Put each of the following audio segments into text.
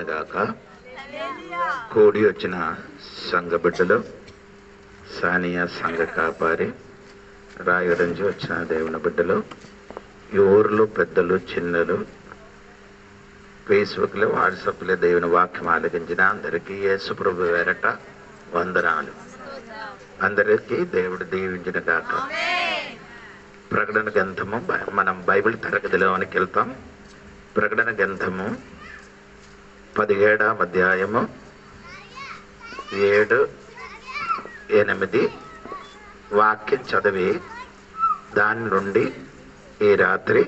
గాక. కూడి వచ్చిన సంఘ బిడ్డలు, సానియా సంఘ కాపారి, రాయగరించి వచ్చిన దేవుని బిడ్డలు, ఈ ఊర్లో పెద్దలు చిన్నలు, ఫేస్బుక్లో వాట్సాప్లో దేవుని వాక్యం ఆలకించిన అందరికీ యేసు ప్రభు వేరట వందనాలు. అందరికీ దేవుడు దీవించిన గాక. ప్రకటన గ్రంథము మనం బైబిల్ తరగతిలోనికి వెళ్తాం. ప్రకటన గ్రంథము 17వ అధ్యాయము 7, 8 వాక్యం చదివి దాని నుండి ఈ రాత్రి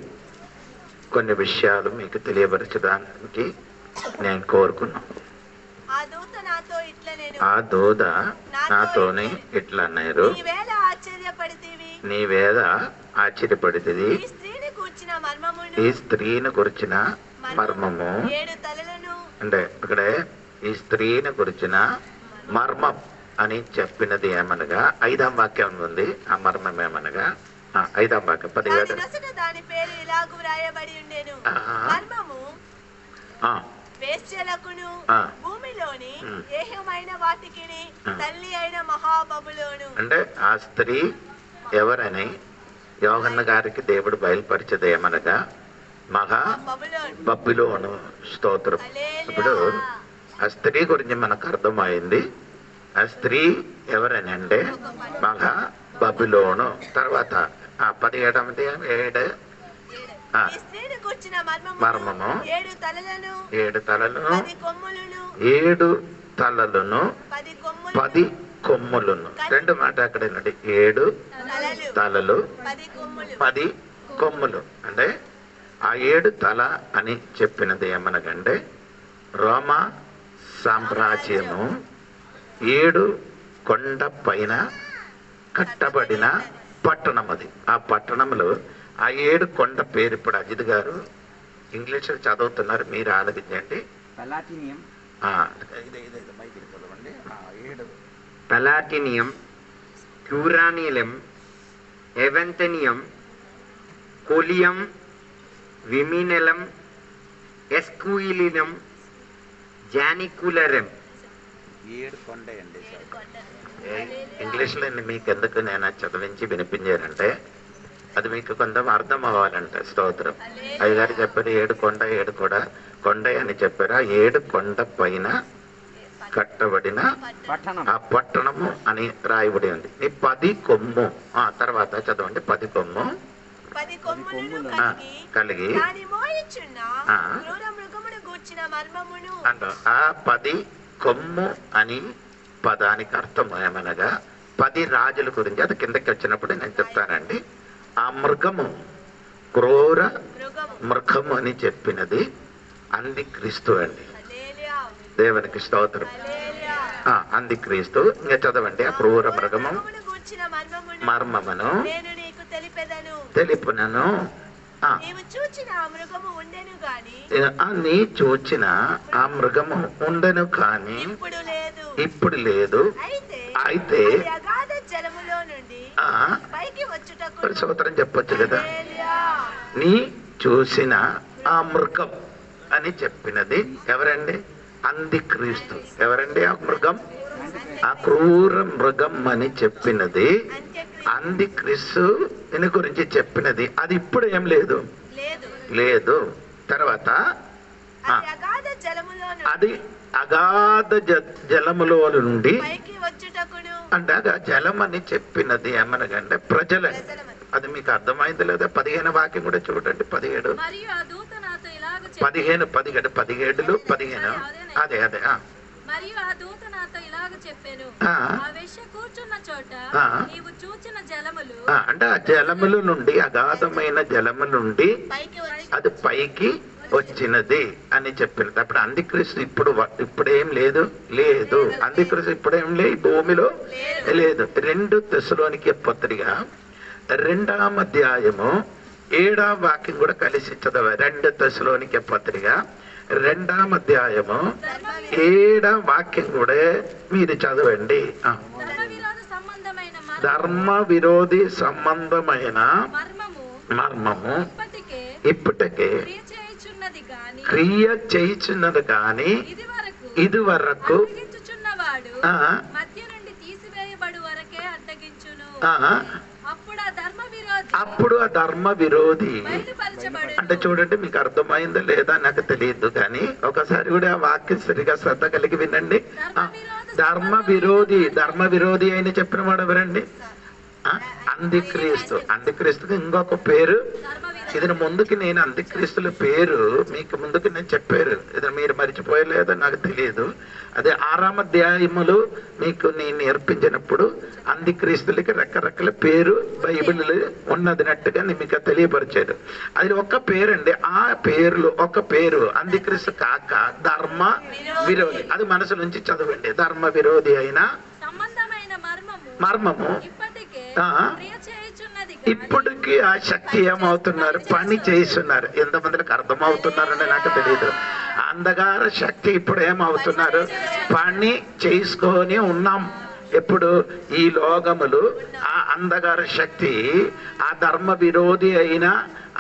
కొన్ని విషయాలు మీకు తెలియపరచడానికి నేను కోరుకున్నాను. ఆ దూత నాతోనే ఇట్లా అన్నారు, నీవేద ఆశ్చర్యపడితివి, ఈ స్త్రీని గురించిన మర్మము అంటే ఇక్కడే ఈ స్త్రీని గురించిన మర్మం అని చెప్పినది ఏమనగా 5వ వాక్యం ఉంది. ఆ మర్మం ఏమనగా 5వ వాక్యం 17 అంటే ఆ స్త్రీ ఎవరని యోహన్న గారికి దేవుడు బయలుపరిచేది ఏమనగా మహా బబులోను. స్తోత్రం. ఇప్పుడు ఆ స్త్రీ గురించి మనకు అర్థమైంది. ఆ స్త్రీ ఎవరని అంటే మహా బబులోను. తర్వాత 17 మర్మము 7 తలలను 7 తలలను 10 కొమ్ములను. రెండు మాట అక్కడ 7 తలలు 10 కొమ్ములు. అంటే ఆ 7 తల అని చెప్పినది ఏమనగంటే రోమా సామ్రాజ్యము 7 కొండ పైన కట్టబడిన పట్టణం. అది ఆ పట్టణంలో ఆ 7 కొండ పేరు ఇప్పుడు అజిత్ గారు ఇంగ్లీష్లో చదువుతున్నారు, మీరు ఆలోచించండి. పలాటినియం, క్యూరానిలం, ఎవెంతనియం, కోలియం, విమినెలం, ఎస్క్విలినం, జానికులరం. 7 కొండ అండి. ఇంగ్లీష్లో మీకు ఎందుకు నేను చదివించి వినిపించారంటే అది మీకు కొంచెం అర్థం అవ్వాలంటే. స్తోత్రం. అయ్యగారు చెప్పారు 7 కొండ అని చెప్పారు. ఆ 7 కొండ పైన కట్టబడిన ఆ పట్టణము అని రాయబడి ఉంది. ఈ 10 కొమ్ము తర్వాత చదవండి. 10 కొమ్ము కలిగి ఆ 10 కొమ్ము అని పదానికి అర్థం ఏమనగా 10 రాజుల గురించి. అది కిందకి వచ్చినప్పుడు నేను చెప్తానండి. ఆ మృగము క్రూర మృగము అని చెప్పినది అంత్యక్రీస్తు అండి. దేవునికి స్తోత్రం. అంత్యక్రీస్తు. ఇంకా చదవండి. ఆ క్రూర మృగము మర్మమును తెలుపునను. నీ చూచిన ఆ మృగము ఉండెను కానీ ఇప్పుడు లేదు. అయితే స్తోత్రం చెప్పొచ్చు కదా. నీ చూసిన ఆ మృగం అని చెప్పినది ఎవరండి? అంత్యక్రీస్తు. ఎవరండి ఆ మృగం? ఆ క్రూర మృగం అని చెప్పినది అంత్యక్రీస్తు గురించి చెప్పినది. అది ఇప్పుడు ఏం లేదు. తర్వాత అది అగాధ జలములో నుండి అంటే జలం అని చెప్పినది ఏమనగంటే ప్రజలని. అది మీకు అర్థమైంది లేదా? 15 వాక్యం కూడా చూడండి. 17 17 15 అదే మరియు ఆ దూత నాతో ఇలాగ చెప్పెను, ఆ వేశ్య కూర్చున్న చోట నీవు చూచిన జలములు అంటే ఆ జలముల నుండి అగాధమైన జలము నుండి అది పైకి వచ్చినది అని చెప్పినది. అప్పుడు అంత్యక్రీస్తు ఇప్పుడేం లేదు. అంత్యక్రీస్తు ఇప్పుడేం లేదు, భూమిలో లేదు. 2 తెస్సలోనికే పత్రిక 2వ అధ్యాయము 7వ వాక్యం కూడా కలిసి చదవ. 2 తెస్సలోనికే పత్రిక 2వ అధ్యాయము 7వ వాక్యం కూడా మీరు చదవండి. ధర్మ విరోధి సంబంధమైన మర్మము ఇప్పటికే క్రియ చేయుచున్నది కానీ ఇది వరకు మధ్య నుండి తీసివేయబడు వరకే అడ్డగించును. అప్పుడు ఆ ధర్మ విరోధి అంటే చూడండి, మీకు అర్థమైందో లేదా నాకు తెలియదు, కానీ ఒకసారి కూడా ఆ వాక్యం సరిగా శ్రద్ధ కలిగి వినండి. ధర్మ విరోధి అయిన చెప్పిన వాడు ఎవరండి? అంత్యక్రీస్తు. అంత్యక్రీస్తుకి ఇంకొక పేరు. ఇది ముందుకి నేను అంత్యక్రీస్తుల పేరు మీకు ముందుకు నేను చెప్పారు, ఇది మీరు మర్చిపోయలేదో నాకు తెలియదు. అదే 6వ అధ్యాయములు మీకు నేను నేర్పించినప్పుడు అంత్యక్రీస్తులకి రకరకాల పేరు బైబిల్ ఉన్నదినట్టుగా నేను మీకు తెలియపరిచారు. అది ఒక పేరండి. ఆ పేరులో ఒక పేరు అంత్యక్రీస్తు కాక ధర్మ విరోధి. అది మనసు నుంచి చదవండి. ధర్మ విరోధి అయిన మర్మము ఇప్పటికీ ఆ శక్తి ఏమవుతున్నారు? పని చేస్తున్నారు. ఎంతమందికి అర్థమవుతున్నారని నాకు తెలియదు. అంధకార శక్తి ఇప్పుడు ఏమవుతున్నారు? పని చేసుకొని ఉన్నాం. ఎప్పుడు ఈ లోకములు ఆ అంధకార శక్తి, ఆ ధర్మ విరోధి అయిన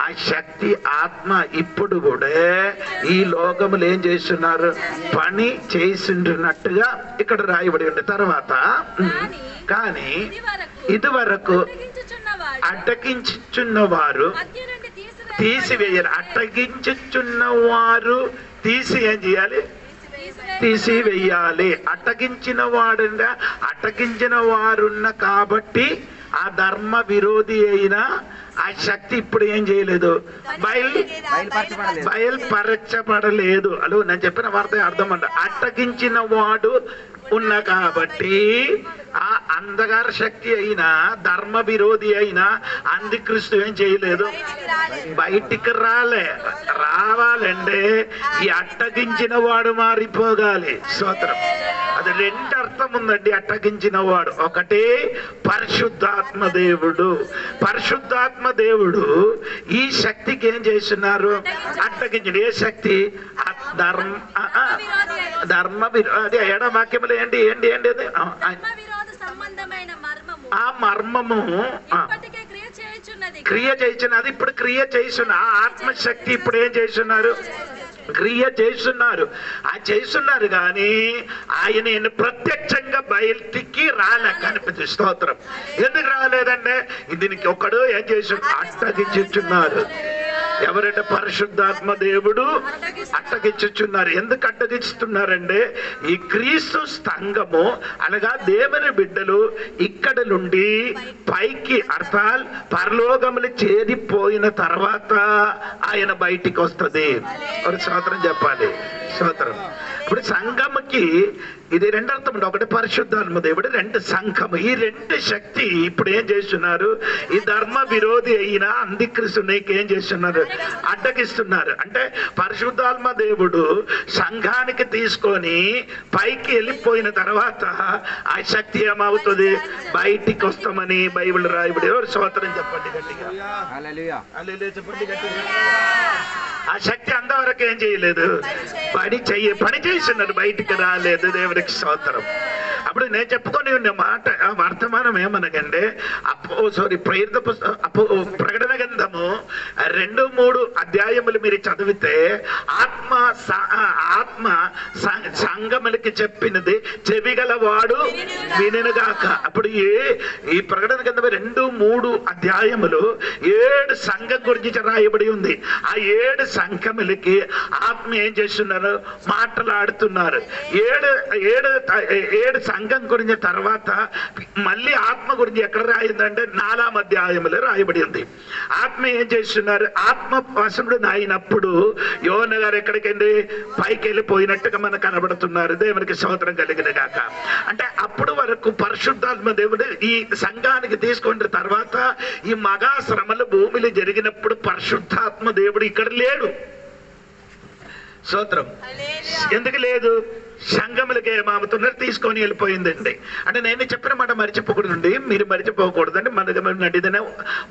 ఆ శక్తి ఆత్మ ఇప్పుడు కూడా ఈ లోకములు ఏం చేస్తున్నారు? పని చేసింటున్నట్టుగా ఇక్కడ రాయబడి ఉంది. తర్వాత కానీ ఇది వరకు అడ్డగించుచున్నవారు తీసివేయాలి. అడ్డగించుచున్నవారు ఏం చేయాలి? తీసివేయాలి. అడ్డగించిన వారున్న కాబట్టి ఆ ధర్మ విరోధి అయిన ఆ శక్తి ఇప్పుడు ఏం చేయలేదు? బయలుపరచబడలేదు. అలో నేను చెప్పిన వార్త అర్థం అంట. అడ్డగించిన వాడు ఉన్న కాబట్టి ఆ అంధకార శక్తి అయినా ధర్మ విరోధి అయినా అంత్యక్రీస్తు ఏం చేయలేదు? బయటికి రావాలంటే ఈ అడ్డగించిన వాడు మారిపోగాలి. స్తోత్రం. అది రెండు అర్థం ఉందండి. అడ్డగించిన వాడు ఒకటి పరిశుద్ధాత్మ దేవుడు. పరిశుద్ధాత్మ దేవుడు ఈ శక్తికి ఏం చేస్తున్నారు? అడ్డగించడు. ఏ శక్తి? ధర్మ విరోధి. ఎడవాక్యములు ఏంటి అది? ఆ మర్మము క్రియ చేస్తున్నది. ఇప్పుడు క్రియ చేస్తున్న ఆ ఆత్మశక్తి ఇప్పుడు ఏం చేస్తున్నారు? క్రియ చేస్తున్నారు. ఆ చేస్తున్నారు కానీ ఆయన ప్రత్యక్షంగా బయటికి కనిపిస్తుంది. స్తోత్రం. ఎందుకు రాలేదంటే దీనికి ఒకడు ఏం చేసి అడ్డగించుచున్నారు. ఎవరంటే పరిశుద్ధాత్మ దేవుడు అడ్డగించుచున్నారు. ఎందుకు అడ్డగిస్తున్నారంటే ఈ క్రీస్తు సంఘము అనగా దేవుని బిడ్డలు ఇక్కడ నుండి పైకి అర్థాల్ పరలోకములు చేరిపోయిన తర్వాత ఆయన బయటికి వస్తుంది. ఒక స్తోత్రం చెప్పాలి. స్తోత్రం. ఇప్పుడు సంఘముకి ఇది రెండు అర్థం ఉంది. ఒకటి పరిశుద్ధాత్మ దేవుడు, రెండు సంఘము. ఈ రెండు శక్తి ఇప్పుడు ఏం చేస్తున్నారు? ఈ ధర్మ విరోధి అయిన అంత్యక్రీస్తునికి ఏం చేస్తున్నారు? అడ్డగిస్తున్నారు. అంటే పరిశుద్ధాత్మ దేవుడు సంఘానికి తీసుకొని పైకి వెళ్ళిపోయిన తర్వాత ఆ శక్తి ఏమవుతుంది? బయటికి వస్తామని బైబిల్ రాయబడి. ఎవరు స్తోత్రం చెప్పండి గట్టిగా. చెప్పండి గట్టిగా. ఆ శక్తి అంతవరకు ఏం చేయలేదు? పని చేస్తున్నారు, బయటికి రాలేదు. దేవుడికి స్తోత్రం. అప్పుడు నేను చెప్పుకొని ఉన్న మాట వర్తమానం ఏమనగంటే ప్రకటన గ్రంథము 2-3 అధ్యాయములు మీరు చదివితే ఆత్మ సంఘములకి చెప్పినది చెవిగలవాడు విననుగాక. అప్పుడు ఈ ప్రకటన గ్రంథం 2-3 అధ్యాయములు 7 సంఘం గురించి రాయబడి ఉంది. ఆ 7 సంఘములకి ఆత్మ ఏం చేస్తున్నారు? మాట్లాడుతున్నారు. 7 సంఘం గురించి తర్వాత మళ్ళీ ఆత్మ గురించి ఎక్కడ రాయిందంటే 4వ అధ్యాయంలో రాయబడి ఉంది. ఆత్మ ఏం చేస్తున్నారు? ఆత్మ వశముడు అయినప్పుడు యోన గారు ఎక్కడికండి? పైకి వెళ్ళిపోయినట్టుగా మనకు కనబడుతున్నారు. దేవునికి స్తోత్రం కలిగిన గాక. అంటే అప్పుడు వరకు పరిశుద్ధాత్మ దేవుడు ఈ సంఘానికి తీసుకున్న తర్వాత ఈ మగా శ్రమలు భూమిలో జరిగినప్పుడు పరిశుద్ధాత్మ దేవుడు ఇక్కడ లేడు. స్తోత్రం. ఎందుకు లేదు? సంఘములకి ఏమవుతున్నారు తీసుకొని వెళ్ళిపోయిందండి. అంటే నేను చెప్పిన మాట మర్చిపోకూడదండి, మీరు మర్చిపోకూడదండి. మన నడిదిన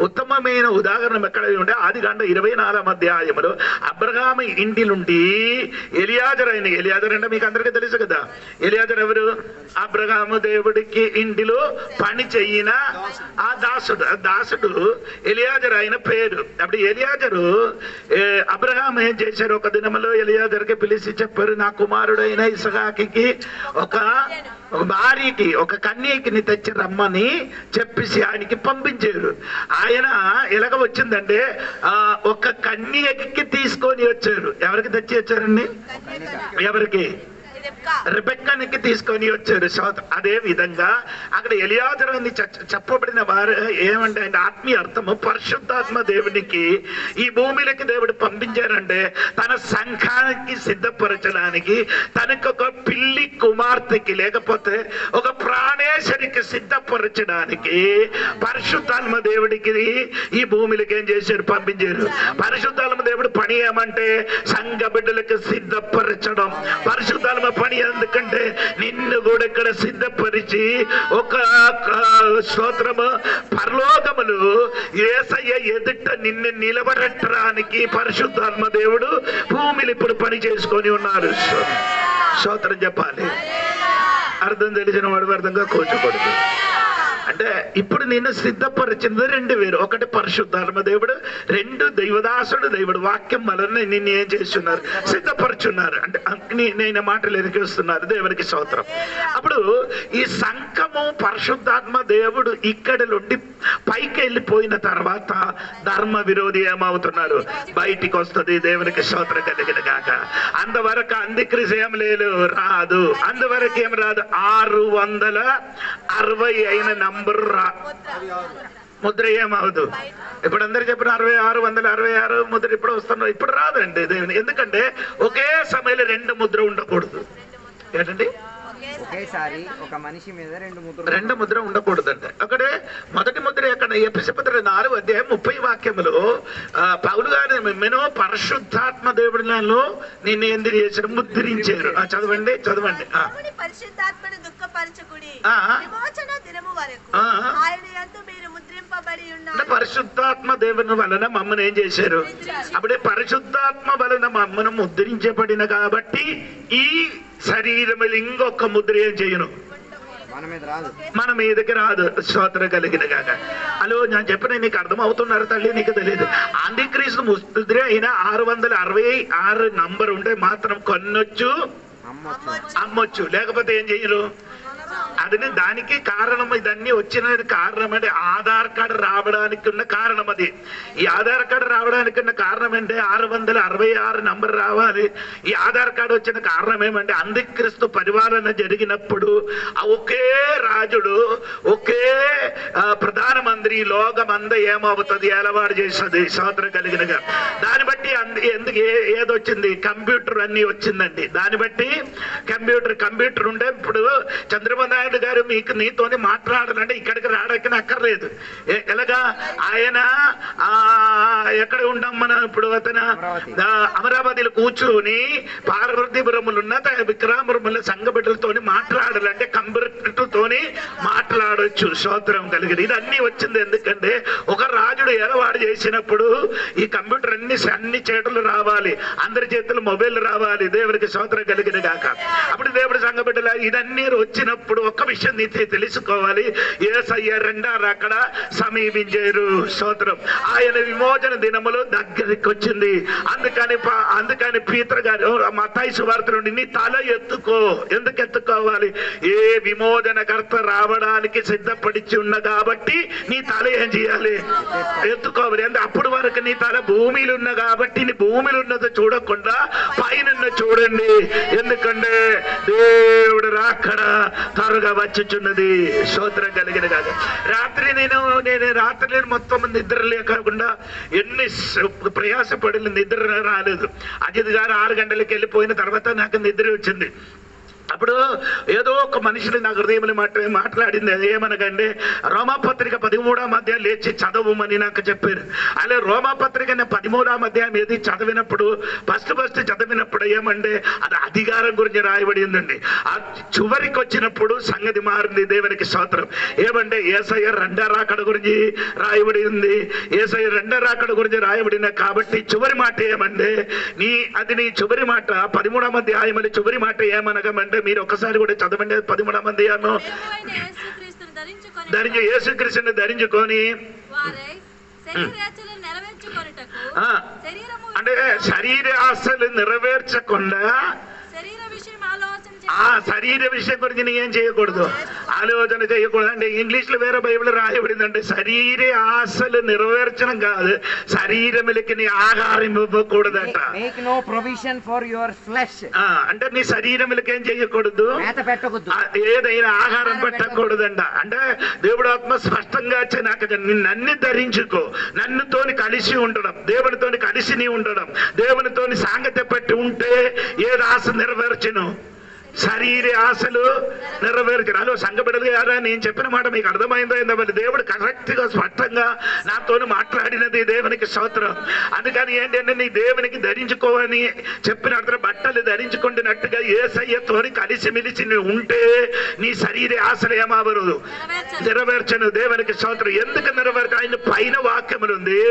ఉత్తమమైన ఉదాహరణ ఎక్కడ ఉంటే ఆదికాండం 24వ అధ్యాయములో అబ్రహాము ఇంటి నుండి ఎలియాజరు అంటే మీకు అందరికీ తెలుసు కదా. ఎలియాజరు ఎవరు? అబ్రహాము దేవుడికి ఇంటిలో పని చెయ్యిన ఆ దాసుడు ఎలియాజరు ఆయన పేరు. అప్పుడు ఎలియాజరు అబ్రహాం ఏం చేశారు, ఒక దినములో ఎలియాజరుకి పిలిచి చెప్పారు, నా కుమారుడైన ఇస్సాకుకి ఒక భార్యకి ఒక కన్యకిని తెచ్చి రమ్మని చెప్పేసి ఆయనకి పంపించారు. ఆయన ఎలాగ వచ్చిందంటే ఒక కన్యకి తీసుకొని వచ్చారు. ఎవరికి తెచ్చి వచ్చారండి? ఎవరికి? రెబెక్కానికి తీసుకొని వచ్చారు. అదే విధంగా అక్కడ ఎలియాజరు అని చెప్పబడిన వారు ఏమంటే ఆయన ఆత్మీయ అర్థము పరిశుద్ధాత్మ దేవునికి ఈ భూమిలోకి దేవుడు పంపించారంటే తన సంఘానికి సిద్ధపరచడానికి, తనకు ఒక పిల్లి కుమార్తెకి లేకపోతే ఒక ప్రాణేశ్వరికి సిద్ధపరచడానికి పరిశుద్ధాత్మ దేవుడికి ఈ భూమిలోకి ఏం చేశారు? పంపించారు. పరిశుద్ధాత్మ దేవుడు పని ఏమంటే సంఘ బిడ్డలకు సిద్ధపరచడం. పరిశుద్ధాత్మ పని ఎందుకంటే నిన్ను కూడా ఇక్కడ సిద్ధపరిచి ఒక స్తోత్రము పరలోకములు యేసయ్య ఎదుట నిన్ను నిలబడటానికి పరిశుద్ధాత్మ దేవుడు భూమిని ఇప్పుడు పని చేసుకొని ఉన్నారు. స్తోత్రం చెప్పాలి. అర్థం తెలిసిన వాడు అర్థంగా కూర్చోకూడదు. అంటే ఇప్పుడు నిన్ను సిద్ధపరిచింది రెండు వేరు. ఒకటి పరిశుద్ధాత్మ దేవుడు, రెండు దైవదాసుడు దేవుడు వాక్యం వలన నిన్ను ఏం చేస్తున్నారు? సిద్ధపరుచున్నారు. అంటే నేను మాటలు ఎరికిస్తున్నారు. దేవునికి స్తోత్రం. అప్పుడు ఈ సంఘము పరిశుద్ధాత్మ దేవుడు ఇక్కడ నుండి పైకి వెళ్ళిపోయిన తర్వాత ధర్మ విరోధి ఏమవుతున్నారు? బయటికి వస్తుంది. దేవునికి స్తోత్రం కలిగిన కాక. అంతవరకు అంత్యక్రీస్తు ఏం లేదు, రాదు. అందువరకు ఏం రాదు. 660 అయిన నంబరు ముద్ర ఏమవదు. ఇప్పుడు అందరు చెప్పిన 666 ముద్ర ఇప్పుడు వస్తున్నారు. ఇప్పుడు రాదండి దేవుని. ఎందుకంటే ఒకే సమయంలో 2 ముద్ర ఉండకూడదు. ఏంటండి? ఒకేసారి ఒక మనిషి మీద 2 ముద్ర ఉండకూడదండి. ఒకటే మొదటి ముద్ర ఎక్కడ? ఎఫెసీ పత్రిక 4వ అధ్యాయం 30 వాక్యములో పౌలు గారు మెనో పరిశుద్ధాత్మ దేవుడిలో నిన్ను ఎందుకు చేశారు? ముద్రించారు. చదవండి. పరిశుద్ధాత్మను దుఃఖపరచకుడి, విమోచన దినము వరకు ఆయన యందు మీరు ముద్రింపబడి ఉన్నారు. పరిశుద్ధాత్మ దేవుని వలన మమ్మల్ని ఏం చేశారు? అప్పుడే పరిశుద్ధాత్మ వలన మమ్మల్ని ముద్రించబడిన కాబట్టి ఈ శరీరములు ఇంకొక ముద్ర ఏం చేయను? మన మీదకి రాదు. స్తోత్రం కలిగిన కాక. హలో, నేను చెప్పిన నీకు అర్థం అవుతున్నారు తల్లి? నీకు తెలియదు. అంత్యక్రీస్తు ముద్ర అయినా 666 నంబర్ ఉంటే మాత్రం కొనొచ్చు, అమ్మొచ్చు. లేకపోతే ఏం చెయ్యరు. అది దానికి కారణం. ఇదన్నీ వచ్చిన కారణం అంటే ఆధార్ కార్డు రావడానికి ఉన్న కారణం. అది ఈ ఆధార్ కార్డు రావడానికి ఉన్న కారణం అంటే 666 నంబర్ రావాలి. ఈ ఆధార్ కార్డు వచ్చిన కారణం ఏమంటే అంత్యక్రీస్తు పరిపాలన జరిగినప్పుడు ఒకే రాజుడు, ఒకే ప్రధానమంత్రి లోకమంద ఏమవుతుంది? ఏలవాడు చేస్తుంది. స్తోత్రం కలిగినగా. దాన్ని బట్టి ఎందుకు ఏదొచ్చింది? కంప్యూటర్ అన్ని వచ్చిందండి. దాన్ని బట్టి కంప్యూటర్ ఉంటే ఇప్పుడు చంద్రబాబు నాయుడు గారు నీతోని మాట్లాడాలంటే ఇక్కడికి రావడానికి అక్కర్లేదు. ఎలాగా? ఆయన ఎక్కడ ఉంటాం మనం ఇప్పుడు? అతను అమరావతిలో కూర్చొని పార్వతీపురములున్న విక్రమపురముల సంఘ బిడ్డలతోని మాట్లాడాలంటే కంప్యూటర్తోని మాట్లాడొచ్చు. స్తోత్రం కలిగింది. ఇది అన్ని వచ్చింది ఎందుకంటే ఒక రాజుడు ఏలవాడు చేసినప్పుడు ఈ కంప్యూటర్ అన్ని చేతులు రావాలి, అందరి చేతులు మొబైల్ రావాలి. దేవుడికి స్తోత్రం కలిగిన గాక. అప్పుడు దేవుడి సంఘ బిడ్డల ఇదన్నీ వచ్చినప్పుడు ఒక్క విషయం నీతి తెలుసుకోవాలి. యేసయ్య రెండో రాకడ సమీపించారు. స్తోత్రం. ఆయన విమోచన దినములు దగ్గరికి వచ్చింది. అందుకని పీతరు గారు మత్తయి సువార్త నుండి నీ తల ఎత్తుకో. ఎందుకు ఎత్తుకోవాలి? ఏ విమోచనకర్త రావడానికి సిద్ధపడిచి ఉన్న కాబట్టి నీ తల ఏం చేయాలి? ఎత్తుకోవాలి. అంటే అప్పుడు వరకు నీ తల భూమిలో ఉన్న కాబట్టి నీ భూమిలో ఉన్నది చూడకుండా పైన చూడండి. ఎందుకంటే దేవుడు రాకడ త్వరగా వచ్చుచున్నది. స్తోత్రం కలిగిన కాదు. రాత్రి నేను మొత్తం నిద్ర లేకుండా ఎన్ని ప్రయాసపడి నిద్ర రాలేదు. అజిత్ గారు 6 గంటలకు వెళ్ళిపోయిన తర్వాత నాకు నిద్ర వచ్చింది. అప్పుడు ఏదో ఒక మనిషిని నా హృదయంలో మాట్లాడింది. అది ఏమనకండి, రోమాపత్రిక 13వ అధ్యాయం లేచి చదవమని నాకు చెప్పారు. అలా రోమాపత్రిక 13వ అధ్యాయం ఏది చదివినప్పుడు ఫస్ట్ చదివినప్పుడు ఏమంటే అది అధికారం గురించి రాయబడి ఉందండి. ఆ చివరికి వచ్చినప్పుడు సంగతి మారింది. దేవునికి స్తోత్రం. ఏమంటే యేసయ్య రెండో రాకడ గురించి రాయబడి ఉంది. యేసయ్య రెండో రాకడ గురించి రాయబడిన కాబట్టి చివరి మాట ఏమంటే నీ చివరి మాట 13వ అధ్యాయం అని చివరి మాట ఏమనగమంటే మీరు ఒకసారి కూడా చదవండి. 13వ అధ్యాయము యేసుక్రీస్తుని ధరించుకొని అంటే శరీర ఆశలు నెరవేర్చకుండా ఆ శరీర విషయం గురించి నీ ఏం చేయకూడదు, ఆలోచన చేయకూడదు. అంటే ఇంగ్లీష్ లో వేరే బైబిల్ రాయబడింది అంటే శరీర ఆశలు నెరవేర్చడం కాదు, శరీరములకి నీ ఆహారం ఇవ్వకూడదట. అంటే నీ శరీరములకి ఏం చేయకూడదు, ఏదైనా ఆహారం పెట్టకూడదంట. అంటే దేవుడు ఆత్మ స్పష్టంగా నాకు నన్ను ధరించుకో, నన్నుతోని కలిసి ఉండడం, దేవునితోని కలిసి నీ ఉండడం, దేవునితోని సాంగత్య పెట్టి ఉంటే ఏది ఆశ నెరవేర్చును, శరీర ఆశలు నెరవేర్చరు. అలో సంఘబిడ్డలు గారా, నేను చెప్పిన మాట మీకు అర్థమైందో ఏంటంటే దేవుడు కరెక్ట్ గా స్పష్టంగా నాతో మాట్లాడినది. దేవునికి స్తోత్రం. అందుకని ఏంటంటే నీ దేవునికి ధరించుకోవని చెప్పిన బట్టలు ధరించుకుంటున్నట్టుగా యేసయ్యతో కలిసిమెలిసి ఉంటే నీ శరీర ఆశలు ఏమవరు, నెరవేర్చను. దేవునికి స్తోత్రం. ఎందుకు నెరవేర్చ, ఆయన పైన వాక్యములు ఉంది.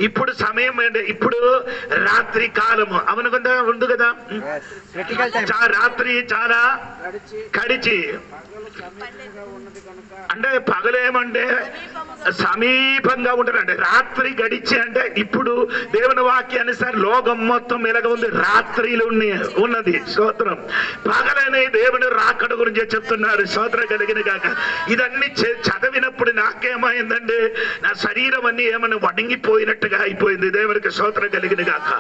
ఇప్పుడు సమయం ఏంటి, ఇప్పుడు రాత్రి కాలము అవునుకుందా ఉంది కదా, రాత్రి చాలా కడిచి అంటే పగలేమంటే సమీపంగా ఉంటారంటే రాత్రి గడిచి అంటే ఇప్పుడు దేవుని వాక్యానుసారి లోకం మొత్తం ఎలాగ ఉంది, రాత్రిలో ఉన్నది. స్తోత్రం. పగలనే దేవుని రాకడ గురించి చెప్తున్నారు. స్తోత్రం కలిగిన కాక ఇదన్నీ చదివినప్పుడు నాకేమైందంటే నా శరీరం అన్ని ఏమన్నా వణిగిపోయినట్టుగా అయిపోయింది. దేవునికి స్తోత్రం కలిగిన కాక.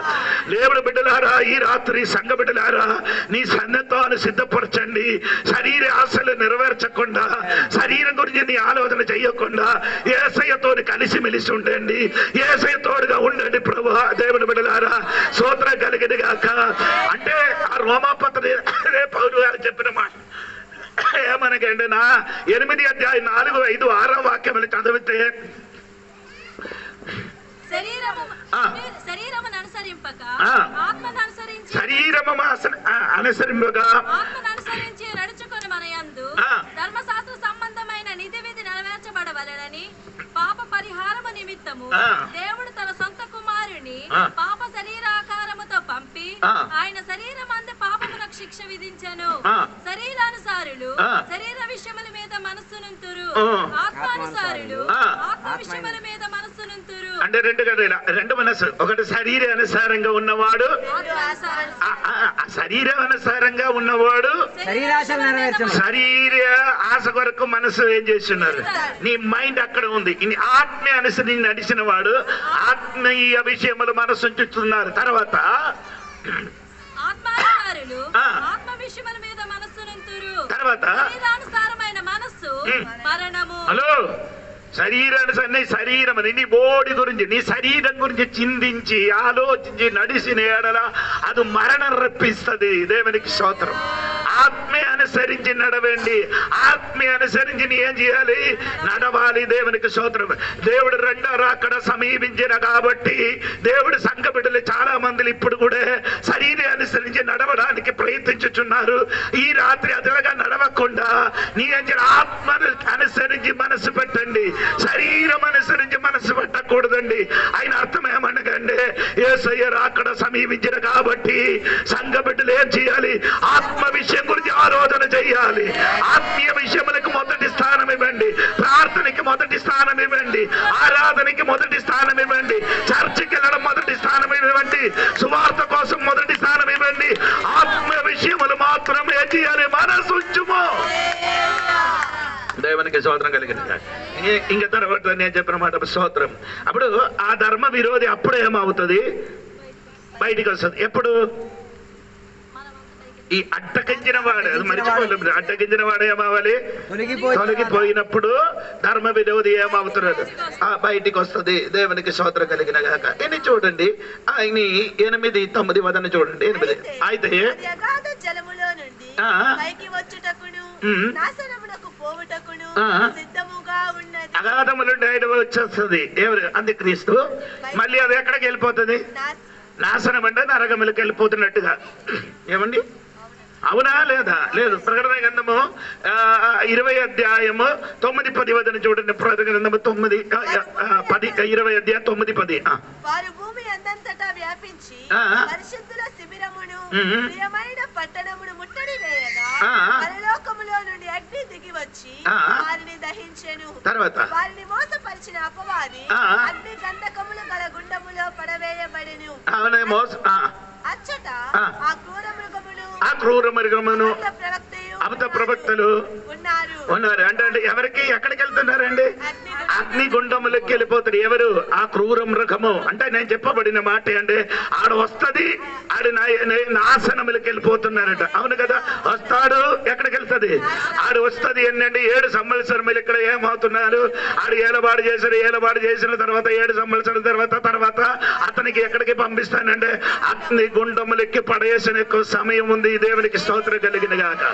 దేవుని బిడ్డలారా, ఈ రాత్రి సంఘ బిడ్డలారా, నీ సన్నతాన్ని సిద్ధపరచండి. శరీర ఆశలు నెరవేర్చకుండా, శరీరం గురించి నీ ఆలోచన చేయకుండా యేసయ్యతో కలిసిమెలిసి ఉండండి, యేసయ్యతోడుగా ఉండండి ప్రభు. దేవుని బిడ్డలారా, స్తోత్రం కలిగిన గాక. అంటే ఆ రోమాపత్రిక పౌలు గారు చెప్పిన మాట ఏమనకండి, నా 8 అధ్యాయం 4, 5, 6 వాక్యములు చదివితే శరీరము అనుసరింపక అనుసరించి నడుచుకొని మన యందు ధర్మశాస్త్ర సంబంధమైన నిధి విధి నెరవేర్చబడవలెనని పాప పరిహారము నిమిత్తము దేవుడు తన సొంత కుమారుని పాప శరీరాకారముతో పంపి ఆయన శరీరమందు పాపమునకు శిక్ష విధించెను. శరీరానుసారులు శరీర విషయముల మీద మనస్సునుంతురు, ఆత్మానుసారులు ఆత్మ విషయముల మీద మనస్సునుంతురు. అంటే రెండు మనస్సు. ఒకటి శరీర అనుసారంగా ఉన్నవాడు, శరీరానుసారంగా ఉన్నవాడు శరీర ఆశ కొరకు మనసు ఏం చేస్తున్నారు, నీ మైండ్ అక్కడ ఉంది. ఆత్మీయ అనుసరించి నడిచిన వాడు ఆత్మీయ విషయములు మనసు ఉంచుతున్నారు. తర్వాత తర్వాత హలో శరీరం నీ బోడి గురించి, నీ శరీరం గురించి చిందించి ఆలోచించి నడిచిన ఏడల అది మరణం రప్పిస్తుంది. దేవునికి స్తోత్రం. ఆత్మీయ అనుసరించి నడవండి. ఆత్మీయ అనుసరించి నీ ఏం చేయాలి, నడవాలి. దేవునికి స్తోత్రం. దేవుడు రెండో రాకడ సమీపించిన కాబట్టి దేవుడు సంఘ బిడ్డలు చాలా మంది ఇప్పుడు కూడా శరీరం అనుసరించి నడవడానికి ప్రయత్నించుచున్నారు. ఈ రాత్రి అదలగా నడవకుండా నీ ఆత్మను అనుసరించి మనసు పెట్టండి, శరీరం అనుసరించి మనసు పెట్టకూడదండి. ఆయన అర్థం ఏమనకండి, యేసయ్య రాకడ సమీపించిన కాబట్టి సంఘ బిడ్డలు ఏం చేయాలి, ఆత్మ విషయం గురించి ఆలోచన చేయాలి. ఆత్మీయ విషయములకు మొదటి స్థానం ఇవ్వండి, ప్రార్థనకి మొదటి స్థానం ఇవ్వండి, ఆరాధనకి మొదటి స్థానం ఇవ్వండి, చర్చికి వెళ్ళడం మొదటి స్థానం ఇవ్వండి, సువార్త కోసం మొదటి స్థానం ఇవ్వండి. ఆత్మ విషయములు మాత్రం ఏం చేయాలి, మనసు ఉంచుము. దేవునికి స్తోత్రం కలిగింది. ఇంకా తర్వాత నేను చెప్పిన మాట స్తోత్రం. అప్పుడు ఆ ధర్మ విరోధి అప్పుడు ఏమవుతుంది, బయటికి వస్తుంది. ఎప్పుడు ఈ అడ్డగించిన వాడు, అది మర్చిపోలేదు, అడ్డగించిన వాడు ఏమవ్వాలి? తొలగిపోయినప్పుడు ధర్మ విరోధి ఏమవుతున్నది? బయటికి వస్తుంది. దేవునికి స్తోత్రం కలిగిన గాక. ఇది చూడండి, ఆయన 8, 9 వదన చూడండి. 8 అయితే జలములో నుండి పైకి వచ్చుటకును నాశనమునకు పోవుటకును సిద్ధముగా ఉన్నది. అగాధముల నుండి ఆయన వచ్చేస్తుంది. ఎవరు? అంత్యక్రీస్తు. మళ్ళీ అది ఎక్కడికి వెళ్ళిపోతుంది? నాశనం అంటే నరకములకు వెళ్ళిపోతున్నట్టుగా. ఏమండి, అవునా లేదా? లేదు. ప్రకటన గ్రంథము 20 అధ్యాయము 9, 10 వదన చూడండి. ప్రకటన గ్రంథము 9, 10, 20 అధ్యాయం 9, 10. వారు భూమి అందంతటా వ్యాపించి పరిశుద్ధుల శిబిరమును ప్రియమైన పట్టణమును ముట్టడి వేయగా పరలోకములో నుండి అగ్ని దిగి వచ్చి వారిని దహించెను. తర్వాత వారిని మోసపరిచిన అపవాది అగ్ని గంధకములు గల గుండములో పడవేయబడెను. అచ్చట ఆ క్రూర మృగమును అబద్ధ ప్రవక్తలు ఉన్నారు. అంటే ఎవరికి ఎక్కడికి వెళ్తున్నారండి? అగ్ని గుండములకి వెళ్ళిపోతారు. ఎవరు? ఆ క్రూర మృగము. అంటే నేను చెప్పబడిన మాట అంటే ఆడ వస్తుంది, ఆడ నాశనములకి వెళ్ళిపోతున్నారట. అవును కదా? వస్తాడు. ఎక్కడికి వెళ్తుంది? ఆడు వస్తుంది ఏంటంటే 7 సంవత్సరములు ఇక్కడ ఏమవుతున్నారు? ఆడు ఏలబాటు చేసిన తర్వాత 7 సంవత్సరాల తర్వాత అతనికి ఎక్కడికి పంపిస్తానంటే అగ్ని గుండములెక్కి పడేసిన ఎక్కువ సమయం ఉంది. దేవునికి స్తోత్రం కలిగిన గాక.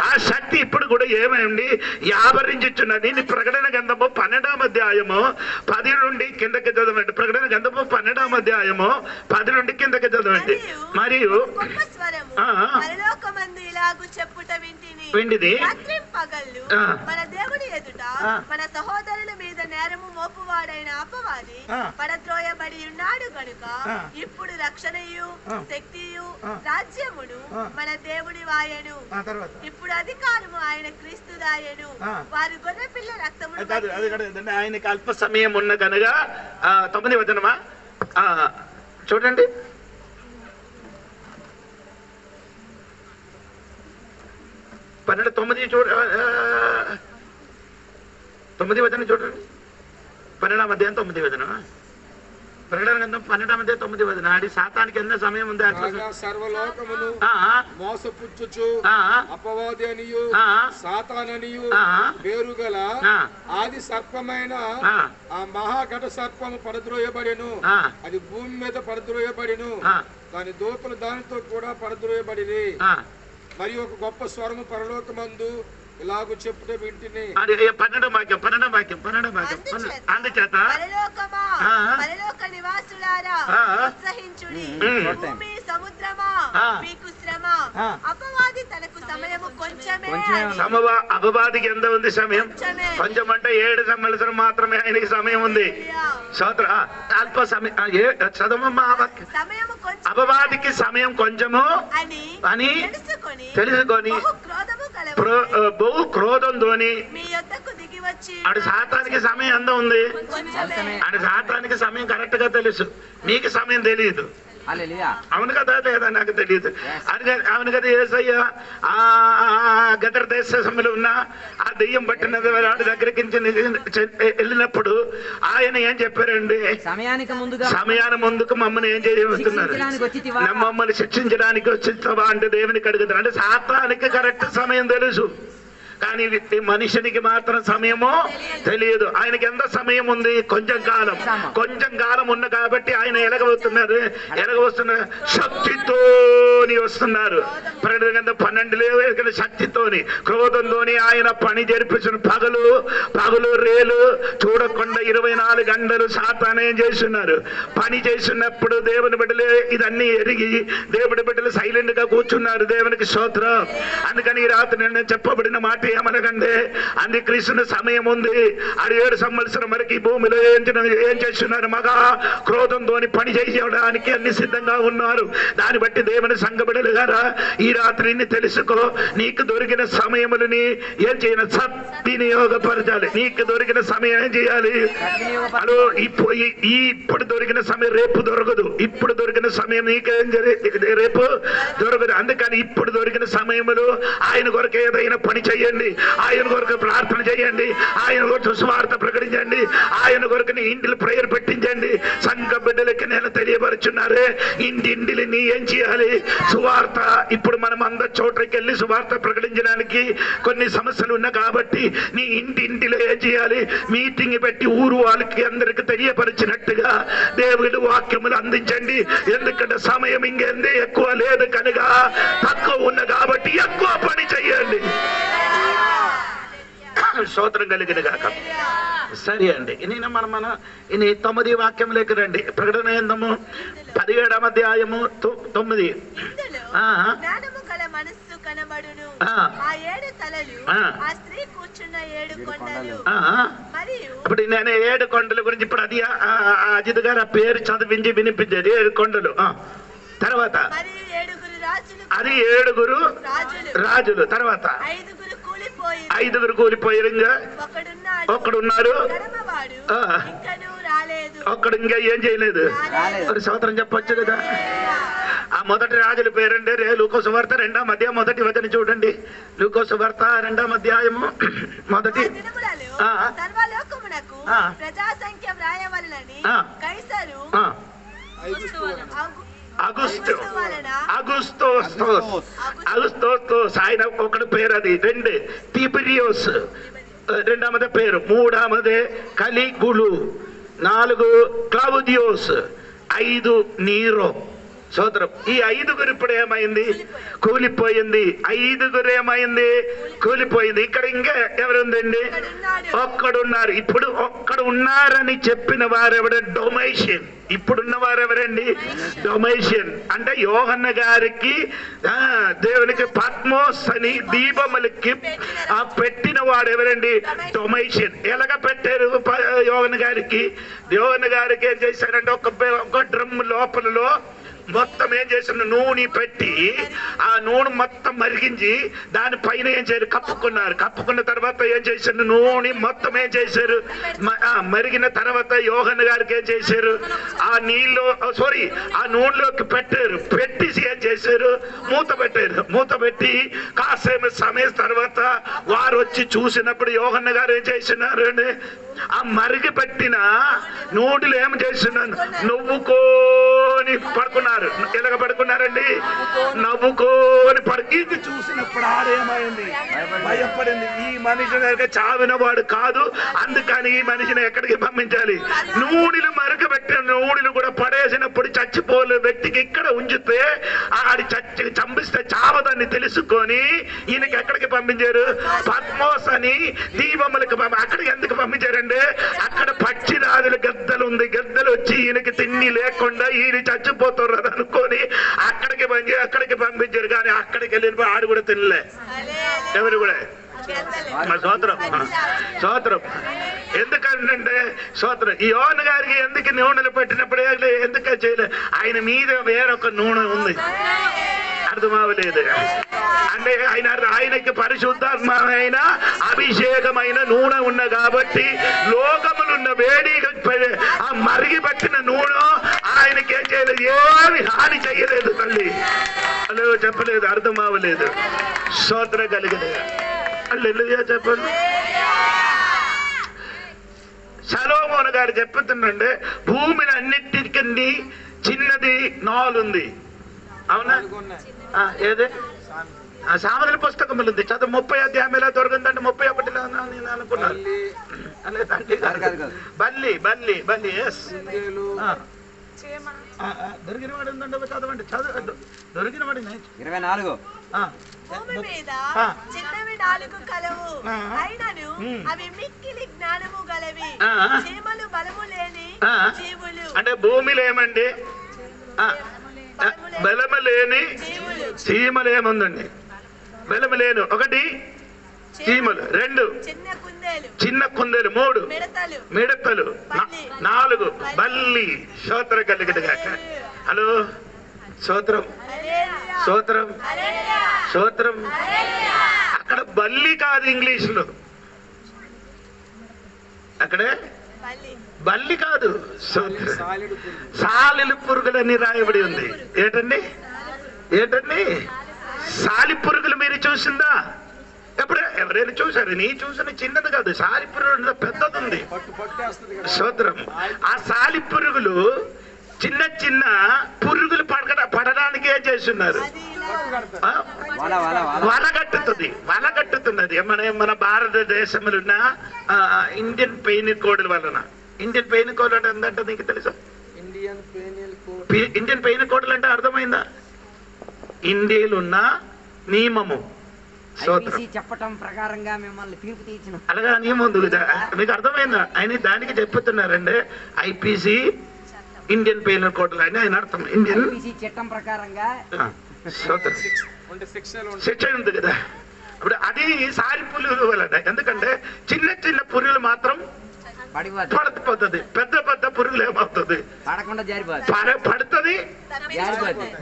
ఆ శక్తి ఇప్పుడు కూడా ఏమైంది? యావరించుచున్నది. ప్రకటన గ్రంథము 12వ అధ్యాయము 10 నుండి కిందకి చదవండి. ప్రకటన గ్రంథము 12వ అధ్యాయము 10 నుండి కిందకి చదవండి. మరియు వింటిది మన దేవుని ఎదుట మన సహోదరుల మీద నేరము మోపువాడైన అపవాది పడద్రోయబడి ఉన్నాడు గనుక ఇప్పుడు రక్షణయు శక్తియు రాజ్యమును మన దేవుని వాయను. ఇప్పుడు అధికారము ఆయన క్రీస్తు దాయను. వారి గొర్రె పిల్ల రక్తము. ఆయనకి అల్ప సమయం ఉన్న కనుక 9వ వచనమా చూడండి. 12:9 చూడ 9వ వచనం చూడండి. 12వ అధ్యాయం 9వ వచనం. ప్రకటన గ్రంథం 12వ అధ్యాయం 9వ వచనం. ఆడి సాతానికి ఎంత సమయం ఉంది? సర్వలోకమును మోసపుచ్చుచు అపవాది అనియు సాతాననియు పేరు గల ఆది సర్పమైన ఆ మహాఘట సర్పము పడద్రోయబడెను. అది భూమి మీద పడద్రోయబడెను. దాని దూతలు దానితో కూడా పడద్రోయబడిరి. మరి ఒక గొప్ప స్వరము పరలోకమందు ఇలాగూ చెప్పుట వింటిని. 12వ వాక్యం. అందుచేత పరలోక నివాసులారా ఉత్సహించుడి. భూమి సముద్రమా మీకు శ్రమ. అపవాది తనకు సమయము కొంచెమే. అపవాదికి ఎంత ఉంది సమయం? కొంచెం అంటే 7 సంవత్సరం మాత్రమే ఆయనకి సమయం ఉంది. అల్ప సమయం. చదవమ్మా. అపవాదికి సమయం కొంచెము అని తెలుసుకొని బహు క్రోధంతోని ఆడు సాతానికి సమయం ఎంత ఉంది? ఆడు సాతానికి సమయం కరెక్ట్ గా తెలుసు, మీకు సమయం తెలియదు. అవును కదా? లేదా? నాకు తెలియదు. అవును కదా? యేసయ్య ఆ గదర్ దేశంలో ఉన్న ఆ దెయ్యం పట్టిన వాడి దగ్గరికి వెళ్ళినప్పుడు ఆయన ఏం చెప్పారండి? సమయానికి ముందుకు మమ్మల్ని ఏం చేయబోతున్నారు? మమ్మల్ని శిక్షించడానికి వచ్చిస్తావా అంటే దేవునికి అడుగుతారు. అంటే సాతానికి కరెక్ట్ సమయం తెలుసు, కానీ మనిషినికి మాత్రం సమయము తెలియదు. ఆయనకి ఎంత సమయం ఉంది? కొంచెం కాలం ఉన్న కాబట్టి ఆయన ఎలాగవస్తున్నారు? శక్తితోని వస్తున్నారు. ప్రకటన గ్రంథం 12 శక్తితోని క్రోధంతోని ఆయన పని జరిపిస్తున్న పగలు రేలు చూడకుండా 24 గంటలు సాతాను ఏం చేస్తున్నారు? పని చేస్తున్నప్పుడు దేవుని బిడ్డలే ఇదన్నీ ఎరిగి దేవుడి బిడ్డలు సైలెంట్ గా కూర్చున్నారు. దేవునికి స్తోత్రం. అందుకని ఈ రాత్రి నేను చెప్పబడిన మాట ఏమనకండి, అంత్యక్రీస్తు సమయం ఉంది. 7 సంవత్సరం వరకు ఈ భూమిలో ఏం చేస్తున్నారు? మగా క్రోధంతో పని చేయడానికి అన్ని సిద్ధంగా ఉన్నారు. దాన్ని బట్టి దేవుని సంఘబిడ్డలు గారా ఈ రాత్రిని తెలుసుకో. నీకు దొరికిన సమయములని ఏం చేయాలి? సద్వినియోగపరచాలి. నీకు దొరికిన సమయం ఏం చేయాలి? అలో ఇప్పుడు దొరికిన సమయం రేపు దొరకదు. ఇప్పుడు దొరికిన సమయం నీకేం రేపు దొరకదు. అందుకని ఇప్పుడు దొరికిన సమయములు ఆయన కొరకు ఏదైనా పని చేయండి. చేయండి, ఆయన కొరకు ప్రార్థన చేయండి, ఆయన కొరకు సువార్త ప్రకటించండి, ఆయన కొరకు నీ ఇంటిలో ప్రేయర్ పెట్టించండి. సంఘ బిడ్డలకి నేను తెలియపరుచున్నారే, ఇంటింటిని నీ ఏం చేయాలి? సువార్త. ఇప్పుడు మనం అందరి చోట్లకి వెళ్ళి సువార్త ప్రకటించడానికి కొన్ని సమస్యలు ఉన్నాయి కాబట్టి నీ ఇంటింటిలో ఏం చేయాలి? మీటింగ్ పెట్టి ఊరు వాళ్ళకి అందరికి తెలియపరిచినట్టుగా దేవుడి వాక్యములు అందించండి. ఎందుకంటే సమయం ఇంకేంది ఎక్కువ లేదు కనుక, తక్కువ ఉన్న కాబట్టి ఎక్కువ పని చెయ్యండి. స్తోత్రం కలిగిన గాక. సరే అండి, నేను మన 9 వాక్యంలోకి రండి. ప్రకటన గ్రంథము 17వ అధ్యాయము 9. జ్ఞానము గల మనస్సు కనబడును. ఆ 7 తలలు, ఆ స్త్రీ కూర్చున్న 7 కొండలు. మరియు ఇప్పుడు నేను 7 కొండల గురించి ఇప్పుడు అది అజిత్ గారు ఆ పేరు చదివించి వినిపించేది 7 కొండలు. తర్వాత అది 7 రాజులు. తర్వాత 5 కూలిపోయారు. ఇంకా ఒక్కడున్నారు, ఒక్కడు ఇంకా ఏం చేయలేదు. ఒక సంవత్సరం చెప్పొచ్చు కదా. ఆ మొదటి రాజుల పేరండి లూకోసు వార్త 2వ అధ్యాయం 1వ వచనం చూడండి. లూకోసు వార్త 2వ అధ్యాయము 1. అగుస్తోస్ ఆయన ఒకటి పేరు, అది 2 తిబిరియోస్ 2వ పేరు, 3వదే కలిగులు, 4 క్లౌదియోస్, 5 నీరో. సోదరం, ఈ 5 ఇప్పుడు ఏమైంది? కూలిపోయింది. 5 ఏమైంది? కూలిపోయింది. ఇక్కడ ఇంకా ఎవరుందండి? ఒక్కడున్నారు. ఇప్పుడు ఒక్కడు ఉన్నారని చెప్పిన వారెవడ? డొమైషన్. ఇప్పుడున్న వారెవరండి? డొమైషన్. అంటే యోహన్న గారికి దేవునికి పద్మోస్ అని దీపములకి పెట్టిన వాడు ఎవరండి? డొమైషన్. ఎలాగ పెట్టారు యోహన్న గారికి? యోహన్న గారికి ఏం చేశారంటే ఒక డ్రమ్ లోపలలో మొత్తం ఏం చేసిన నూనె పెట్టి ఆ నూనె మొత్తం మరిగించి దానిపైన ఏం చేయరు? కప్పుకున్నారు. కప్పుకున్న తర్వాత ఏం చేశారు? నూనె మొత్తం ఏం చేశారు? మరిగిన తర్వాత యోహన్న గారికి ఏం చేశారు? ఆ నీళ్ళు ఆ నూనెలోకి పెట్టారు. పెట్టేసి ఏం చేశారు? మూత పెట్టారు. మూత పెట్టి కాసేపు సమయం తర్వాత వారు వచ్చి చూసినప్పుడు యోహన్న గారు ఏం చేసినారు? ఆ మరిగి పెట్టిన నూనెలు ఏం చేస్తున్నారు? నవ్వుకోని పడుకున్నారు. ఎలాగ పడుకున్నారండి? నవ్వుకోని ఇది చూసినప్పుడు ఆడేమైంది? భయపడింది. ఈ మనిషి దగ్గర చావిన వాడు కాదు, అందుకని ఈ మనిషిని ఎక్కడికి పంపించాలి? నూనెలు మరకబెట్టిన నూనెలు కూడా పడేసినప్పుడు చచ్చిపోలే వ్యక్తికి ఇక్కడ ఉంచితే ఆడి చంపిస్తే చావదాన్ని తెలుసుకొని ఈయనకి ఎక్కడికి పంపించారు? పద్మోస్ అని దీపములకు అక్కడికి ఎందుకు పంపించారండి? అక్కడ పక్షిరాజుల గద్దలు ఉంది. గద్దలు వచ్చి ఈయనకి తిండి లేకుండా ఈయన చచ్చిపోతారు అనుకొని అక్కడికి పంపించారు. కానీ అక్కడికి వెళ్ళిన ఆడు కూడా తినలే. ఎవరు కూడా స్తోత్రం. ఎందుకంటే స్తోత్రం, ఈ యోహన్న గారికి ఎందుకు నూనెలు పెట్టినప్పుడు ఎందుకు చేయలేదు? ఆయన మీద వేరొక నూనె ఉంది. అర్థమవలేదు అంటే ఆయనకి పరిశుద్ధాత్మైన అభిషేకమైన నూనె ఉన్న కాబట్టి లోకములున్న వేడి ఆ మరిగి పట్టిన నూనె ఆయనకి ఏం చేయలేదు, ఏమి హాని చేయలేదు. తల్లి అలా చెప్పలేదు, అర్థం అవ్వలేదు. స్తోత్రం కలిగింది. హల్లెలూయా చెప్పండి. సొలొమోను గారు చెప్తుందండి, భూమిని అన్నిటికీ చిన్నది 4 ఉంది. అవునా? ఏదే సామెతల పుస్తకములు ఉంది. చదువు 30 అధ్యాయంలో దొరికిందంటే 31లో నేను అనుకున్నాను. బల్లి బల్లి బల్లి దొరికిన వాడు ఉందండి. చదవండి, దొరికిన వాడి 24. భూమి మీద చిన్నవి 4 కలవు, అయినను అవి మిక్కిలి జ్ఞానము గలవి. చీమలు బలము లేని జీవులు. అంటే భూమిలో ఏమండి? బలము లేని చీమలు ఏముందండి? బలము లేను 1 చీమలు, 2 చిన్న కుందేలు, 3 మిడతలు, 4 బల్లి. స్తోత్రం కలిగిన గాక. హలో స్తోత్రం స్తోత్రం స్తోత్రం. అక్కడ బల్లి కాదు, ఇంగ్లీష్ లో అక్కడే బల్లి కాదు, సాలిలు పురుగులని రాయబడి ఉంది. ఏంటండి? సాలి పురుగులు మీరు చూసిందా? ఎప్పుడు నేను చూశారు, నీ చూసిన చిన్నది కాదు, సాలిపురుగు పెద్దది ఉంది. సోదరం, ఆ సాలిపురుగులు చిన్న చిన్న పురుగులు పడడానికే చేస్తున్నారు. వల కట్టుతున్నది. మన భారతదేశంలో ఉన్న ఇండియన్ పెయిన్ కోడ్ల వలన. ఇండియన్ పెయిన్ కోడ్ అంటే ఏంటంటే నీకు తెలుసా? ఇండియన్ పెయిన్ కోడ్లు అంటే అర్థమైందా? ఇండియాలో ఉన్న నియమము చెప్పటం ప్రకారంగా మిమ్మల్ని తీర్పు తీర్చిన అలాగా నియమం ఉంది కదా, మీకు అర్థమైందా? ఆయన దానికి చెప్పుతున్నారండి ఐపీసీ ఇండియన్ పెయినల్ కోడ్ అని ఆయన అర్థం. ఇండియన్ చట్టం ప్రకారంగా శిక్ష ఉంది కదా. ఇప్పుడు అది సారి పురుగుల వలన. ఎందుకంటే చిన్న చిన్న పురుగులు మాత్రం పడిపోతుంది, పెద్ద పెద్ద పురుగులు ఏమవుతుంది పడుతుంది,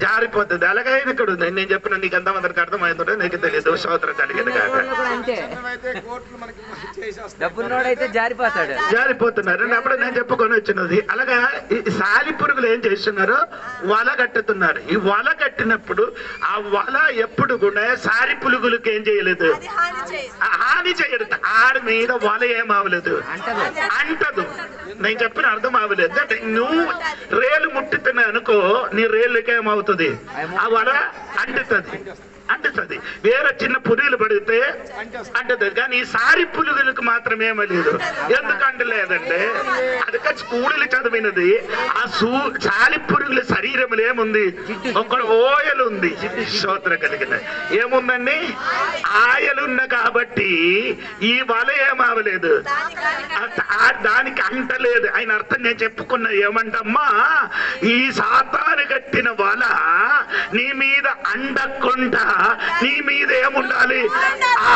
జారిపోతుంది. అలాగే ఇక్కడ ఉంది. నేను చెప్పిన నీకు ఎంతమందికి అర్థమైందో నీకు తెలియదు. సోదరం కలిగింది జారిపోతున్నారు అప్పుడు నేను చెప్పుకొని వచ్చినది. అలాగా సాలి పురుగులు ఏం చేస్తున్నారు? వల కట్టుతున్నారు. ఈ వల కట్టినప్పుడు ఆ వల ఎప్పుడు కూడా సారి పురుగులకు ఏం చేయలేదు, హాని చేయదు. ఆడి మీద వల ఏమవలేదు, అంటదు. నేను చెప్పిన అర్థం అవ్వలేదు. అంటే నువ్వు రేలు ముట్టుతున్నా అనుకో, నీ రేళ్ళకేమవుతుంది? ఆ వల అంటుతుంది. వేరే చిన్న పురుగులు పడితే అంటది, కానీ ఈ సారి పురుగులకు మాత్రం ఏమలేదు. ఎందుకు అంటలేదంటే అందుకే స్కూళ్ళు చదివినది ఆ సాలి పురుగుల శరీరంలో ఏముంది? ఒక ఓయలు ఉంది. స్తోత్రం కలిగిన ఏముందండి? ఆయలున్న కాబట్టి ఈ వల ఏమవలేదు, దానికి అంటలేదు. ఆయన అర్థం నేను చెప్పుకున్నా ఏమంటమ్మా, ఈ సాతాను కట్టిన వల నీ మీద అండకుండా నీ మీద ఏముండాలి?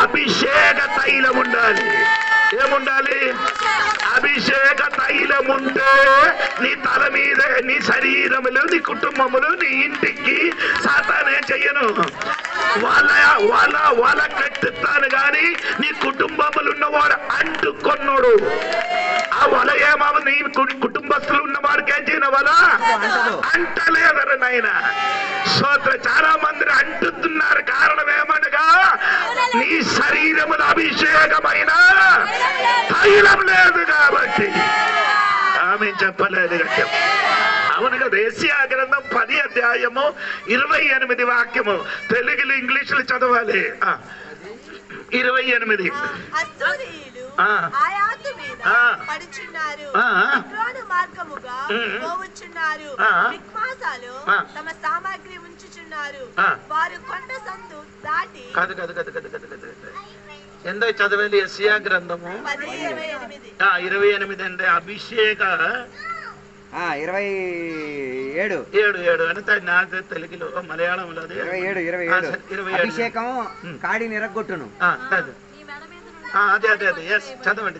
అభిషేక తైలం ఉండాలి. ఏముండాలి? అభిషేక తైలం ఉంటే నీ తల మీద, నీ శరీరములు, నీ కుటుంబములు, నీ ఇంటికి సాతానే చెయ్యను. వాళ్ళ కట్టుతాను గాని నీ కుటుంబములు ఉన్నవాడు అంటుకొన్నాడు. ఆ వల ఏమావ నీ కుటుంబస్తులు ఉన్నవాడికి ఏం చేయన వల అంటలేదరు నాయన. చాలా మంది అంటుతున్నారు. కారణం ఏమనగా నీ శరీరముల అభిషేకమైన తైలం లేదు కాబట్టి. ఆమె చెప్పలేదు. అవునుగా. ఏషియా గ్రంథం 10 అధ్యాయము 28 వాక్యము తెలుగులో ఇంగ్లీషులో చదవాలి. 28 తమ సామాగ్రి ఉంచుచున్నారు. వారు కొండ సందు దాటి ఎంతో చదవాలి. ఏషియా గ్రంథము 28 అంటే అభిషేక 27 అంటే నాకు తెలుగులో మలయాళంలో 27 అభిషేకం కాడి నిరగొట్టును. అదే చదవండి.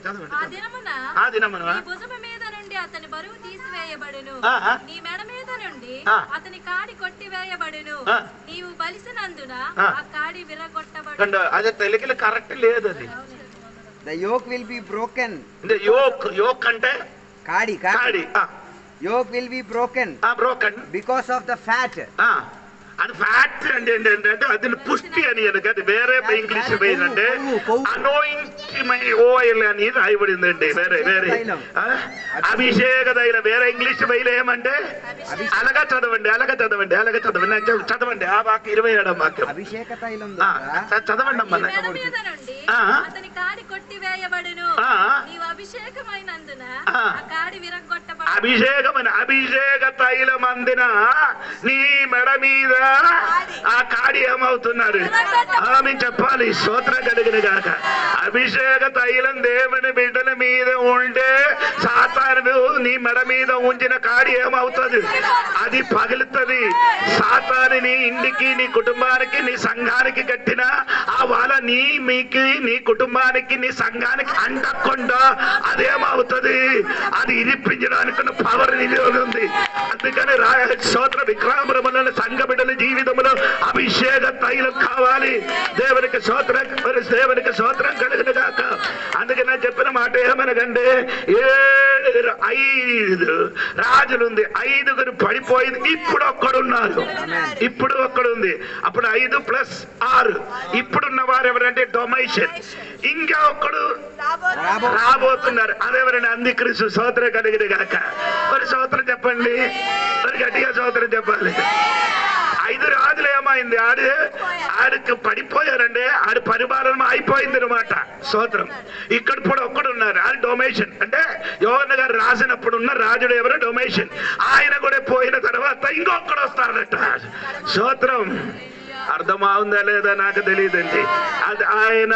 ఆ దినమున అతని బరువు తీసివేయబడును, నీ మెడ మీద నుండి అతని కాడి కొట్టివేయబడును, నీవు బలిసినందున ఆ కాడి విరగొట్టబడును. అదే తెలుగులో కరెక్ట్ లేదు. అది The yoke will be broken. yoke అంటే కాడి. Yoke will be broken because of the fat. అది ఫ్యాట్ అంటే ఏంటంటే అది పుష్టి అని కనుక అది వేరే ఇంగ్లీష్ పోయిందంటే అనోయింగ్ ఓయిల్ అని రాయబడిందండి. వేరే అభిషేక తైలం వేరే ఇంగ్లీష్ బయలు ఏమంటే అలాగా చదవండి. చదవండి. ఆ వాక్యం 27వ వాక్యం అభిషేక తైలం చదవండి అమ్మ. అతని కాడి కొట్టివేయబడును, నీవు అభిషేకమైనందున ఆ కాడి విరగొట్టబడును. అభిషేక తైలం అందిన నీ మెడ మీద ఆ కాడి ఏమవుతున్నారు? ఆమె చెప్పాలి. స్తోత్రం కలిగిన గాక. అభిషేక తైలం దేవుని బిడ్డల మీద ఉంటే సాతాను నీ మెడ మీద ఉంచిన కాడి ఏమవుతుంది? అది పగులుతుంది. సాతాను నీ ఇంటికి, నీ కుటుంబానికి, నీ సంఘానికి కట్టిన ఆ వాళ్ళ నీ కుటుంబానికి, నీ సంఘానికి అంటకుండా అదేమవుతుంది? అది ఇరిపించడానికి పవర్ నిలిగి ఉంది. అందుకని స్తోత్ర విక్రమములను సంఘ బిడ్డల జీవితంలో అభిషేక తైలం కావాలి. దేవునికి స్తోత్రం కలుగును గాక. అందుకే నేను చెప్పిన మాట ఏమనగంటే 5 రాజులుంది, 5గురు పడిపోయింది, ఇప్పుడు ఒక్కడున్నారు. ఇప్పుడు ఒక్కడుంది. అప్పుడు 5 + 6 ఇప్పుడున్న వారు ఎవరంటే డొమైషన్. ఇంకా ఒకడు రాబోతున్నారు, అదెవరండి? అంత్యక్రీస్తు. స్తోత్రం కలిగిన గాక. మరి స్తోత్రం చెప్పండి, మరి గట్టిగా స్తోత్రం చెప్పాలి. 5 రాజులు ఏమైంది? ఆడికి పడిపోయారండి, ఆడి పరిపాలన అయిపోయింది అనమాట. స్తోత్రం. ఇక్కడ కూడా ఒక్కడున్నారు, అది డొమేషన్. అంటే యోహన్న గారు రాసినప్పుడు ఉన్న రాజుడు ఎవరు? డొమేషన్. ఆయన కూడా పోయిన తర్వాత ఇంకొకడు వస్తాడట. స్తోత్రం. అర్థమవుందా లేదా నాకు తెలియదండి. అది ఆయన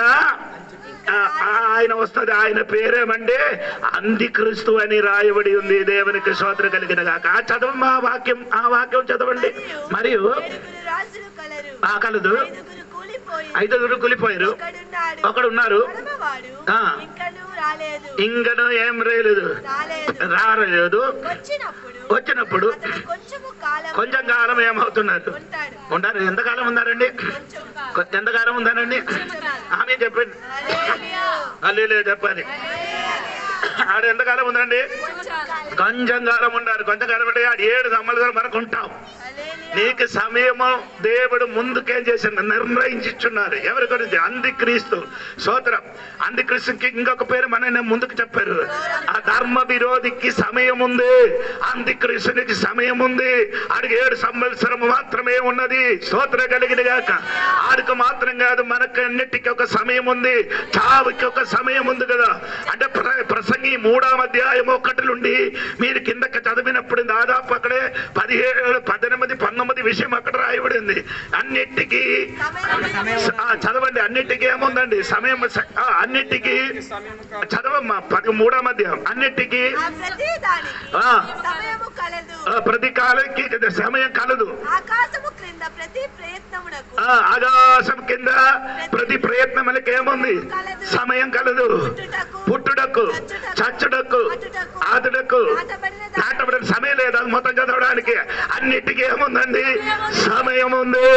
వస్తుంది. ఆయన పేరేమంటే అంత్యక్రీస్తు అని రాయబడి ఉంది. దేవునికి స్తోత్రం కలిగిన గాక. చదవమ్మా ఆ వాక్యం చదవండి. మరియు కలదు, 5 కూలిపోయారు, ఒకడున్నారు, ఇంకను ఏం రాలేదు. వచ్చినప్పుడు కొంచెం కాలం ఏమవుతున్నారు? ఉంటారు. ఎంతకాలం ఉన్నారండి? ఎంతకాలం ఉన్నారండి? ఆమె చెప్పండి. అల్లే చెప్పాలి. ఆడు ఎంతకాలం ఉందండి? కొంచెం కాలం ఉన్నారు. కొంచెం కాలం అంటే ఆడు 7 సంవత్సరాలు మనకు ఉంటాం. నీకు సమయము దేవుడు ముందుకేం చేసిన నిర్ణయించున్నారు. ఎవరి గురించి? అంత్యక్రీస్తు. స్తోత్రం. అంత్యక్రీస్తుకి ఇంకొక పేరు మన ముందుకు చెప్పారు. ఆ ధర్మ విరోధికి సమయం ఉంది, అంత్యక్రీస్తునికి సమయం ఉంది. ఆడికి 7 సంవత్సరం మాత్రమే ఉన్నది. స్తోత్రం కలిగిన గాక. ఆడికి మాత్రం కాదు, మనకు అన్నిటికీ ఒక సమయం ఉంది. చావుకి ఒక సమయం ఉంది కదా. అంటే ప్రసంగి 3వ అధ్యాయం 1 నుండి మీరు కిందకి చదివినప్పుడు దాదాపు అక్కడే 17, 18, 19 విషయం అక్కడ రాయబడింది. అన్నిటికీ చదవండి. అన్నిటికీ ఏముందండి? సమయం. అన్నిటికీ చదవమ్మా. 13వ అధ్యాయం. అన్నిటికీ ప్రతి కాలానికి సమయం కలదు. ఆకాశం కింద ప్రతి ప్రయత్నములకి ఏముంది? సమయం కలదు. పుట్టుటకు, చచ్చుటకు, ఆతుడకు, నాటబడిన సమయం లేదా? మొత్తం చదవడానికి అన్నిటికీ ఏముందండి? సమయం ఉంది.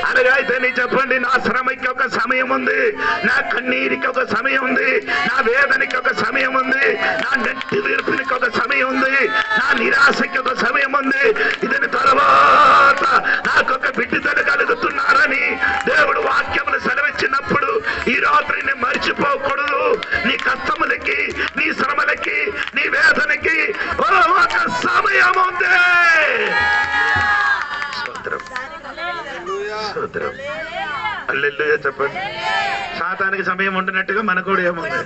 అలాగైతే నీ చెప్పండి, నా శ్రమకి ఒక సమయం ఉంది, నా కన్నీరికి ఒక సమయం ఉంది, నా వేదనకి ఒక సమయం ఉంది, నా నెట్టి వీర్పునికి ఒక సమయం ఉంది, నా నిరాశకి ఒక సమయం ఉంది. ఇదని తర్వాత నాకొక బిడ్డతలు కలుగుతున్నారని దేవుడు వాక్యములు సెలవిచ్చినప్పుడు ఈ రాత్రిని మర్చిపోకూడదు. నీ కష్టములకి, నీ శ్రమలకి, నీ వేదనకి ఒక సమయం ఉంది. చెప్పండి. సాతానికి సమయం ఉంటున్నట్టుగా మనకు కూడా ఏముంది?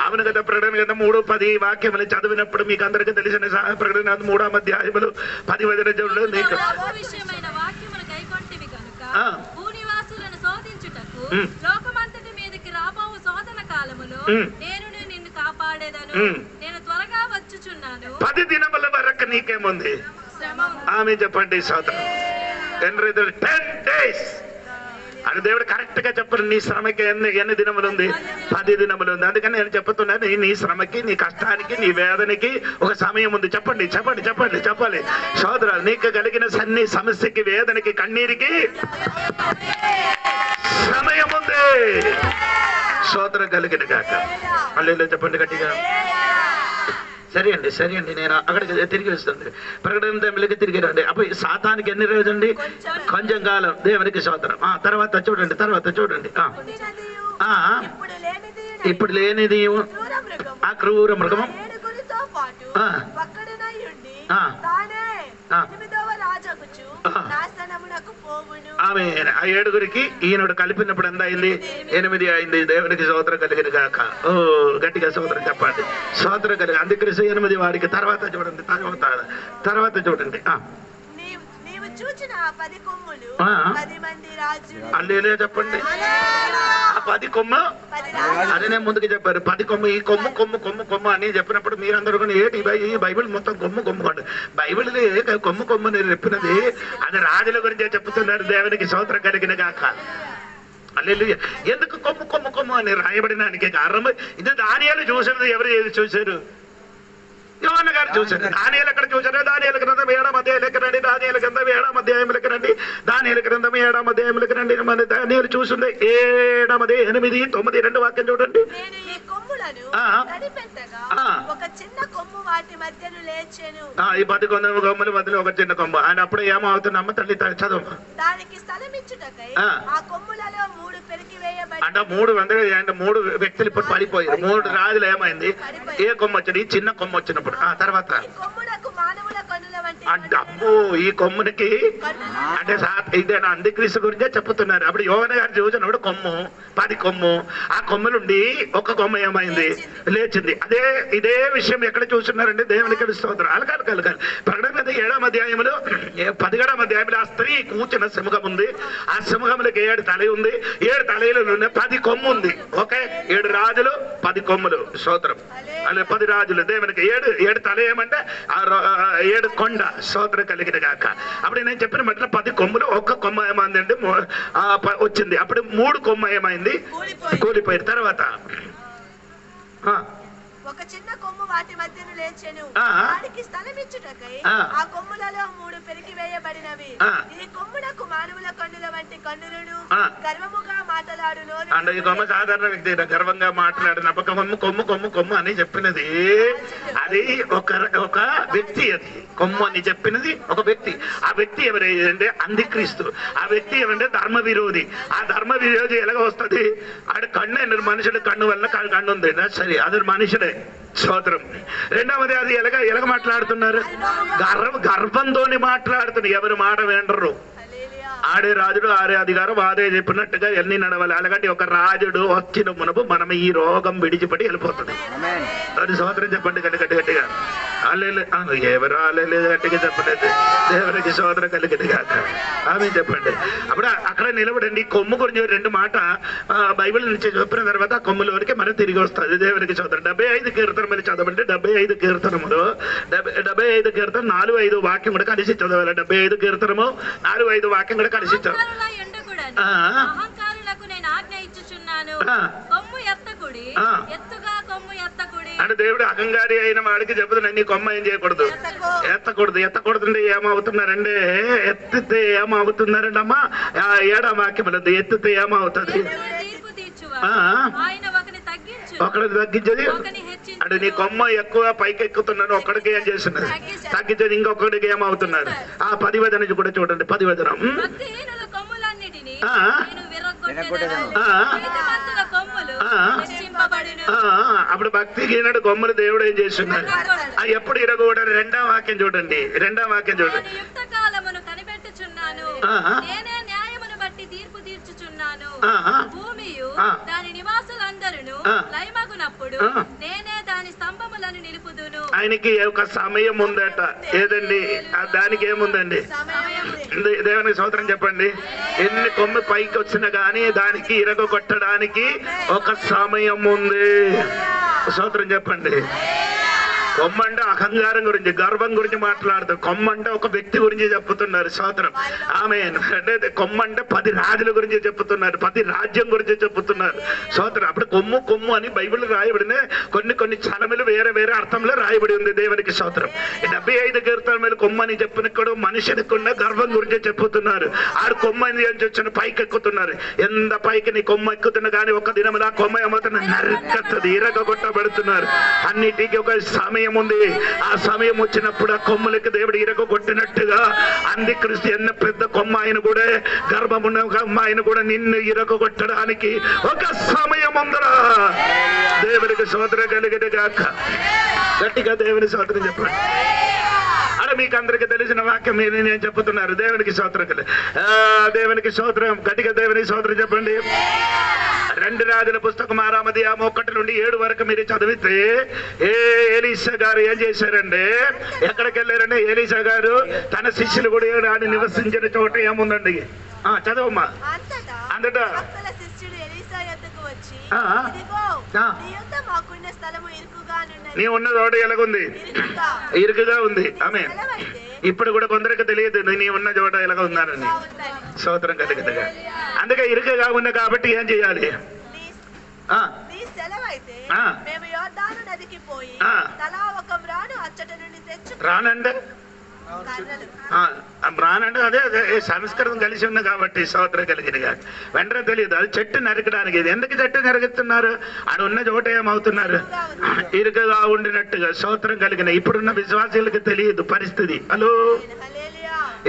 అవును కదా. ప్రకటన గ్రంథం 3:10 వాక్యములు చదివినప్పుడు మీకు అందరికీ తెలిసిన ప్రకటన 3వ అధ్యాయములు 10 వచనంలో నీకు లోకమంతటి మీదకి రాబోవు శోధన కాలములో నేను నిన్ను కాపాడేదను, నేను త్వరగా వచ్చుచున్నాను. 10 దినముల వరకు నీకేముంది? ఆమె చెప్పండి. శోధన 10 days అని దేవుడు కరెక్ట్ గా చెప్పరు. నీ శ్రమకి ఎన్ని దినములు ఉంది? 10 దినములు ఉంది. అందుకని నేను చెప్తున్నాను, నీ శ్రమకి, నీ కష్టానికి, నీ వేదనకి ఒక సమయం ఉంది. చెప్పండి చెప్పండి చెప్పండి చెప్పాలి. సోదరులు, నీకు కలిగిన సమస్యకి, వేదనకి, కన్నీరికి సమయం ఉంది. సోదరం కలిగిన కాక అల్లెల్లో చెప్పండి గట్టిగా. సరే అండి నేను అక్కడికి తిరిగి వస్తుంది. ప్రకటన తమిళకి తిరిగి రండి. అప్పుడు సాతానికి ఎన్ని రోజండి? కొంచెం కాలం. దేవునికి స్తోత్రం. తర్వాత చూడండి. ఇప్పుడు లేనిది ఆ క్రూర మృగము ఆమె ఆ 7గురికి ఈయనడు కలిపినప్పుడు ఎంత అయింది? 8 అయింది. దేవునికి స్తోత్రం కలిగిన గాక. ఓ గట్టిగా స్తోత్రం చెప్పండి. స్తోత్రం కలిగి అంత్యక్రీస్తు 8 వాడికి. తర్వాత చూడండి. అల్లే చెప్పండి. ఆ 10 కొమ్ము అదే ముందుకు చెప్పారు. 10 కొమ్ము, ఈ కొమ్ము అని చెప్పినప్పుడు మీరందరూ కూడా ఏంటి ఈ బైబిల్ మొత్తం కొమ్ము బైబిల్ కొమ్ము నేను చెప్పినది అది రాజుల గురించే చెప్తున్నారు. దేవునికి స్తోత్రం కలిగిన గాక. అల్లెలూయా. ఎందుకు కొమ్ము అని రాయబడినానికి కారణం ఇది దానియేలు చూసినది. ఎవరు చూశారు? యోహన్న గారు చూశారు. దానియేలు ఎక్కడ చూశారు? దానియేలు గ్రంథం 7వ అధ్యాయంలోకి రండి. దానియేలు గ్రంథం 7వ అధ్యాయంలోకి రండి. దానియేలు గ్రంథం 7వ అధ్యాయంలోకి రండి. మన దానియేలు చూసింది 7, 8, 9 2 వాక్యం చూడండి. ఈ 10 కొమ్మల మధ్యలో ఒక చిన్న కొమ్ము. ఆయన అప్పుడు ఏమవుతుందమ్మ తల్లి చదువు. దానికి స్థలం ఇచ్చుటకై ఆ కొమ్ములలో 3 పెరికి వేయబడి అంటే 3 వ్యక్తులు ఇప్పుడు పడిపోయారు. 3 రాజులు ఏమైంది? ఏ కొమ్మ వచ్చింది? ఈ చిన్న కొమ్మ వచ్చినప్పుడు. ఆ తర్వాత అబ్బో ఈ కొమ్మునికి అంటే ఇదే అంత్యక్రీస్తు గురించే చెప్తున్నారు. అప్పుడు యోహాను గారు చూసినప్పుడు కొమ్ము 10 కొమ్ము, ఆ కొమ్ములుండి ఒక కొమ్మ ఏమైంది? లేచింది. ఇదే విషయం ఎక్కడ చూస్తున్నారంటే దేవునికి స్తోత్రం. అలకాలి ప్రకటన 7వ అధ్యాయంలో 17వ అధ్యాయంలో ఆ స్త్రీ కూర్చున్న సింహం ఉంది. ఆ సింహములకి 7 తల ఉంది. 7 తలలు 10 కొమ్ము ఉంది. ఓకే, 7 రాజులు 10 కొమ్ములు. స్తోత్రం. అలా 10 రాజులు దేవునికి 7 తల ఏమంటే 7 కొండ. స్తోత్రం కలిగిన గాక. అప్పుడు నేను చెప్పిన మట్ల 10 కొమ్ములు, ఒక్క కొమ్మ ఏమైందంటే వచ్చింది. అప్పుడు 3 కొమ్మ ఏమైంది? కూలిపోయిన తర్వాత ఒక చిన్న కొమ్ము వాటి మధ్యన లేచెను. వాడికి స్థలం ఇచ్చుటకై ఆ కొమ్ములలో 3 పెరికి వేయబడినవి. ఈ కొమ్మునకు మానవుల కన్నుల వంటి కన్నులను, గర్వముగా మాట్లాడును. అంటే ఈ కొమ్మ సాధారణ వ్యక్తి గర్వంగా మాట్లాడిన కొమ్ము అని చెప్పినది అది ఒక వ్యక్తి. అది కొమ్ము అని చెప్పినది ఒక వ్యక్తి. ఆ వ్యక్తి ఎవరంటే అంత్యక్రీస్తు. ఆ వ్యక్తి ఎవరంటే ధర్మ విరోధి. ఆ ధర్మ విరోధి ఎలాగ వస్తుంది? ఆడ కన్ను, మనుషుడు కన్ను వల్ల కన్ను ఉంది సరే, అది మనుషుడే. స్తోత్రం. రెండవది అది ఎలాగ మాట్లాడుతున్నారు? గర్వంతోని మాట్లాడుతున్నారు. ఎవరు మాట వినరు. ఆడే రాజుడు ఆడే అధికారం వాదే చెప్పినట్టుగా ఎన్ని నడవాలి. అలాగంటే ఒక రాజుడు వచ్చిన మునుపు మనం ఈ రోగం విడిచిపడి వెళ్ళిపోతుంది. అది స్తోత్రం చెప్పండి గట్టిగా. ఎవరు ఆలేదు గట్టిగా చెప్పలేదు. దేవునికి స్తోత్రం కలిగినగా ఆమె చెప్పండి. అప్పుడు అక్కడ నిలబడండి. కొమ్ము గురించి 2 మాట బైబిల్ నుంచి చెప్పిన తర్వాత ఆ కొమ్ములోనికి మనం తిరిగి వస్తుంది. దేవునికి స్తోత్రం. 75 కీర్తనలు చదవండి. 75 కీర్తనములు 75 కీర్తన 4-5 వాక్యం కూడా కలిసి చదవాలి. 75 కీర్తనము 4-5 వాక్యం కూడా కలిసి చదవాలి. అంటే దేవుడు అహంకారి అయిన వాడికి చెబుతున్నాడు, నీ కొమ్మ ఏం చేయకూడదు, ఎత్తకూడదు అంటే ఏమవుతున్నారంటే ఎత్తితే ఏమవుతున్నారండి అమ్మా? 7వ వాక్యం ఎత్తితే ఏమవుతుంది? ఒకడికి తగ్గించేది అంటే నీ కొమ్మ ఎక్కువ పైకి ఎక్కుతున్నాడు, ఒక్కడికి ఏం చేస్తున్నారు? తగ్గించేది ఇంకొకడికి ఏమవుతున్నారు? ఆ 10వ వచనం కూడా చూడండి. 10వ వచనం అప్పుడు భక్తికి కొమ్ములు దేవుడు ఏం చేస్తున్నారు? ఎప్పుడు ఇరగకూడదు. 2వ వాక్యం చూడండి. 2వ వాక్యం చూడండి. భూమియు దాని నివాసులందరూ లయమగునప్పుడు నేనే దాని స్తంభములను నిలుపుదును. ఆయనకి ఒక సమయం ఉందట. ఏదండి? దానికి ఏముందండి? దేవునికి స్తోత్రం చెప్పండి. ఎన్ని కొమ్ము పైకి వచ్చినా గానీ దానికి ఇరగొట్టడానికి ఒక సమయం ఉంది. స్తోత్రం చెప్పండి. కొమ్మ అంటే అహంకారం గురించి, గర్వం గురించి మాట్లాడుతారు. కొమ్మ అంటే ఒక వ్యక్తి గురించి చెప్తున్నారు. స్తోత్రం. ఆమేన్. అంటే కొమ్మ అంటే 10 రాజుల గురించి చెప్తున్నారు, 10 రాజ్యం గురించి చెప్తున్నారు. స్తోత్రం. అప్పుడు కొమ్ము అని బైబిల్ రాయబడిన కొన్ని చలములు వేరే అర్థంలో రాయబడి ఉంది. దేవునికి స్తోత్రం. 75 కీర్తనలు కొమ్మ అని చెప్పినప్పుడు మనుషునికి ఉన్న గర్వం గురించి చెప్తున్నారు. ఆడు కొమ్మ అని వచ్చిన పైకి ఎక్కుతున్నారు. ఎంత పైకి నీ కొమ్మ ఎక్కుతున్నా కానీ ఒక దినములా కొమ్మ ఏమవుతున్నా నరకత్తది, ఇరగొట్టబడుతున్నారు. అన్నిటికీ ఒక సమయం ఉంది. ఆ సమయం వచ్చినప్పుడు ఆ కొమ్ములకి దేవుడు ఇరగొట్టినట్టుగా అంత్యక్రీస్తు ఎన్న పెద్ద కొమ్మ ఆయన కూడా, గర్భమున్న కొమ్మ ఆయన కూడా నిన్ను ఇరగొట్టడానికి ఒక సమయం ఉందరా. దేవునికి స్తోత్రం కలిగిన గాక. గట్టిగా దేవుని స్తోత్రం చెప్పండి. అలా మీకు అందరికి తెలిసిన వాక్యం నేను చెప్తున్నారు. దేవునికి స్తోత్రం కలిగి దేవునికి స్తోత్రం. గట్టిగా దేవునికి స్తోత్రం చెప్పండి. 2 రాజుల పుస్తకం 6వ అధ్యాయం 1 నుండి 7 వరకు మీరు చదివితే ఎలీషా గారు ఏం చేశారంటే, ఎక్కడికి వెళ్ళారంటే ఎలీషా గారు తన శిష్యులు కూడా ఆయన నివసించిన చోట ఏముందండి? చదవమ్మా. అంతటా నీ ఉన్న చోట ఎలాగుంది? ఇరుకుగా ఉంది. ఆమె ఇప్పుడు కూడా కొందరికి తెలియదు నీ ఉన్న చోట ఎలాగ ఉన్నారని. స్తోత్రం కలిగినగా. అందుకే ఇరుకుగా ఉంది కాబట్టి ఏం చేయాలి? రానంటే రానంటే అదే సంస్కృతం కలిసి ఉంది కాబట్టి స్తోత్రం కలిగినగా. వెంటనే తెలియదు అది చెట్టు నరకడానికి. ఇది ఎందుకు చెట్టు నరుకుతున్నారు? ఆడ ఉన్న చోట ఏమవుతున్నారు? ఇరుకగా ఉండినట్టుగా. స్తోత్రం కలిగిన. ఇప్పుడున్న విశ్వాసులకు తెలియదు పరిస్థితి. హలో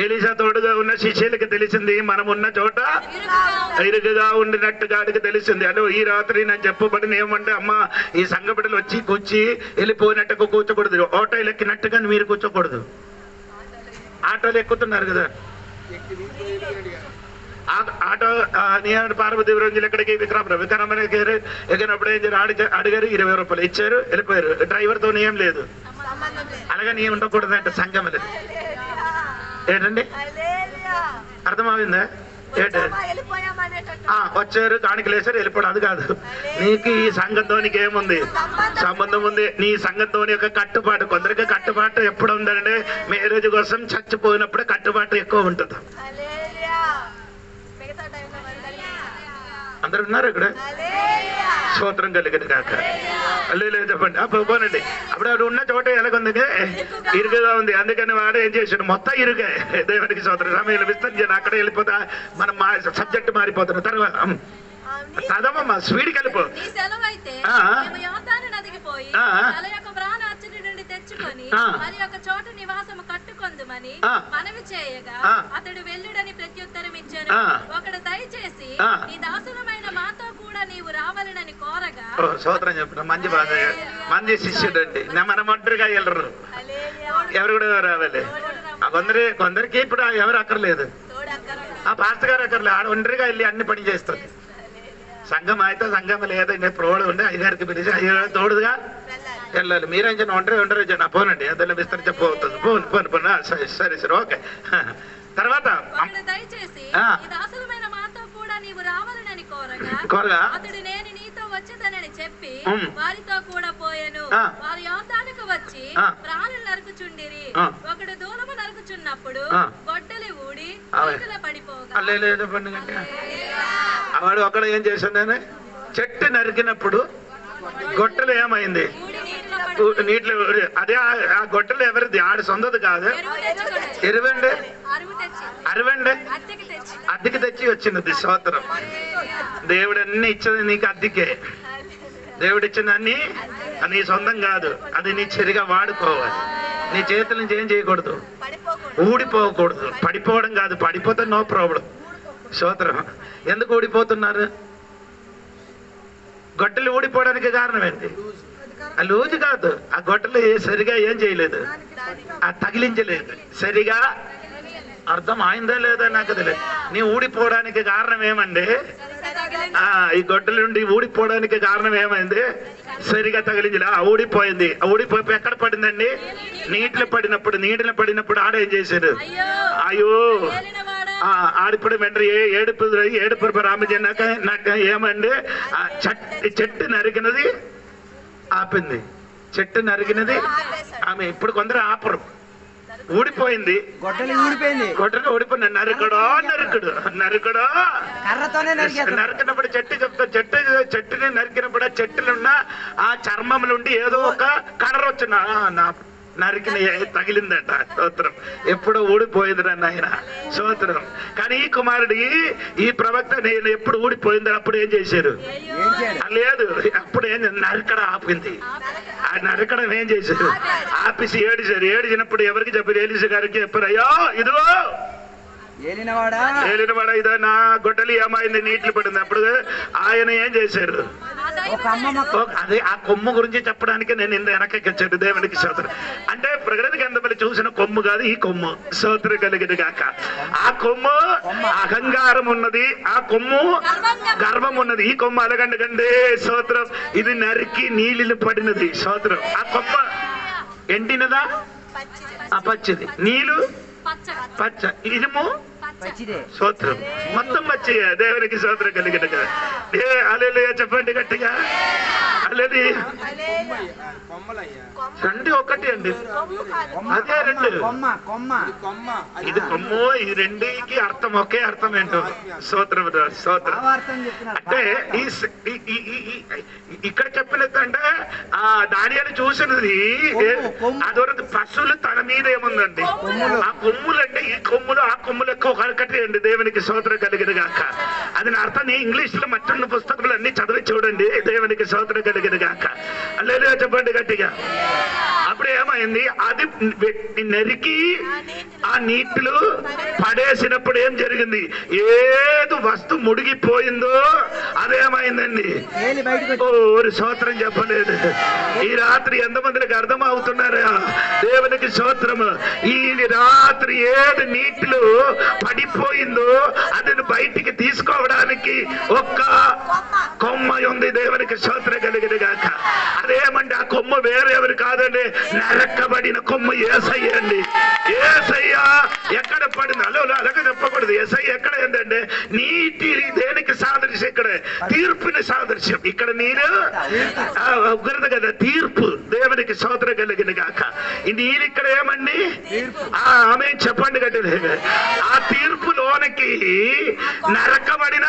ఎలీషా తోడుగా ఉన్న శిష్యులకి తెలిసింది మనం ఉన్న చోట ఇరుకుగా ఉండినట్టుగా ఆడికి తెలిసింది. అలో ఈ రాత్రి నేను చెప్పబడిన ఏమంటే అమ్మ ఈ సంఘ బిడ్డలు వచ్చి కూర్చి వెళ్ళిపోయినట్టుగా కూర్చోకూడదు, ఆటోలు ఎక్కినట్టుగా మీరు కూర్చోకూడదు. ఆటోలు ఎక్కుతున్నారు కదా, ఆటో నేను పార్వతీ రోజులు ఎక్కడికి విక్రమని ఎక్కినప్పుడు ఏం చేయారు, అడిగారు 20 రూపాయలు ఇచ్చారు వెళ్ళిపోయారు. డ్రైవర్తో ఏం లేదు. అలాగే నీ ఉండకూడదు అంటే సంఘం లేదు. ఏంటండి అర్థమవుందా? వచ్చారు కాணிకలు వేసారు వెళ్ళిపోవడం అది కాదు. నీకు ఈ సంఘంతోనికి ఏముంది సంబంధం ఉంది. నీ సంఘంతోని యొక్క కట్టుబాటు, కొందరికి కట్టుబాటు ఎప్పుడు ఉందంటే మ్యారేజ్ కోసం చచ్చిపోయినప్పుడే కట్టుబాటు ఎక్కువ ఉంటుంది. అందరు ఉన్నారు ఇక్కడ, స్తోత్రం కలిగిన కాక లేదు చెప్పండి. పోనండి అప్పుడు అక్కడ ఉన్న చోట ఎలాగుంది, ఇరుకుగా ఉంది. అందుకని వాడు ఏం చేసాడు, మొత్తం ఇరుగే. దేవునికి స్తోత్రం. సమయం విస్తరించాను అక్కడ వెళ్ళిపోతా మనం సబ్జెక్ట్ మారిపోతున్నాం. తర్వాత చదవమ్మా స్వీడ్కి వెళ్ళిపో. అతడు వెళ్ళుడని ప్రత్యుత్తరం ఇచ్చాను. ఒకడు దయచేసి నీ దాసులమైన మాతో కూడా నీవు రావాలని కోరగా. స్తోత్రం చెప్పిన మంచి బాధ, మంచి శిష్యుడు అండి. మనం ఒంటరిగా వెళ్ళరు, ఎవరు కూడా రావాలి. కొందరికి ఇప్పుడు ఎవరు అక్కర్లేదు, ఆ పాస్టర్ గారు అక్కర్లేదు. ఆడ ఒంటరిగా వెళ్ళి అన్ని పని చేస్తుంది. సంఘం అయితే సంఘం లేదండి, ప్రోడు ఉండి అయ్యగారికి పిలిచి అయ్యగారు తోడుగా వెళ్ళాలి. మీరేం చిన్న ఒంటరి పోనండి, అదెல்லாம் విస్తరించబోతుంది. పోను సరే సరే ఓకే. తర్వాత కోరగా అతడు నేను నీతో వచ్చేదనని చెప్పి వారితో కూడా పోయాను. వారి యోర్దానుకు వచ్చి ప్రాణులు నరుకుచుండిరి. ఒకడు దూలము నరుకుచున్నప్పుడు గొడ్డలి ఊడి పడిపోగా. వాడు ఒకడు ఏం చేశాడని చెట్టు నరికినప్పుడు గొట్టలు ఏమైంది, నీటిలో. అదే ఆ గొట్టలు ఎవరిది, ఆడి సొంతది కాదు. ఎరువండి అరవండి అద్దెకి తెచ్చి వచ్చినది. స్తోత్రం. దేవుడు అన్ని ఇచ్చింది నీకు అద్దెకే. దేవుడు ఇచ్చిందన్ని నీ సొంతం కాదు, అది నీ చెరిగా వాడుకోవాలి. నీ చేతుల నుంచి ఏం చేయకూడదు, ఊడిపోకూడదు. పడిపోవడం కాదు, పడిపోతే నో ప్రాబ్లం. స్తోత్రం. ఎందుకు ఊడిపోతున్నారు? గొట్టలు ఊడిపోవడానికి కారణం ఏంటి? ఆ లూజు కాదు, ఆ గొట్టలు సరిగా ఏం చేయలేదు, ఆ తగిలించలేదు సరిగా. అర్థం అయిందా లేదా నాకు తెలియదు. నీ ఊడిపోవడానికి కారణం ఏమండి, ఈ గొడ్డల నుండి ఊడిపోవడానికి కారణం ఏమైంది, సరిగా తగిలించలే. ఊడిపోయింది. ఊడిపోయి ఎక్కడ పడిందండి, నీటిలో పడినప్పుడు ఆడేం చేశారు, అయ్యో ఆడిప్పుడు వెంటనే ఏడుపు రామజన్నాక నాకు ఏమండి, చెట్టు నరికినది ఆపింది. చెట్టు నరికినది ఆమె. ఇప్పుడు కొందరు ఆపరు. ఊడిపోయింది, గొడ్డలి ఊడిపోయింది. నరుకుడు నరికినప్పుడు చెట్టుని నరికినప్పుడు ఆ చెట్టులున్న ఆ చర్మం నుండి ఏదో ఒక కర్ర వచ్చిన నరికిన తగిలిందట. స్తోత్రం. ఎప్పుడో ఊడిపోయిందిరా నాయన. స్తోత్రం. కానీ ఈ కుమారుడి ఈ ప్రవక్త నేను ఎప్పుడు ఊడిపోయిందని అప్పుడు ఏం చేశారు, లేదు అప్పుడు ఏం నరకడం ఆపింది. ఆ నరకడం ఏం చేశారు, ఆపిసి ఏడిచారు. ఏడిచినప్పుడు ఎవరికి చెప్పారు, ఏలిసా గారికి చెప్పారు, అయ్యో ఇదో ఏలినవాడా ఇదో నా గొడ్డలి ఏమైంది, నీటిలో పడింది. అప్పుడు ఆయన ఏం చేశారు, అదే ఆ కొమ్ము గురించి చెప్పడానికి నేను వెనకెచ్చాడు. దేవునికి స్తోత్రం. అంటే ప్రకటన గ్రంథంలో చూసిన కొమ్ము కాదు ఈ కొమ్ము. స్తోత్రం కలిగింది కాక. ఆ కొమ్ము అహంకారం ఉన్నది, ఆ కొమ్ము గర్వం ఉన్నది. ఈ కొమ్ము అలగండకండి. స్తోత్రం. ఇది నరికి నీళ్ళు పడినది. స్తోత్రం. ఆ కొమ్మ ఎండినదా, పచ్చిది. నీళ్ళు పచ్చ, ఇనుము స్తోత్రం మొత్తం వచ్చి. దేవునికి స్తోత్రం కలిగిన హల్లెలూయా చెప్పండి గట్టిగా. రెండు ఒకటి అండి, అదే రెండు. ఇది కొమ్ము, ఈ రెండుకి అర్థం ఒకే అర్థం ఏంటో. స్తోత్రం స్తోత్రం. అంటే ఇక్కడ చెప్పినట్టు అంటే ఆ దానియాలు చూసినది అదొరకు పశువులు తన మీద ఏముందండి, ఆ కొమ్ములండి. ఈ కొమ్ములు ఆ కొమ్ములు ఎక్కువ కరకటి అండి. దేవునికి స్తోత్రం కలిగిన గాక. అది నా అర్థం ఇంగ్లీష్ లో మറ്റുన్న పుస్తకంలో వచనాలన్నీ చదివి చూడండి. దేవునికి స్తోత్రం కలిగిన గాక. హల్లెలూయా చెప్పండి గట్టిగా. అప్పుడు ఏమైంది? అది నరికి ఆ నీటిలో పడేసినప్పుడు ఏం జరిగింది? ఏదో వస్తువు ముడిగిపోయిందో అదేమైందండి? ఓరి స్తోత్రం చెప్పలేదు. ఈ రాత్రి ఎంతమందికి అర్థం అవుతున్నారా? దేవునికి స్తోత్రము. ఈ రాత్రి ఏది నీటిలో పడిపోయిందో అది బయటికి తీసుకోవడానికి ఒక్క కొమ్మ ఉంది. దేవునికి స్తోత్రం కలిగిన గాక. అదేమంటే ఆ కొమ్మ వేరెవరు కాదండి, నరకబడిన కొమ్మ యేసయ్య అండి. యేసయ్య ఎక్కడ పడింది? అలాగే చెప్పకూడదు. యేసయ్య ఎక్కడ ఏంటంటే నీటి దేనికి సాదృశ్యం? ఇక్కడ తీర్పుని సాదృశ్యం. ఇక్కడ నీరు ఉగ్రత కదా, తీర్పు. దేవునికి స్తోత్రం కలిగిన గాక. నీరు ఇక్కడ ఏమండి? ఆమె చెప్పండి గట్టి. ఆ తీర్పులోనికి నరకబడిన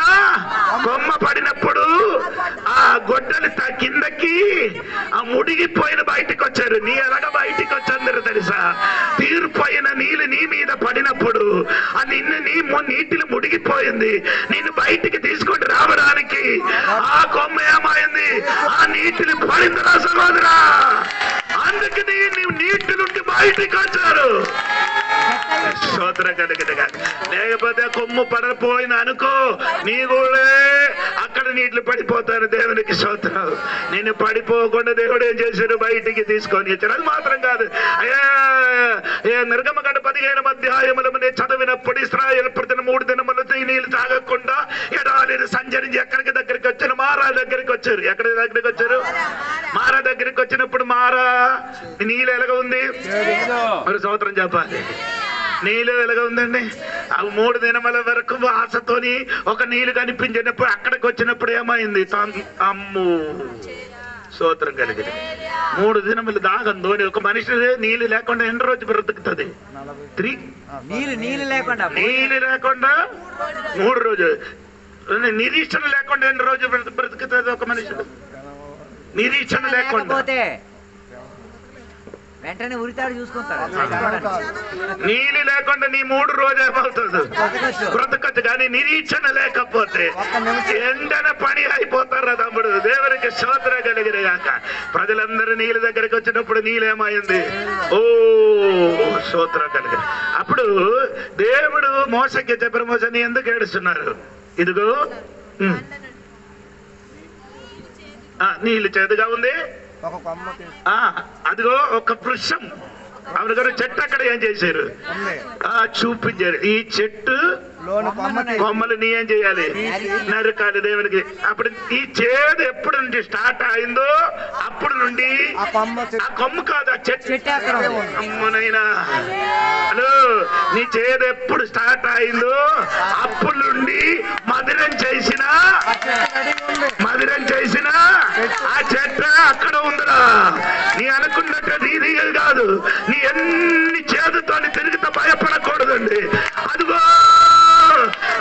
కొమ్మ పడినప్పుడు ఆ గొడ్డలి కిందకి ఆ ముడిగిపోయిన బయటికి వచ్చారు. నీ ఎలాగ బయటికి వచ్చారు తెలుసా? తీర్పు అయిన నీళ్ళు నీ మీద పడినప్పుడు ఆ నిన్ను నీటిలో ముడిగిపోయింది. నిన్ను బయటికి తీసుకొని రావడానికి ఆ కొమ్మ ఏమైంది? ఆ నీటిలో పడిందిరా సహోదరా. అందుకని నీవు నీటి నుండి బయటికి వచ్చారు. స్తోత్రం కలిగినగా. లేకపోతే కొమ్ము పడపోయిన అనుకో, నీ కూడా అక్కడ నీటిలో పడిపోతారు. దేవునికి స్తోత్రం. నేను పడిపోకుండా దేవుడు ఏం చేశారు? బయటికి తీసుకొని వచ్చారు. అది మాత్రం కాదు. నిర్గమకాండ 15వ అధ్యాయములో నేను చదివినప్పుడు ఇశ్రాయేలు ప్రజలు 3 దినములు నీళ్ళు తాగకుండా ఎడారిని సంచరించి ఎక్కడికి దగ్గరికి వచ్చారు? మారా దగ్గరికి వచ్చారు. ఎక్కడి దగ్గరికి వచ్చారు? మారా దగ్గరికి వచ్చినప్పుడు మారా నీళ్ళు ఎలాగ ఉంది? మరి సంవత్సరం చెప్పాలి. నీళ్ళు ఎలాగ ఉందండి? అవి 3 దినముల వరకు ఆశతోని ఒక నీళ్ళు కనిపించినప్పుడు అక్కడికి వచ్చినప్పుడు ఏమైంది? అమ్ము స్తోత్రం కలిగింది. 3 దినములు దాగందోని ఒక మనిషి నీళ్ళు లేకుండా ఎన్ని రోజు బ్రతుకుతుంది? నీళ్ళు లేకుండా 3 రోజులు. నిరీక్షణ లేకుండా ఎన్ని రోజు బ్రతుకుతుంది ఒక మనిషి? నిరీక్షణ లేకుండా వెంటనే ఉరితాడు చూసుకుంటాడు. నీళ్ళు లేకుండా నీ 3 రోజు ఏమవుతుంది? బ్రతకచ్చు. కానీ నిరీక్షణ లేకపోతే ఎండన పని అయిపోతారు తమ్ముడు. దేవునికి స్తోత్రం కలిగిన గాక. ప్రజలందరూ నీళ్ళ దగ్గరికి వచ్చినప్పుడు నీళ్ళు ఏమైంది? ఓ స్తోత్రం కలిగిన. అప్పుడు దేవుడు మోసకి చెప్పిన మోసని ఎందుకు ఏడుస్తున్నారు? ఇదిగో నీళ్ళు చేదుగా ఉంది. అదిగో ఒక వృక్షం. అవును గారు, చెట్టు అక్కడ ఏం చేశారు? చూపించారు. ఈ చెట్టు కొమ్మలు నీ ఏం చేయాలి? నరకాలి. దేవునికి అప్పుడు ఈ చేదు ఎప్పుడు నుండి స్టార్ట్ అయిందో అప్పుడు నుండి ఆ కొమ్మ కాదు, ఆ చెట్టు. అమ్మనైనా హలో, నీ చేదు ఎప్పుడు స్టార్ట్ అయిందో అప్పుడు నుండి మధురం చేసిన ఆ చెట్టు అక్కడ ఉందిరా. నీ అనుకున్నట్టు రీతిగా కాదు. నీ ఎన్ని చేదుతో తిరిగితే భయపడకూడదండి. అదిగో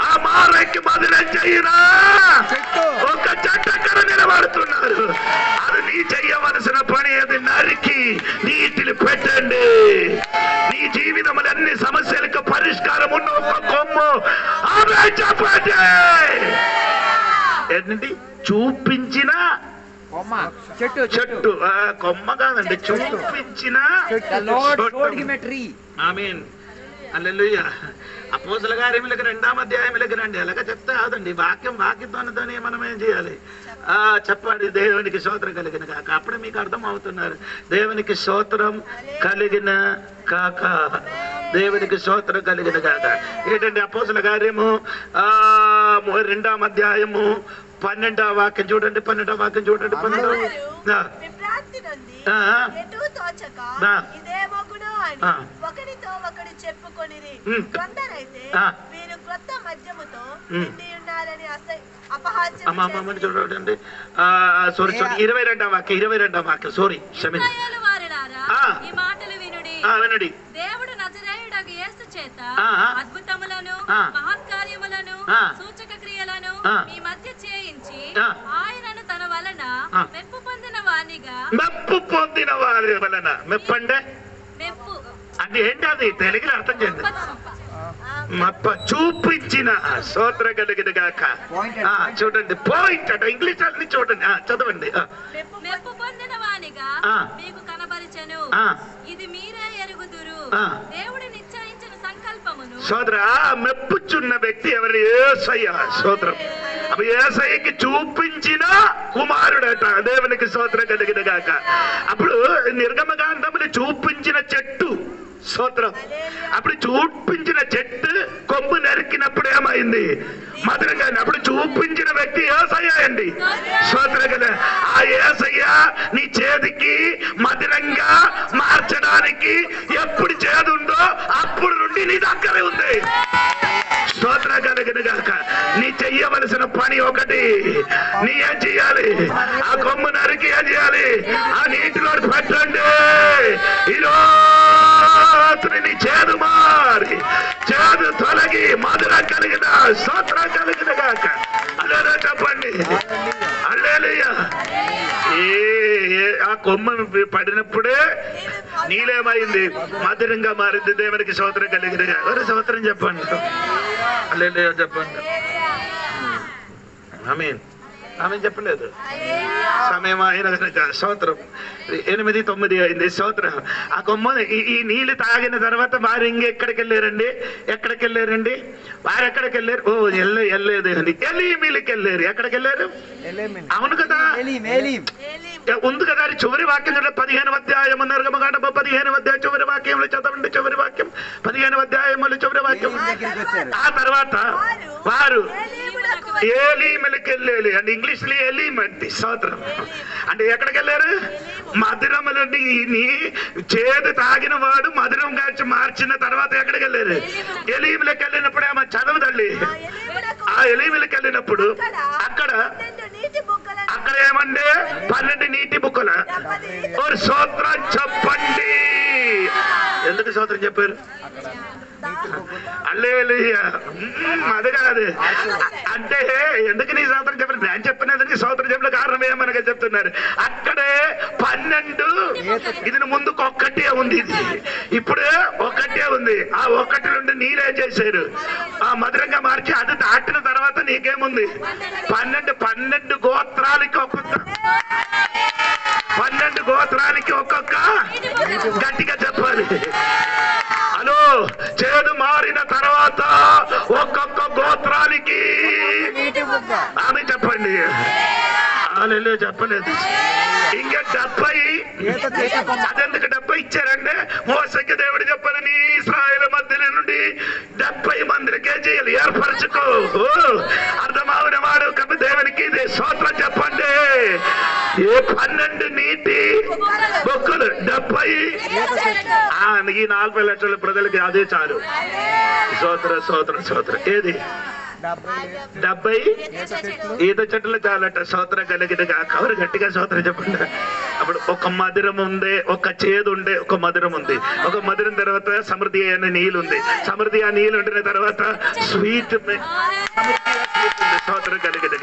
ఆ మారెక్కి మధురం చెయ్యరా. ఒక చెట్టు అక్కడ నిలబడుతున్నారు. అది నీ చెయ్యవలసిన పని. అది నరికి నీటిని పెట్టండి. నీ జీవితంలో అన్ని సమస్యలకు పరిష్కారం ఉన్న ఒక కొమ్ము ఆమె చెప్పండి. ఏంటండి? చూపించిన చెట్టు. కొమ్మ కాదండి, చూపించిన. ఆమేన్. హల్లెలూయా. అపోస్తల కార్యములకు 2వ అధ్యాయములకు రండి. అలాగా చెప్తే కాదండి. వాక్యంతోనే మనం ఏం చేయాలి? చెప్పండి. దేవునికి స్తోత్రం కలిగిన కాక. అప్పుడు మీకు అర్థం అవుతున్నారు. దేవునికి స్తోత్రం కలిగిన కాక. దేవునికి స్తోత్రం కలిగిన కాక. ఏంటంటే అపోస్తల కార్యము 2వ అధ్యాయము 12వ వాక్యం చూడండి. 12వ వాక్యం చూడండి. 12వ ఒకరితో ఒకడు చెప్పుకొనిరి. కొందరైతే మీరు క్రొత్త మద్యముతో నిండి ఉన్నారని అపహాస్యం చూడండి. 22వ వాక్యం. సారీ, క్షమించండి. వినుడి. దేవుడు నజరేయుడగు యేసు చేత అద్భుతములను మహత్కార్యములను సూచక క్రియలను మీ మధ్య చేయించి ఆయనను తన వలన మెప్పు పొందిన వారి వలన. మెప్పు అంటే మెప్పు అంటే ఏంటి? అది తెలుగులో అర్థం చేయండి. చూపించిన స్తోత్రం కలిగిన గాక. చూడండి పాయింట్ అట ఇంగ్లీష్ అన్ని చూడండి, చదవండి. మెప్పు పొందిన వానిగా మీకు కనబరిచెను, ఇది మీరే ఎరుగుదురు, దేవుడి నిశ్చయించిన సంకల్పమును. సోదర మెప్పుచున్న వ్యక్తి ఎవరు? యేసయ్య. స్తోత్రం. యేసయ్యకి చూపించిన కుమారుడట. దేవునికి స్తోత్రం కలిగిన గాక. అప్పుడు నిర్గమకాండములు చూపించిన చెట్టు. స్తోత్రం. అప్పుడు చూపించిన చెట్టు కొమ్ము నరికినప్పుడు ఏమైంది? మధురంగా. అప్పుడు చూపించిన వ్యక్తి యేసయ్య అండి. స్తోత్రం కదా. ఆ యేసయ్య నీ చేతికి మధురంగా మార్చడానికి ఎప్పుడు చేదుందో అప్పుడు నుండి నీ దగ్గరే ఉంది. స్తోత్రం కలిగిన గాక. నీ చెయ్యవలసిన పని ఒకటి. నీ ఏం చెయ్యాలి? ఆ కొమ్ము నరికి ఏం చేయాలి? ఆ నీటిలో పెట్టండి. ఈరోజు నీ చేదు మారి, చేదు తొలగి మధురం కలిగిన స్తోత్రం కలిగిన గాక. అల్లేలూయా చెప్పండి. హల్లెలూయా. ఆ కొమ్మ పడినప్పుడే నీలేమైంది? మధురంగా మారింది. దేవునికి స్తోత్రం కలిగిన గాక. ఎవరు స్తోత్రం చెప్పండి. హల్లెలూయా చెప్పండి. ఆమేన్. ఆమె చెప్పలేదు. సమయం అయిన స్తోత్రం. 8:09 అయింది. స్తోత్రం. ఆ కొమ్మ ఈ నీళ్లు తాగిన తర్వాత వారు ఇంకెక్కడికి వెళ్ళారండి? ఎక్కడికి వెళ్ళారండి? వారు ఎక్కడికి వెళ్ళారు? ఓ వెళ్ళలేదు అండి. ఎలీమిలికి వెళ్ళారు. ఎక్కడికి వెళ్ళారు? అవును కదా, ఉంది కదా. అది చివరి వాక్యం 15వ అధ్యాయం నిర్గమకాండ 15వ అధ్యాయం చివరి వాక్యంలో చదవండి. చివరి వాక్యం 15వ అధ్యాయంలో చివరి వాక్యం. ఆ తర్వాత వారు ఏలీములకి వెళ్ళాలి అంటే ఇంగ్లీష్ లో ఎలీమ్ అంటే స్తోత్రం. అంటే ఎక్కడికి వెళ్ళారు? మధురములని చేదు తాగిన వాడు మధురం కాచి మార్చిన తర్వాత ఎక్కడికి వెళ్ళారు? ఎలీములకి వెళ్ళినప్పుడు ఏమో చదవ తల్లి. ఆ ఎలీములకి వెళ్ళినప్పుడు అక్కడ ఏమంటే 12 నీటి బుక్కల ఒక స్తోత్రం చెప్పండి. ఎందుకు స్తోత్రం చెప్పారు? హల్లెలూయా. అది కాదు అంటే ఎందుకు నీ స్తోత్రం చెప్పారు? నేను చెప్పినదానికి స్తోత్రం చెప్పిన కారణం ఏమనగా చెప్తున్నారు. అక్కడే 12 ఇది ముందుకు ఒక్కటే ఉంది. ఇది ఇప్పుడు ఒక్కటే ఉంది. ఆ ఒక్కటి నుండి నీళ్ళే చేశారు. ఆ మధురంగా మార్చి అది దాటిన తర్వాత నీకేముంది? 12 గోత్రాలకి ఒక్కొక్క 12 గోత్రాలకి ఒక్కొక్క గట్టిగా చెప్పాలి. హలో. చేదు మారిన తర్వాత ఒక్కొక్క గోత్రానికి ఆమె చెప్పండి. చెప్పలేదు. ఇంకా 70 అదెందుకు 70 ఇచ్చారంటే మోసకి దేవుడు చెప్పారు నీ ఇశ్రాయేలు మధ్యలో నుండి 70 మందికే చేయాలి ఏర్పరచుకో. అర్థమవున వాడు కవి దేవునికి ఇది స్తోత్రం చెప్పండి. ఏ 12 నీటి బొక్కులు 70 ఈ 40 లక్షల ప్రజలకి అదే చాలు. స్తోత్రం స్తోత్రం స్తోత్రం. ఏది 70 ఈత చెట్లు చాలట. స్తోత్రం కలిగిన కవరు గట్టిగా స్తోత్రం చెప్పండి. అప్పుడు ఒక మధురం ఉంది, ఒక చేదు ఉండే, ఒక మధురం ఉంది. ఒక మధురం తర్వాత సమృద్ధి అయిన నీళ్ళు ఉంది. సమృద్ధి ఆ నీళ్ళు ఉండిన తర్వాత స్వీట్ స్తోత్రం కలిగిన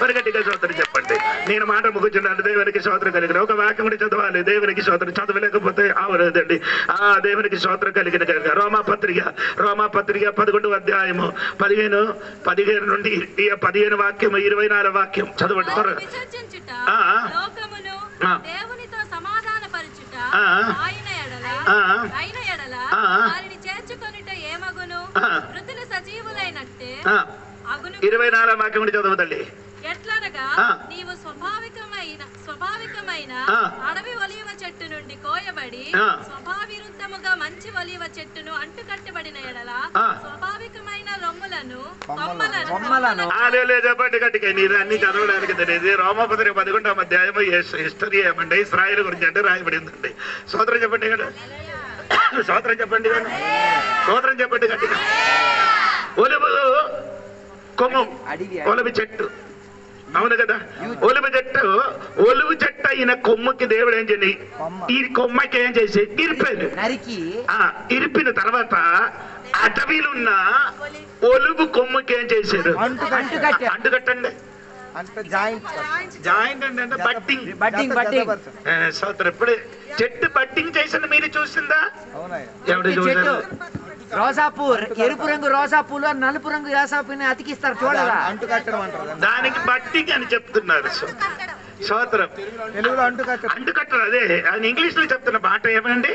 మరి గట్టిగా స్తోత్రం చెప్పండి. నేను మాట ముగించున్నాను. దేవునికి స్తోత్రం కలిగిన ఒక వాక్యం చదవాలి. దేవునికి స్తోత్రం చదవలేకపోతే అవలేదండి. ఆ దేవునికి స్తోత్రం కలిగిన రోమాపత్రిక 11వ అధ్యాయము 15 నుండి 15 వాక్యం 24 వాక్యం చదవండి. దేవునితో సమాధాన పరచుట ఆయన ఎడల వారిని చేర్చుకొనుట ఏమగును? మృతులు సజీవులైనట్టే అగును. 24 వాక్యం చదవదండి. ఎట్లనగా నీవు స్వాభావికమైన అడవి ఒలీవ చెట్టు నుండి కోయబడి స్వభావిరుద్ధముగా మంచి ఒలీవ చెట్టును అంటుకట్టబడిన ఎడల స్వాభావికమైన రొమ్ములను చెప్పండి గట్టిగా. నేను అన్ని చదవడానికి తెలియదు. రోమాపత్రిక 11వ అధ్యాయం హిస్టరీ ఏమంటే ఇశ్రాయేలు గురించి అంటే రాయబడిందండి. స్తోత్రం చెప్పండి కదా. స్తోత్రం చెప్పండి కదా. స్తోత్రం చెప్పండి గట్టిగా. ఒలువు కొమ్ము ఒలువు చెట్టు అవును కదా. ఒలువు చెట్టు అయిన కొమ్మకి దేవుడు ఏం చేయండి? ఈ కొమ్మకి ఏం చేసి ఇరిపాడు. ఇరిపిన తర్వాత అటవీలున్న ఒలువు కొమ్మకి ఏం చేశారు? అంటుకట్టండి. జాయింట్ అంటే బట్టింగ్. స్తోత్రం. ఇప్పుడు చెట్టు బట్టింగ్ చేసిన మీరు చూసిందా? ఎవడు చూసారు? రోజా పువ్వు ఎరుపు రంగు రోజా పూలు నలుపు రంగు రోజా పువ్వుని అతికిస్తారు చూడరా. అంటు కట్టడం అంటారు. దానికి బట్టింగ్ అని చెప్తున్నారు. స్తోత్రం. తెలుగులో అంటు కట్టడం. అంటు కట్టరు. అదే ఆయన ఇంగ్లీష్ లో చెప్తున్న మాట ఏమండి?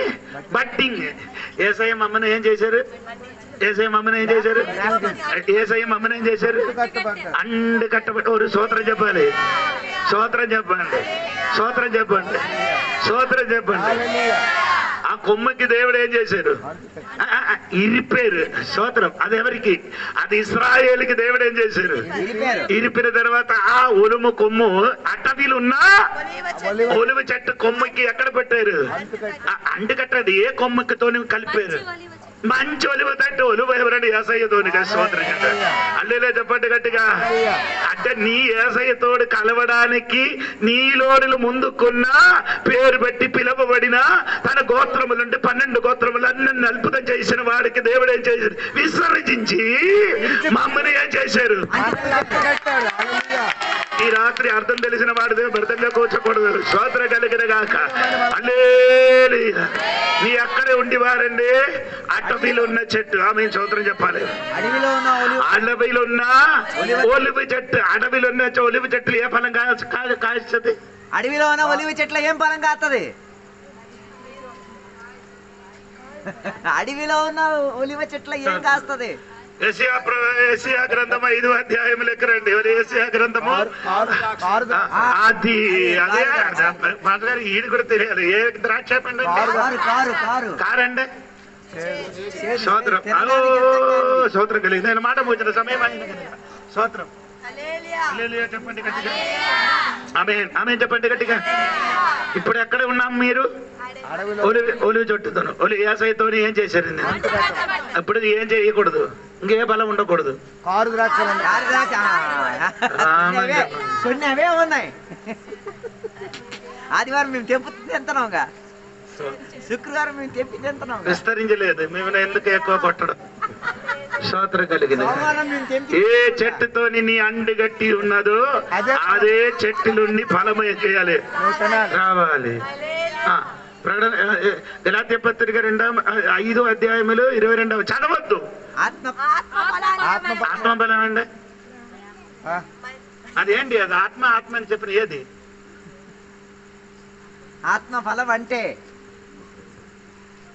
బట్టింగ్. యేసయ్య మమ్మల్ని ఏం చేశారు? యేసయ్య మమ్మల్ని ఏం చేశారు? యేసయ్య మమ్మల్ని ఏం చేశారు? అండు కట్టబట్టి. ఒక స్తోత్రం చెప్పాలి. స్తోత్రం చెప్పండి. స్తోత్రం చెప్పండి. స్తోత్రం చెప్పండి. ఆ కొమ్మకి దేవుడు ఏం చేశారు? ఇరిపారు. స్తోత్రం. అది ఎవరికి? అది ఇశ్రాయేలుకి దేవుడు ఏం చేశారు? ఇరిపిన తర్వాత ఆ ఒలుము కొమ్ము అటవీలు ఉన్న ఒలువ చెట్టు కొమ్మకి ఎక్కడ పెట్టారు? అంటు కట్టది. ఏ కొమ్మకితోని కలిపారు? మంచి ఒలివ తట్టు. ఒలువ ఎవరండి? యేసయ్యతోని. స్తోత్రం అల్లేలే చెప్పండి గట్టిగా. అంటే నీ యేసయ్యతోడు కలవడానికి నీలోడులు ముందుకున్న పేరు పెట్టి పిలవబడిన తన గోత్రములుంటే 12 గోత్రములు అన్ని అద్భుతం చేసిన వాడికి దేవుడు ఏం చేశారు? విసర్జించి మమ్మల్ని ఏం చేశారు? ఈ రాత్రి అర్థం తెలిసిన వాడిదే భర్తగా కూర్చోకూడదు. స్తోత్రం కలిగిన గాక. హల్లెలూయా. నీ అక్కడే ఉండేవారండి అటవీలో ఉన్న చెట్టు. ఆమె స్తోత్రం చెప్పాలి. అడవిలో ఉన్న ఒలివ చెట్టు. అడవిలో ఉన్న ఒలివ చెట్లు ఏ ఫలం కాస్తుంది? అడవిలో ఉన్న ఒలివ చెట్ల ఏం ఫలం కాస్తుంది? అడవిలో ఉన్న ఒలివ చెట్ల ఏం కాస్తుంది? యెషయా గ్రంథము 5వ అధ్యాయం లెక్కరండి. ఎవరు? యెషయా గ్రంథము. అది అదే మాటగారు ఈడు కూడా తెలియాలి. ఏ ద్రాక్ష పండు? కారండి. స్తోత్రం. స్తోత్రం కలిగింది. నేను మాట పోచిన సమయం అయింది కదా. స్తోత్రం. హల్లెలూయా చెప్పండి గట్టిగా. ఆమేన్. ఆమేన్ చెప్పండి గట్టిగా. ఇప్పుడు ఎక్కడ ఉన్నాం? మీరు ఒలివ చెట్టుతోను యేసయ్యతో ఏం చేశారు? ఇప్పుడు ఏం చేయకూడదు. ఇంకే బలం ఉండకూడదు. కారు ద్రాక్ష కొన్ని అవే ఉన్నాయి. ఆదివారం మేము తెంపు తింటున్నాంగా. శుక్రవారం మేము తెంపి తింటున్నాం. విస్తరించలేదు. మేము ఎందుకు ఎక్కువ కొట్టడం? స్తోత్రం కలిగింది. ఏ చెట్టుతో నీ అండు గట్టి ఉన్నదో అదే చెట్టులుండి ఫలము చేయాలి, రావాలి. ప్రకటన గలాతీ పత్రిక 5వ అధ్యాయములు 22వ చదవద్దు. ఆత్మ బలం అండి. అదేంటి? అది ఆత్మ. ఆత్మ అని చెప్పిన ఏది? ఆత్మ ఫలం అంటే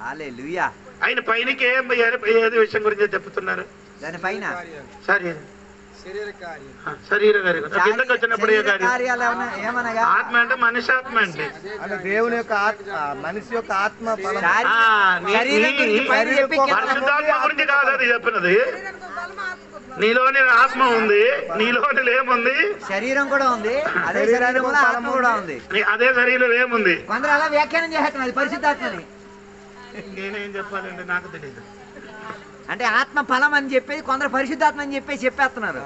హల్లెలూయా. ఆయన పైనకి ఏది విషయం గురించి చెప్తున్నారు? దాని పైన శరీర కిందకి వచ్చినప్పుడు ఆత్మ అంటే మనిషి ఆత్మ అండి. దేవుని యొక్క మనిషి యొక్క ఆత్మ పరిశుద్ధాత్మ గురించి కాదు అది చెప్పినది. నీలోని ఆత్మ ఉంది, నీలోని ఏముంది? శరీరం కూడా ఉంది. అదే శరీరంలో ఆత్మ కూడా ఉంది. అదే శరీరం ఏముంది? కొందరు అలా వ్యాఖ్యానం చేస్తున్నారు పరిశుద్ధాత్మని. నేనేం చెప్పాలండి? నాకు తెలియదు. అంటే ఆత్మ ఫలం అని చెప్పేసి కొందరు పరిశుద్ధాత్మ అని చెప్పేసి చెప్పేస్తున్నారు.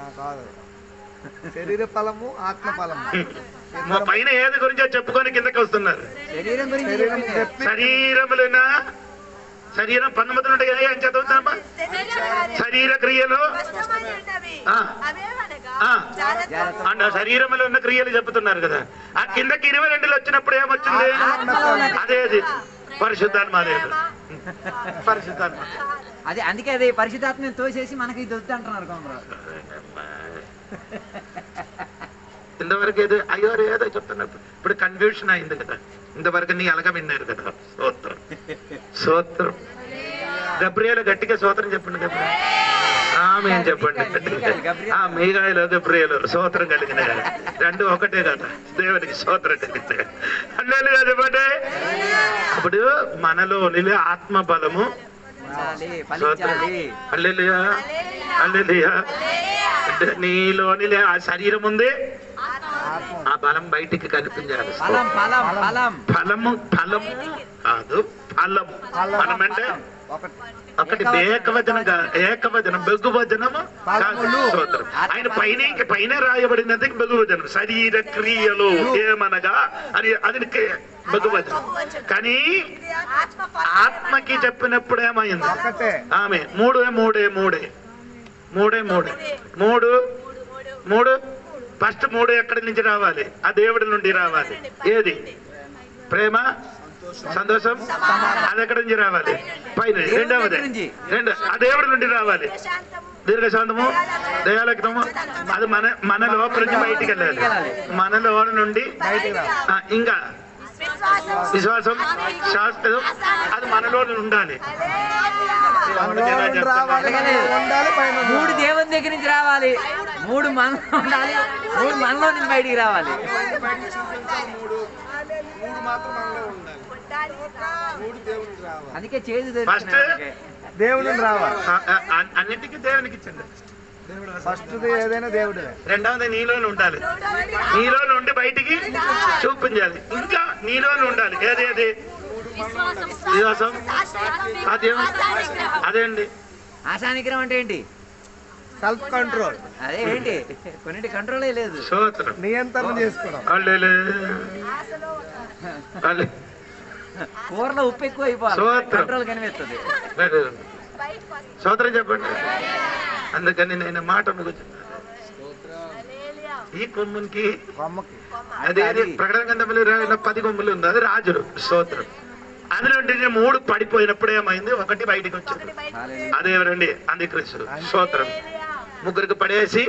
శరీర ఫలము ఆత్మ ఫలము. మా పైన ఏది గురించో చెప్పుకొని కిందకి వస్తున్నారు. శరీరం గురించి శరీరములునా శరీరం 19 ఉంటాయి కదా. ఏం చదువుతామా? శరీర క్రియలు అంటే శరీరంలో ఉన్న క్రియలు చెప్తున్నారు కదా. ఆ కిందకి 22 వచ్చినప్పుడు ఏమొచ్చింది? అదేది పరిశుద్ధాత్మ. అదే పరిశుద్ధాత్మ. అదే అందుకే అది పరిశుద్ధాత్మని తోసేసి మనకి ఇది వద్దు అంటున్నారు కొందరు. ఇంతవరకు ఏదో అయ్యో ఏదో చెప్తున్నప్పుడు ఇప్పుడు కన్ఫ్యూషన్ అయింది కదా. ఇంతవరకు నీ అలగ విన్నారు కదా. స్తోత్రం. స్తోత్రం. గబ్రియేలు గట్టిగా స్తోత్రం చెప్పండి. గబ్రియేలు ఆమేన్ చెప్పండి. మీగాయలు గబ్రియేలు స్తోత్రం కలిగిన రెండు ఒకటే కదా. దేవునికి స్తోత్రం కలిగింది. హల్లెలూయా చెప్పండి. అప్పుడు మనలో ఆత్మ బలము. హల్లెలూయా. హల్లెలూయా. నీలోని ఆ శరీరం ఉంది, ఆ బలం బయటికి కనిపించాలి. ఫలము ఫలము కాదు, ఫలం. ఫలం అంటే ఒకటి ఏకవచనం బహువచనము కాదు. ఆయన పైన రాయబడినది బహువచనం. శరీర క్రియలు ఏమనగా అది బహువచనం. కానీ ఆత్మకి చెప్పినప్పుడు ఏమైంది? ఆమె మూడు ఫస్ట్ 3 ఎక్కడి నుంచి రావాలి? ఆ దేవుడి నుండి రావాలి. ఏది? ప్రేమ, సంతోషం అది ఎక్కడి నుంచి రావాలి? పైన. రెండవది ఆ దేవుడి నుండి రావాలి. దీర్ఘశాంతము, దయాలక్తము, అది మన లోపల నుంచి బయటికి వెళ్ళాలి. మన లోపల నుండి ఇంకా విశ్వాసం, శాస్త్రం, అది మనలో ఉండాలి. మూడు దేవుని దగ్గర నుంచి రావాలి, మూడు మనలో ఉండాలి, మూడు మనలో నుంచి బయటికి రావాలి. అందుకే చేదు ఫస్ట్ దేవుని రావాలి. అన్నిటికీ దేవునికి ఇచ్చండి. ఫస్ట్ ఏదైనా దేవుడే. రెండవది నీలో ఉండాలి. నీలో నుండి బయటికి చూపించాలి. ఇంకా నీలో ఉండాలి. ఏది విశ్వాసం, సాధ్యం. అదే అండి ఆశానిగ్రహం అంటే ఏంటి? Self control. అదే ఏంటి? కొన్నింటి కంట్రోలే లేదు. స్తోత్రం. నియంత్రణ చేసుకోవడం. కూరలో ఉప్పు ఎక్కువ అయిపోవాలి, కంట్రోల్ కనిపిస్తుంది. స్తోత్రం చెప్పండి. అందుకని నేను మాట ముగుచున్నాను. ఈ కొమ్మునికి అదే ప్రకటన గ్రంథంలో 10 కొమ్ములు ఉంది. అది రాజులు. స్తోత్రం. అందులో 3 పడిపోయినప్పుడు ఏమైంది? ఒకటి బయటికి వచ్చింది. అదేవరండి? అంత్యక్రీస్తు. స్తోత్రం. 3 పడేసి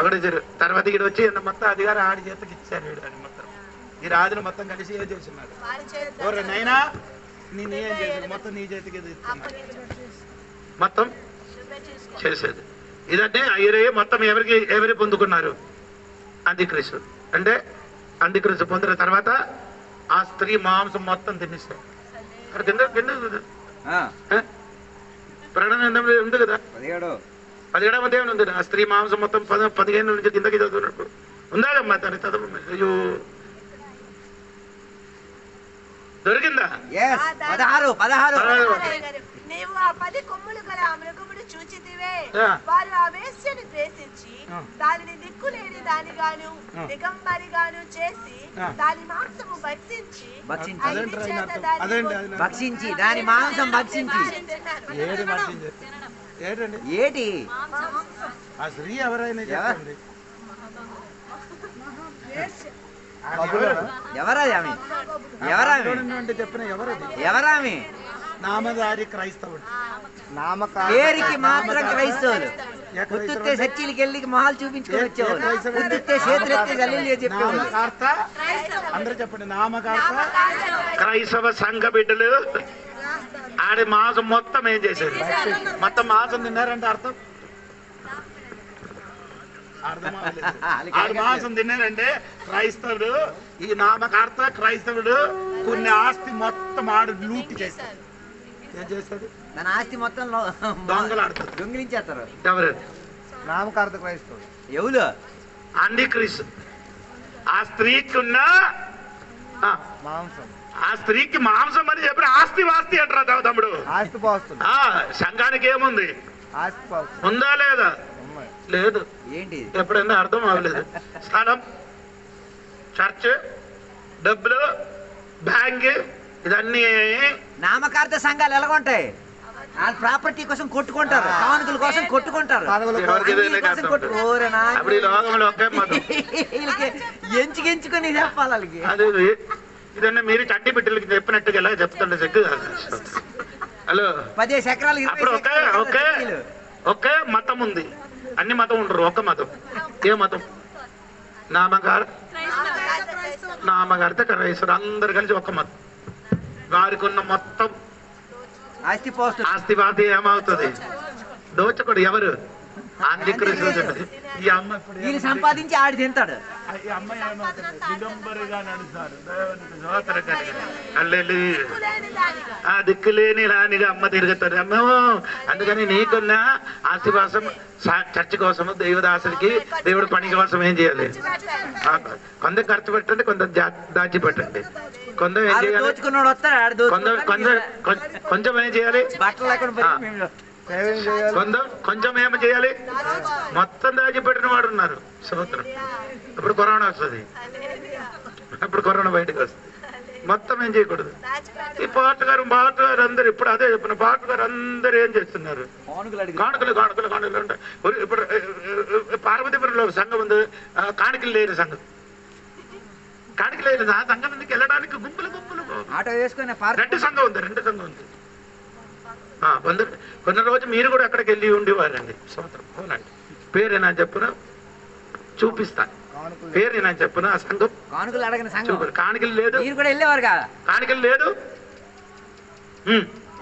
ఒకటి తర్వాత ఇక్కడ వచ్చి మొత్తం అధికారం ఆడి చేతకి ఇచ్చారు. అని మొత్తం ఈ రాజులు మొత్తం కలిసి ఏం చేస్తున్నారు? నైనా నేను ఏం చేశాను? మొత్తం నీ చేతికి మొత్తం చేసేది. ఇదంటే అయ్యరే మొత్తం ఎవరి పొందుకున్నారు? అంత్యక్రీస్తు. అంటే అంత్యక్రీస్తు పొందిన తర్వాత ఆ స్త్రీ మాంసం మొత్తం తినేస్తారు. ప్రకటన ఉంది కదా, 17వ అధ్యాయం ఉంది. ఆ స్త్రీ మాంసం మొత్తం 15 నుంచి కిందకి చదువుతున్నప్పుడు ఉందాగమ్మా తన చదువు. అయ్యో దొరికిందా? 16 నీవు ఆ 10 కొమ్ములు గల ఆ మృగమును చూచితివే. వారు ఆ వేశ్యను ద్వేషించి దానిని దిక్కులేని దానిగాను దిగంబరిగాను చేసి దాని మాంసము భక్షించి దాని మాంసం భక్షించి ఏటి? ఆ స్త్రీ ఎవరైనా చెప్పండి. ఎవరామి? నామధారి క్రైస్తవుడు. పేరుకి మాత్రం క్రైస్తవులు. ఉత్తుతే చర్చిలకి వెళ్ళి మొహాలు చూపించుకొని వచ్చేవాళ్ళు. ఉత్తుతే చేతులు ఎత్తి గల్లీలు చెప్పేవాళ్ళు. అందరూ చెప్పండి. నామకార్త క్రైస్తవ సంఘ బిడ్డలు ఆడి మాంసం మొత్తం ఏం చేశారు? మొత్తం మాంసం తిన్నారంటే అర్థం ఆడి మాంసం తిన్నారంటే క్రైస్తవుడు, ఈ నామకార్త క్రైస్తవుడు కొన్ని ఆస్తి మొత్తం ఆడు లూటి చేస్తాడు. ఏం చేస్తాడు? తన ఆస్తి మొత్తం దొంగలాడుతాడు, దొంగిలించేస్తారు. ఎవరు? నామకార్త క్రైస్తవుడు. ఎవరు? అంత్యక్రీస్తు. ఆ స్త్రీకి ఉన్న మాంసం, ఆ స్త్రీకి మాంసం అని చెప్పి ఆస్తి వాస్తి అంటారా తమ్ముడు? ఆస్తి పోస్తుంది. సంఘానికి ఏముంది? ఆస్తి పోస్తుంది. ఉందా లేదా? లేదు. ఏంటి? ఎప్పుడైనా అర్థం అవ్వలేదు. స్థలం, చర్చ్, డబ్బులు, బ్యాంక్, ఇదన్నీ నామకార్థ సంఘాలు ఎలాగుంటాయి? వాళ్ళ ప్రాపర్టీ కోసం కొట్టుకుంటారు, కానుకల కోసం కొట్టుకుంటారు. ఎంచుకొని చెప్పాలి వాళ్ళకి. అదే ఇదన్నా మీరు చట్టి బిడ్డలకి చెప్పినట్టుగా ఎలా చెప్తుండే చెక్కు. హలో, 10 ఎకరాలు అప్పుడు ఒకే మతం ఉంది. అన్ని మతం ఉంటారు, ఒక్క మతం. ఏ మతం? నామకార్త క్రైస్తవుడు. అందరు కలిసి ఒక్క మతం. వారికి ఉన్న మొత్తం ఆస్తి పాస్తి ఏమవుతుంది? దోచకుడు ఎవరు? అంత్యక్రీస్తు. ఈ అమ్మాయి సంపాదించి ఆడి తింటాడు. ఈ అమ్మాయి ఏమవుతుంది? దిగంబరిగా నడుస్తారు. దిక్కులేని రానిగా అమ్మ తిరుగుతారు. అమ్మ అందుకని నీకున్న ఆస్తి కోసం, చర్చ కోసం, దేవదాసులకి దేవుడు పని కోసం ఏం చేయాలి? కొంత ఖర్చు పెట్టండి, కొంత దాచిపెట్టండి. కొంత ఏం చేయాలి? కొంచెం ఏం చేయాలి? కొంచెం ఏమి చేయాలి? మొత్తం దాచిపెట్టిన వాడు ఉన్నారు. సముద్రం. ఇప్పుడు కరోనా వస్తుంది, అప్పుడు కరోనా బయటకు వస్తుంది. మొత్తం ఏం చేయకూడదు. ఈ పాటగారు అందరు ఇప్పుడు అదే చెప్పిన పాటగారు అందరు ఏం చేస్తున్నారు? కానుకలు ఉంటాయి. ఇప్పుడు పార్వతీపురంలో సంఘం ఉంది, కాணிకలు లేని సంఘం. కాணிకలు లేదు, ఆ సంఘం నుండి వెళ్ళడానికి గుంపులు గుంపులు ఆటో వేసుకుని రెండు సంఘం ఉంది. కొన్ని రోజు మీరు కూడా అక్కడికి వెళ్ళి ఉండేవారండి. సంవత్సరం పోనండి. పేరేనా చెప్పున చూపిస్తాను, పేరేనా చెప్పున ఆ సంఘం కానుకలు అడగని సంఘం. కాணிకలు లేదు, మీరు కూడా వెళ్ళేవారు కదా? కాணிకలు లేదు,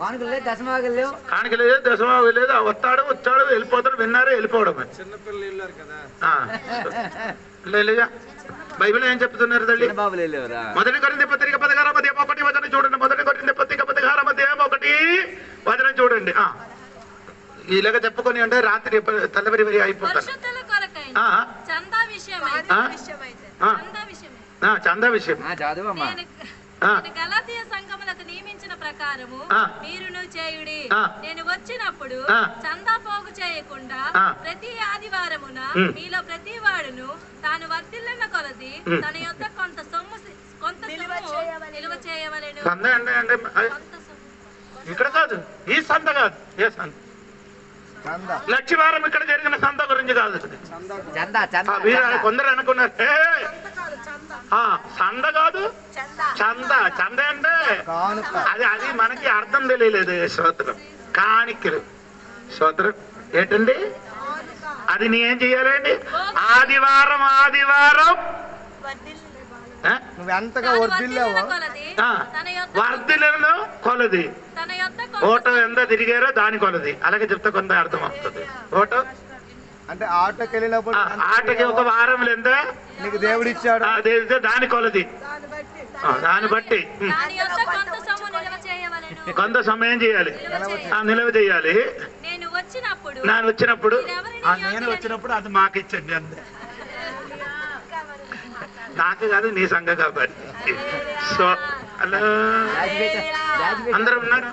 కానుకలు లేదు, దశమాగలు లేవు, కాணிకలు లేదు, దశమాగలు లేదు. వచ్చాడు వెళ్ళిపోతాడు, విన్నారు వెళ్ళిపోవడం. చిన్నపిల్లలు వెళ్ళారు కదా. లేదుగా బైబిల్ ఏం చెప్తున్నారు తల్లి? బాబులు వెళ్ళేవారా? మొదటి కొరింథీ పత్రిక 16వ అధ్యాయం 1 వచనం చూడండి. మొదటి కొరింథీ పత్రిక 16వ అధ్యాయం 1 వచనం చూడండి. ఇలాగ చెప్పుకొని అంటే రాత్రి తెల్లవరి వరి అయిపోతారు. చందా విషయం గలాతీయ సంఘములకు నియమించిన ప్రకారము మీరును చేయుడి. నేను వచ్చినప్పుడు చందా పోగు చేయకుండా ప్రతి ఆదివారమున మీలో ప్రతి వాడును తాను వర్ధిల్లిన కొలది తన యొద్ద కొంత సొమ్ము నిలువ చేయవలెను. ఇక్కడ కాదు, ఈ సంత కాదు, ఏ సంత? లక్షవారం ఇక్కడ జరిగిన సంత గురించి కాదు. కొందరు అనుకున్నారు సంద కాదు, చంద. చంద అంటే అది మనకి అర్థం తెలియలేదు. స్తోత్రం. కాணிకలు. స్తోత్రం ఏంటండి? అది నీ ఏం చెయ్యాలండి? ఆదివారం నువ్వు ఎంతగా వర్ధిల్లావో వర్ధిల్లను కొలది, ఓటో ఎంత తిరిగారో దాని కొలది. అలాగే చెప్తే కొంత అర్థం అవుతుంది. ఓటో అంటే ఆటోకి వెళ్ళినప్పుడు ఆటకి ఒక వారం ఎంత నీకు దేవుడు ఇచ్చాడు, దాని కొలది, దాన్ని బట్టి కొంత సమయం చేయాలి, నిల్వ చేయాలి. నేను వచ్చినప్పుడు అది మాకు ఇచ్చండి. అంతే, నాకు కాదు, నీ సంఘ కాబట్టి. సో అలా అందరూ ఉన్నారు.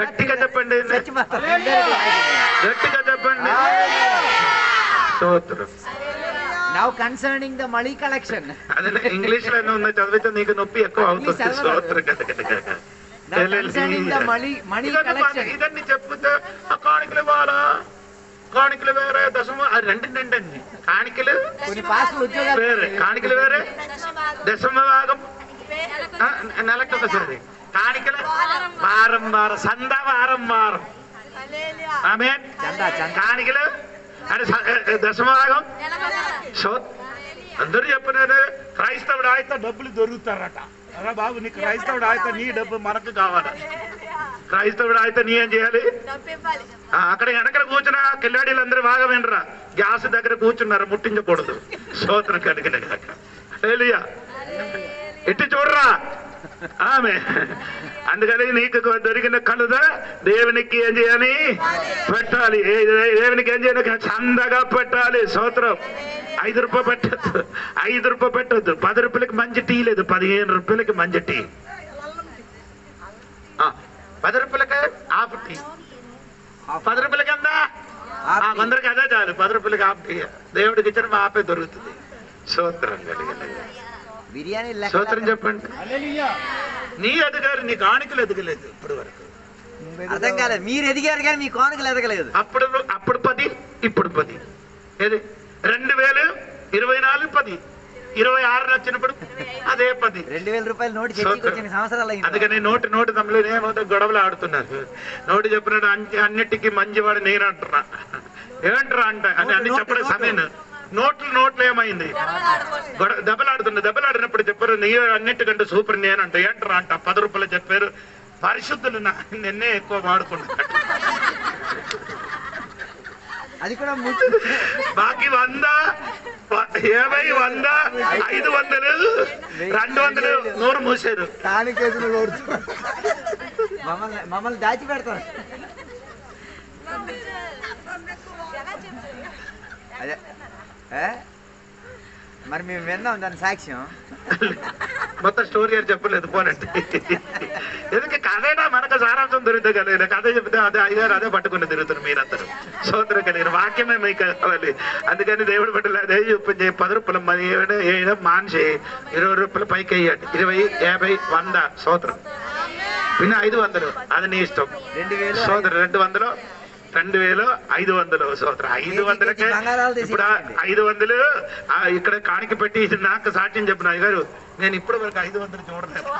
గట్టిగా చెప్పండి, గట్టిగా చెప్పండి. Now concerning the money collection. అదే ఇంగ్లీష్ లో ఉందో చదివితే నీకు నొప్పి ఎక్కువ అవుతుంది. ఇదన్నీ చెప్తే కాணிకలు ఇవ్వాలా, కాணிకలు వేరే, దశమ రెండండి. కాணிకలు వేరే, కాணிకలు వేరే, దశమ భాగం నెలకు ఒకసారి, కాணிకలు వారం సంద వారం ఆమె కాணிకలు అంటే దశమభాగం. అందరూ చెప్పినారు క్రైస్తవుడు అయితే డబ్బులు దొరుకుతారట. అలా బాబు, నీ క్రైస్తవుడు అయితే నీ డబ్బు మనకు కావాలి. క్రైస్తవుడు అయితే నీ ఏం చేయాలి? అక్కడ వెనకడ కూర్చున్న కిల్లాడీలు అందరూ బాగా వినరా, గ్యాస్ దగ్గర కూర్చున్నారు, ముట్టించకూడదు. స్తోత్రం కలిగిన గాక. హల్లెలూయా. ఇటు చూడరా ఆమె. అందుకని నీకు దొరికిన కలుద దేవునికి ఏం చేయాలి? పెట్టాలి. దేవునికి ఏం చేయాలి? చందగా పెట్టాలి. స్తోత్రం. 5 రూపాయలు పెట్టద్దు, 5 రూపాయలు పెట్టద్దు. 10 రూపాయలకి మంచి టీ లేదు, 15 రూపాయలకి మంచి టీ. 10 రూపాయలకి హాఫ్ టీ, 10 రూపాయలకి ఎంత? కొందరికి అదే చాలు, 10 రూపాయలకి హాఫ్ టీ. దేవుడికి ఇచ్చిన హాఫే దొరుకుతుంది. స్తోత్రం కలిగిన బిర్యానీ. స్తోత్రం చెప్పండి. నీ ఎదగారు, నీ కాணிకలు ఎదగలేదు ఇప్పటి వరకు. అర్థం కాలేదు. మీరు ఎదిగారు కానీ మీ కానుకలు ఎదగలేదు. అప్పుడు 10, ఇప్పుడు 10. ఏది 2024 10, 26 వచ్చినప్పుడు అదే 10. 2000 రూపాయలు నోటు చెక్కి సంవత్సరాలు. అందుకని నోటు తమ్ములు ఏమవుతా గొడవలు ఆడుతున్నారు. నోటు చెప్పినట్టు అన్నిటికీ మంచివాడు నేను అంటున్నా. ఏమంటారా అంటే అన్ని చెప్పడం సమయం. నోట్లు ఏమైంది? దెబ్బలాడినప్పుడు చెప్పారు నీ అన్నిటికంటే సూపర్ నేనంట. ఏంటరా అంట 10 రూపాయలు చెప్పారు. పరిశుద్ధులు నిన్నే ఎక్కువ వాడుకుంటా. అది కూడా బాకీ 100, 50, 100, 500, 200, 100 మూసారు. మమ్మల్ని దాచి పెడతారు. అదే మరి మేము విన్నాం దాని సాక్ష్యం. మొత్తం స్టోరీ అని చెప్పలేదు పోనండి. ఎందుకంటే కథేనా మనకు సారాంశం దొరుకుతుంది కదా. కథ చెప్తే అదే అయ్యారు, అదే పట్టుకుని తిరుగుతారు మీరందరూ. స్తోత్రం కలిగిన వాక్యమే మీకు కావాలి. అందుకని దేవుడు పట్ల అదే చూపించి 10 రూపాయలు మరి ఏమైనా మాన్సి 20 రూపాయలు పైకి వేయండి. 20, 50, 100. స్తోత్రం. పిన్న 500 అది నీ ఇష్టం. 2000. స్తోత్రం. 200 2500 సోదరు 500కే ఇప్పుడు 500 ఇక్కడ కాணிక పెట్టి నాకు సాక్ష్యం చెప్పిన అయ్యగారు నేను ఇప్పుడు వరకు 500 చూడలేదు.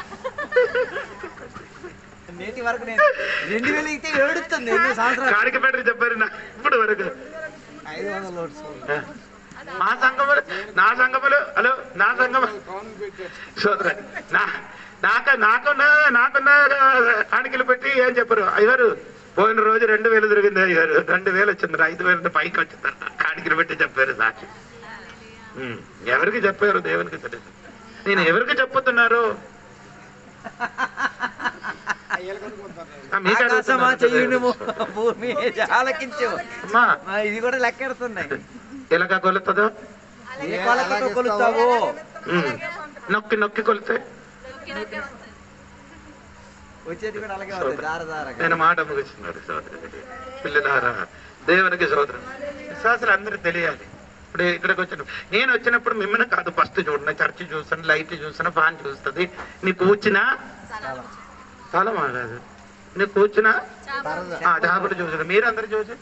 నేటి వరకు 2000 ఇస్తే ఏడుస్తుంది. కాணிక పెట్టి చెప్పారు నాకు ఇప్పుడు వరకు 500 మా సంఘములు నా సంఘములు హలో నా సంఘము సోదర నాకున్న కాணிకలు పెట్టి ఏం చెప్పారు అయ్యగారు పోయిన రోజు 2000 దొరికింది అయ్యగారు 2000 వచ్చింది 5000 పైకి వచ్చింది కాணிకలు పెట్టి చెప్పారు సాక్షి. ఎవరికి చెప్పారు దేవునికి తెలుసు. నేను ఎవరికి చెప్పుతున్నారు ఇది కూడా లెక్కెడుతున్నాయి. ఎలాగా కొలుతుందో కొలుస్తావు నొక్కి నొక్కి కొలితే వచ్చేది కూడా అలాగే వస్తుంది. నేను మాట ముగిస్తున్నాడు సోదరు పిల్లలారా దేవునికి సోదరం విశ్వాసాలు అందరూ తెలియాలి. ఇప్పుడు ఇక్కడికి వచ్చిన నేను వచ్చినప్పుడు మిమ్మల్ని కాదు ఫస్ట్ చూడండి చర్చి చూస్తాను లైట్ చూస్తాను ఫ్యాన్ చూస్తుంది నీ కూర్చున్నా చాలా కాదు నీ కూర్చున్నా చేపలు చూసాను మీరందరూ చూసి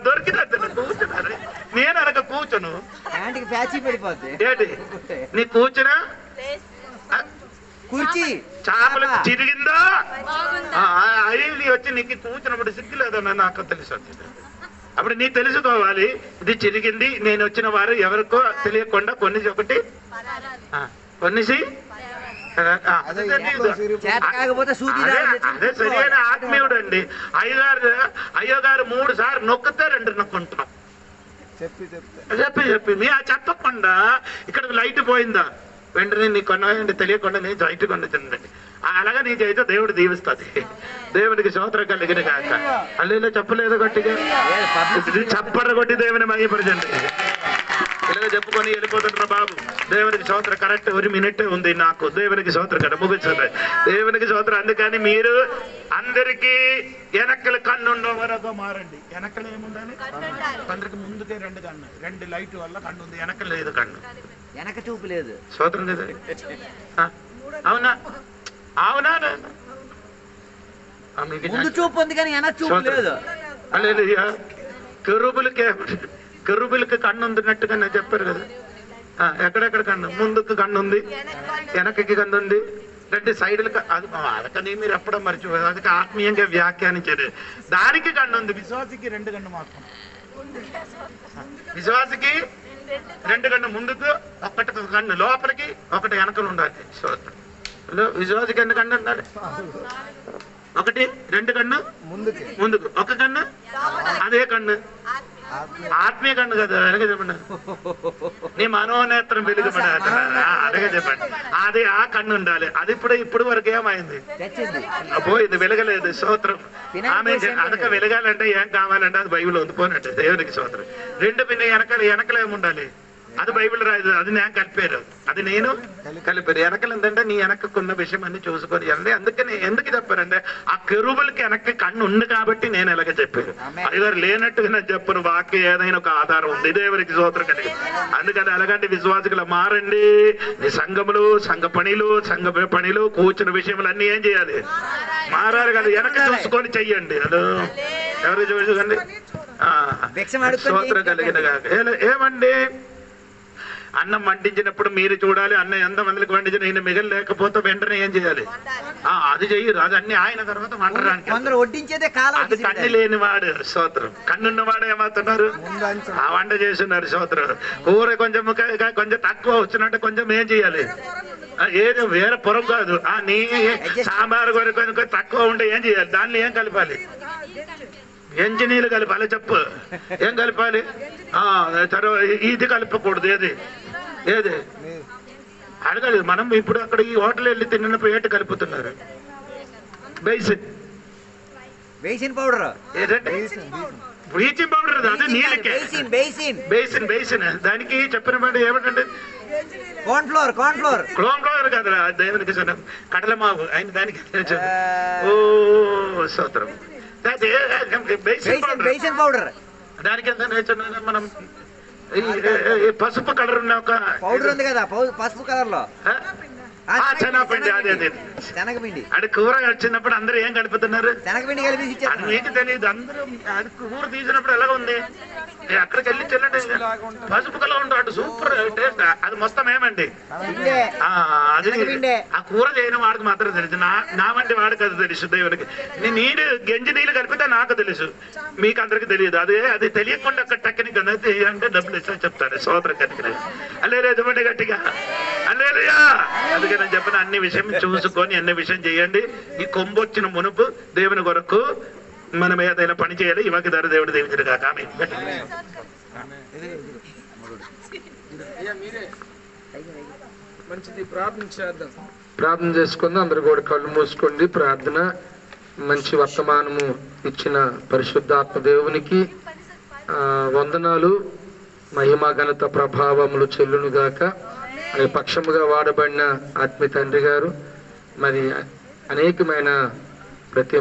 దొరికినట్టు కూర్చున్నారు. నేను అనక కూర్చోను ఏంటి నీ కూర్చున్నా కుర్చీ చేపలు చిరిగిందా అవి వచ్చి నీకు కూర్చున్నప్పుడు సిగ్గులేదన్నా నాకు తెలుసు. అప్పుడు నీ తెలుసుకోవాలి ఇది చిరిగింది నేను వచ్చిన వారు ఎవరికో తెలియకుండా కొన్నిసి ఒకటి కొన్నిసి అదే సరైన ఆత్మీయుడు అండి. అయ్యగారు 3 సార్లు నొక్కితే 2 నొక్కుంటున్నాం చెప్పి మీ చెప్పకుండా ఇక్కడ లైట్ పోయిందా వెంటనే నీ కొనండి తెలియకుండా నేను లైట్ కొనుందండి అలాగా నీ చేత దేవుడు దీవిస్తుంది. దేవుడికి స్తోత్రం కలిగిన కాక అల్లేలో చెప్పలేదు గట్టిగా చప్పర కొట్టి దేవుని మహిమపరచండి. ఇలాగ చెప్పుకొని వెళ్ళిపోతుంటారు బాబు. దేవునికి స్తోత్రం కరెక్ట్ 1 మినిట్ ఉంది నాకు. దేవునికి స్తోత్రం కదా ముగించండి. దేవునికి స్తోత్రం. అందుకని మీరు అందరికీ వెనక్కల కన్ను ఉండడం వరకు మారండి. వెనక్కలు ఏముండాలి కొందరికి ముందుకే 2 కన్ను 2 లైట్ వల్ల కన్ను ఉంది వెనక లేదు కన్ను వెనక చూపు లేదు. స్తోత్రం కదా అవునా అవునా ముందు చూపు ఉంది కానీ వెనక చూపు లేదు. హల్లెలూయా. కెరూబులకి కన్ను ఉందినట్టుగా నేను చెప్పారు కదా. ఎక్కడెక్కడ కన్ను ముందుకు కన్ను ఉంది వెనకకి కన్ను ఉంది 2 సైడ్లకు అదకని మీరు ఎప్పుడో మర్చిపోయారు. అది ఆత్మీయంగా వ్యాఖ్యానించారు. దానికి కన్ను ఉంది. విశ్వాసికి 2 కన్ను మాత్రం. విశ్వాసికి 2 కన్ను ముందుకు 1 కన్ను లోపలికి 1 వెనకలు ఉండాలి. విశ్వాసికి ఎన్ని కన్ను ఉండాలి 1 2 కన్ను ముందుకు 1 కన్ను అదే కన్ను ఆత్మీయ కన్ను కదా వెనక చెప్పండి. నీ మనోనేత్రం వెలుగుపడ అడగ చెప్పండి. అది ఆ కన్ను ఉండాలి. అది ఇప్పుడు వరకు ఏమైంది పోయింది వెలగలేదు. స్తోత్రం. ఆమె అదక వెలగాలంటే ఏం కావాలంటే అది బైబిల్ ఉండిపోయినట్టు దేవునికి స్తోత్రం. 2 పిన్న వెనకలు ఏముండాలి అది బైబిల్ రాదు. అది నేను కలిపారు. అది నేను కలిపారు. వెనకలు ఏంటంటే నీ వెనక్కున్న విషయం అన్ని చూసుకొని అండి. అందుకని ఎందుకు చెప్పారంటే ఆ కెరూబులకి వెనక్కి కన్ను ఉంది కాబట్టి నేను ఎలాగ చెప్పారు. అయ్యగారు లేనట్టుగా నేను చెప్పను. వాక్యం ఏదైనా ఒక ఆధారం ఉంది. దేవునికి స్తోత్రం కలిగి. అందుకని అలాగంటే విశ్వాసికులు మారండి. నీ సంఘములు సంఘ పనిలు కూర్చున్న విషయములు అన్ని ఏం చేయాలి మారారు కదా. వెనక చూసుకొని చెయ్యండి. హలో ఎవరు చూసుకోండి స్తోత్రం కలిగిన ఏమండి అన్నం వండించినప్పుడు మీరు చూడాలి. అన్న ఎంతమందికి వండించిన ఈయన మిగలు లేకపోతే వెంటనే ఏం చేయాలి అది చెయ్యరు. అది అన్ని ఆయన తర్వాత వండడానికి అది కన్ను లేనివాడు స్తోత్రం. కన్నున్నవాడు ఏమవుతున్నారు ఆ వంట చేస్తున్నారు స్తోత్రం. కూర కొంచెం తక్కువ వచ్చినట్టు కొంచెం ఏం చేయాలి ఏదో వేరే పొరం కాదు. నీ సాంబారు కూర కొంచెం తక్కువ ఉంటే ఏం చేయాలి దాన్ని ఏం కలపాలి ఎంజినీలు కలపాలి. చెప్పు ఏం కలపాలి ఇది కలపకూడదు. ఏది అడగదు. మనం ఇప్పుడు అక్కడ ఈ హోటల్ వెళ్ళి తిన్నప్పుడు ఏంటి కలుపుతున్నారు బేసిన్ పౌడర్ బ్లీచింగ్ పౌడర్ అదే నీళ్ళకి బేసిన్ దానికి చెప్పిన మాట ఏమిటంటే కార్న్ ఫ్లోర్ కదా దేవునికి కడల మావు ఆయన దానికి ఓ స్తోత్రం. బేసిన్ పౌడర్ దానికి ఎంత మనం పసుపు కలర్ ఉన్న ఒక పౌడర్ ఉంది కదా పసుపు కలర్ లో శనగపిండి, అదే శనగపిండి. అది కూర వచ్చినప్పుడు అందరూ ఏం కలుపుతున్నారు? శనగపిండి కలిపి అది మీకు తెలియదు. అందరూ అది కూర తీసినప్పుడు ఎలా ఉంది, అక్కడికి వెళ్ళి చెల్లండి పసుపు కలర్ ఉంటాడు, సూపర్ టేస్ట్. అది మొత్తం ఏమండి అది ఆ కూర చేయని వాడికి మాత్రం తెలుసు. నా వంటి వాడికి అది తెలుసు. దేవుడికి నీళ్ళు గంజి నీళ్ళు కలిపితే నాకు తెలుసు, మీకు అందరికి తెలియదు. అది తెలియకుండా ఒక టెక్నిక్ అనేది అంటే డబ్బులు ఇస్తా చెప్తాడు సోదర కనుక అల్లే ఎదుమంటే గట్టిగా అల్లేలుయా. అందుకే నేను చెప్పిన అన్ని విషయం చూసుకొని అన్ని విషయం చేయండి. ఈ కొంబొచ్చిన మునుపు దేవుని కొరకు మనం ఏదైనా పని చేయాలి. ఇవాకి ధర దేవుడు దీవించడు కాక. మంచిది, ప్రార్థన చేద్దాం. ప్రార్థన చేసుకుంది. అందరు కూడా కళ్ళు మూసుకోండి. ప్రార్థన. మంచి వర్తమానము ఇచ్చిన పరిశుద్ధాత్మ దేవునికి వందనాలు. మహిమ ఘనత ప్రభావములు చెల్లునుగాక. అది పక్షముగా వాడబడిన ఆత్మీయ తండ్రి గారు మరి అనేకమైన ప్రతి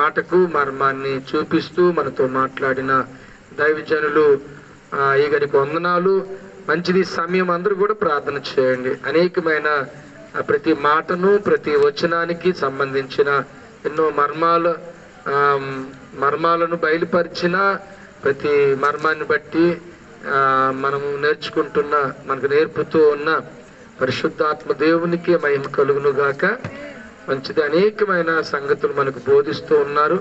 మాటకు మర్మాన్ని చూపిస్తూ మనతో మాట్లాడిన దైవజనులు ఈగడికి వందనాలు. మంచిది. సమయం అందరూ కూడా ప్రార్థన చేయండి. అనేకమైన ప్రతి మాటను ప్రతి వచనానికి సంబంధించిన ఎన్నో మర్మాలను బయలుపరిచిన ప్రతి మర్మాన్ని బట్టి మనము నేర్చుకుంటున్న, మనకు నేర్పుతూ ఉన్న పరిశుద్ధాత్మ దేవునికి మహిమ కలుగును గాక. మంచిది. అనేకమైన సంగతులు మనకు బోధిస్తూ ఉన్నారు.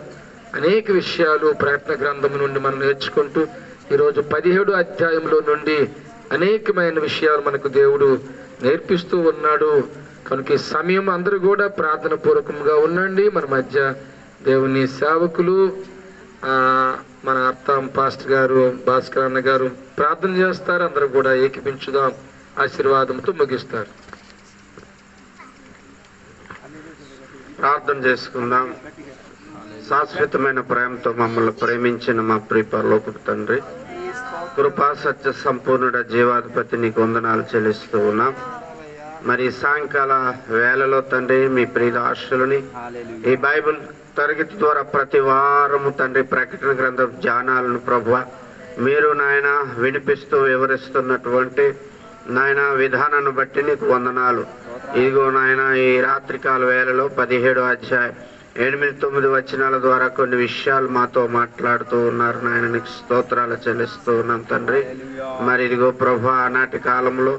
అనేక విషయాలు ప్రయత్న గ్రంథం నుండి మనం నేర్చుకుంటూ ఈరోజు 17 అధ్యాయంలో నుండి అనేకమైన విషయాలు మనకు దేవుడు నేర్పిస్తూ ఉన్నాడు. కనుక ఈ సమయం అందరూ కూడా ప్రార్థన పూర్వకంగా ఉండండి. మన మధ్య దేవుని సేవకులు మన అర్థం పాస్టర్ గారు, భాస్కర్ అన్న గారు ప్రార్థన చేస్తారు. అందరూ కూడా ఏకీపించుదాం. ఆశీర్వాదంతో ముగిస్తారు. ప్రార్థన చేసుకుందాం. శాశ్వతమైన ప్రేమతో మమ్మల్ని ప్రేమించిన మా ప్రియ పరలోకపు తండ్రి, కృపా సత్య సంపూర్ణుడ జీవాధిపతి నీకు వందనాలు చెల్లిస్తూ ఉన్నాం. మరి సాయంకాల వేళలో తండ్రి మీ ప్రియుల ఆశలని ఈ బైబిల్ తరగతి ద్వారా ప్రతి వారము తండ్రి ప్రకటన గ్రంథం ధ్యానాలను ప్రభువా మీరు నాయన వినిపిస్తూ వివరిస్తున్నటువంటి నాయన విధానాన్ని బట్టి నీకు వందనాలు. ఇదిగో నాయన ఈ రాత్రికాల వేళలో 17 అధ్యాయం 8-9 వచనాల ద్వారా కొన్ని విషయాలు మాతో మాట్లాడుతూ ఉన్నారు నాయన. నీకు స్తోత్రాలు చెల్లిస్తూ ఉన్నాం తండ్రి. మరి ఇదిగో ప్రభువా ఆనాటి కాలంలో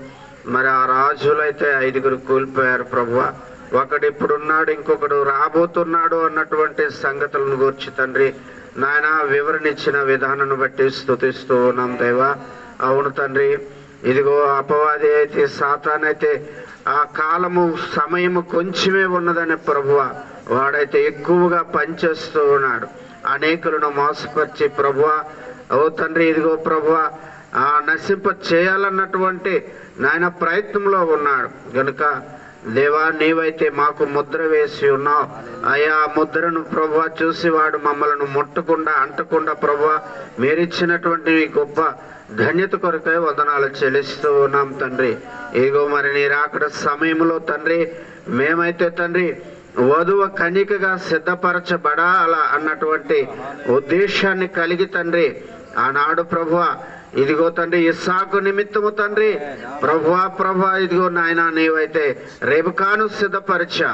మరి ఆ రాజులైతే 5 కూలిపోయారు ప్రభువా. ఒకడు ఇప్పుడున్నాడు, ఇంకొకడు రాబోతున్నాడు అన్నటువంటి సంగతులను గూర్చి తండ్రి నాయన వివరణ ఇచ్చిన విధానాన్ని బట్టి స్తుతిస్తూ ఉన్నాం దేవా. అవును తండ్రి, ఇదిగో అపవాది అయితే సాతానైతే ఆ కాలము సమయము కొంచెమే ఉన్నదని ప్రభువా వాడైతే ఎక్కువగా పనిచేస్తూ ఉన్నాడు. అనేకులను మోసపరిచి ప్రభువా ఓ తండ్రి ఇదిగో ప్రభువా ఆ నశింప చేయాలన్నటువంటి నాయన ప్రయత్నంలో ఉన్నాడు. గనుక దేవా నీవైతే మాకు ముద్ర వేసి ఉన్నావు అయ్యా. ఆ ముద్రను ప్రభువా చూసి వాడు మమ్మల్ని ముట్టకుండా అంటకుండా ప్రభువా మీరిచ్చినటువంటి గొప్ప ధన్యత కొరకై వందనాలు చెల్లిస్తూ ఉన్నాం తండ్రి. ఇదిగో మరి నీ రాకడ సమయంలో తండ్రి మేమైతే తండ్రి వధువు కన్యకగా సిద్ధపరచబడాలా అన్నటువంటి ఉద్దేశాన్ని కలిగి తండ్రి ఆనాడు ప్రభువా ఇదిగో తండ్రి ఇస్సాకు నిమిత్తము తండ్రి ప్రభువా ఇదిగో నాయన నీవైతే రెబెకాను సిద్ధపరిచా.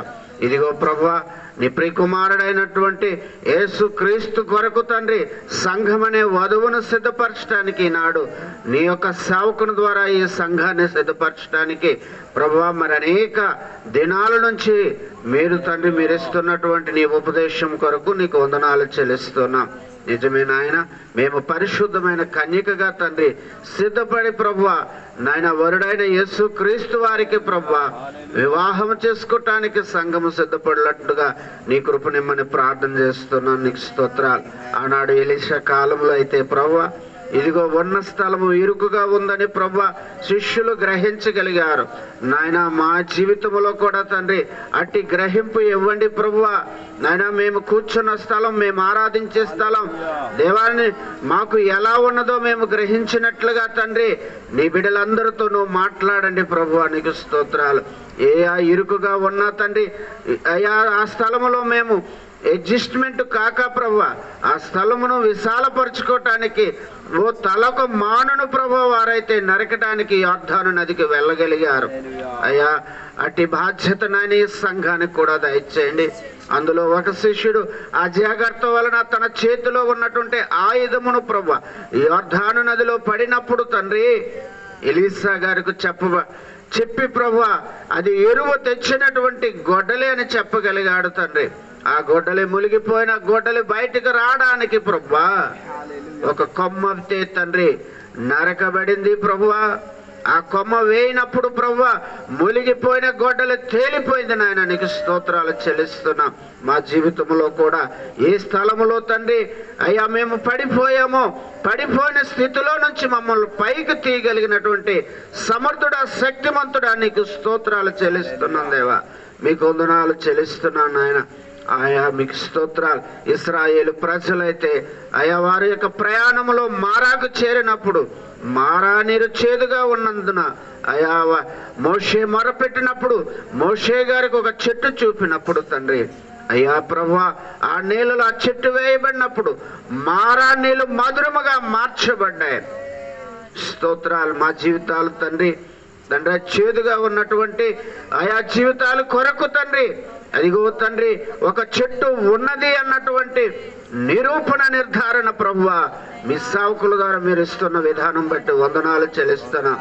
ఇదిగో ప్రభువా నీ ప్రియకుమారుడైనటువంటి యేసు క్రీస్తు కొరకు తండ్రి సంఘం అనే వధువును సిద్ధపరచడానికి నాడు నీ యొక్క సేవకుని ద్వారా ఈ సంఘాన్ని సిద్ధపరచడానికి ప్రభువా మరి అనేక దినాల నుంచి మీరు తండ్రి మీరు ఇస్తున్నటువంటి నీ ఉపదేశం కొరకు నీకు వందనాలు చెల్లిస్తున్నాం. నిజమే నాయన, మేము పరిశుద్ధమైన కన్యకగా తండ్రి సిద్ధపడి ప్రభువా నాయన వరుడైన యేసు క్రీస్తు వారికి ప్రభువా వివాహం చేసుకోవటానికి సంఘము సిద్ధపడినట్లుగా నీ కృప నిమ్మని ప్రార్థన చేస్తున్నాను. నీకు స్తోత్రాలు. ఆనాడు ఎలీషా కాలంలో అయితే ప్రభువా ఇదిగో ఉన్న స్థలము ఇరుకుగా ఉందని ప్రభువా శిష్యులు గ్రహించగలిగారు. నాయన మా జీవితంలో కూడా తండ్రి అట్టి గ్రహింపు ఇవ్వండి ప్రభువా. నాయన మేము కూర్చున్న స్థలం, మేము ఆరాధించే స్థలం దేవాన్ని మాకు ఎలా ఉన్నదో మేము గ్రహించినట్లుగా తండ్రి నీ బిడ్డలందరితో నువ్వు మాట్లాడండి ప్రభువా. నీకు స్తోత్రాలు. ఏ ఇరుకుగా ఉన్నా తండ్రి అయ్యా ఆ స్థలములో మేము అడ్జస్ట్మెంట్ కాక ప్రభువా ఆ స్థలమును విశాలపరచుకోవటానికి ఓ తలకు మానును ప్రభువా వారైతే నరకటానికి యోర్దాను నదికి వెళ్ళగలిగారు. అయ్యా అట్టి బాధ్యత నాయన ఈ సంఘానికి కూడా దయచేయండి. అందులో ఒక శిష్యుడు అజాగ్రత్త వలన తన చేతిలో ఉన్నటువంటి ఆయుధమును ప్రభువా యోర్దాను నదిలో పడినప్పుడు తండ్రి ఎలీసా గారికి చెప్పి ప్రభువా అది ఎరువు తెచ్చినటువంటి గొడ్డలే అని చెప్పగలిగాడు తండ్రి. ఆ గొడ్డలి మునిగిపోయిన గొడ్డలి బయటకు రావడానికి ప్రభువా ఒక కొమ్మ తండ్రి నరకబడింది ప్రభువా. ఆ కొమ్మ వేయినప్పుడు ప్రభువా మునిగిపోయిన గొడ్డలి తేలిపోయింది నాయన. నీకు స్తోత్రాలు చెల్లిస్తున్నాం. మా జీవితంలో కూడా ఏ స్థలములో తండ్రి అయ్యా మేము పడిపోయామో పడిపోయిన స్థితిలో నుంచి మమ్మల్ని పైకి తీయగలిగినటువంటి సమర్థుడా శక్తిమంతుడా నీకు స్తోత్రాలు చెల్లిస్తున్నాం దేవా. మీకు వందనాలు చెల్లిస్తున్నాను నాయన. ఆయా మీకు స్తోత్రాలు. ఇశ్రాయేలు ప్రజలైతే ఆయా వారి యొక్క ప్రయాణంలో మారాకు చేరినప్పుడు మారా నీరు చేదుగా ఉన్నందున ఆయా మోషే మొరపెట్టినప్పుడు మోషే గారికి ఒక చెట్టు చూపినప్పుడు తండ్రి అయ్యా ప్రభువా ఆ నీళ్ళలో ఆ చెట్టు వేయబడినప్పుడు మారా నీళ్ళు మధురముగా మార్చబడ్డాయి. స్తోత్రాలు. మా జీవితాలు తండ్రి చేదుగా ఉన్నటువంటి ఆయా జీవితాలు కొరకు తండ్రి అదిగో తండ్రి ఒక చెట్టు ఉన్నది అన్నటువంటి నిరూపణ నిర్ధారణ ప్రభువా మీ సేవకుల ద్వారా మీరు ఇస్తున్న విధానం బట్టి వందనాలు చెల్లిస్తున్నా.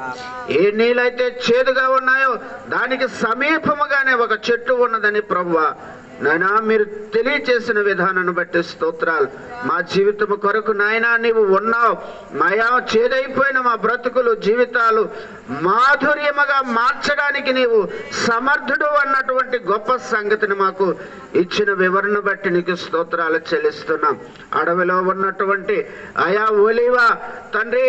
ఏ నీళ్ళైతే చేదుగా ఉన్నాయో దానికి సమీపముగానే ఒక చెట్టు ఉన్నదని ప్రభువా నాయనా మీరు తెలియచేసిన విధానాన్ని బట్టి స్తోత్రాలు. మా జీవితం కొరకు నాయనా నీవు ఉన్నావు. మాయా చేదైపోయిన మా బ్రతుకులు జీవితాలు మాధుర్యముగా మార్చడానికి నీవు సమర్థుడు అన్నటువంటి గొప్ప సంగతిని మాకు ఇచ్చిన వివరణ బట్టి నీకు స్తోత్రాలు చెల్లిస్తున్నాం. అడవిలో ఉన్నటువంటి ఆయా ఒలివ తండ్రి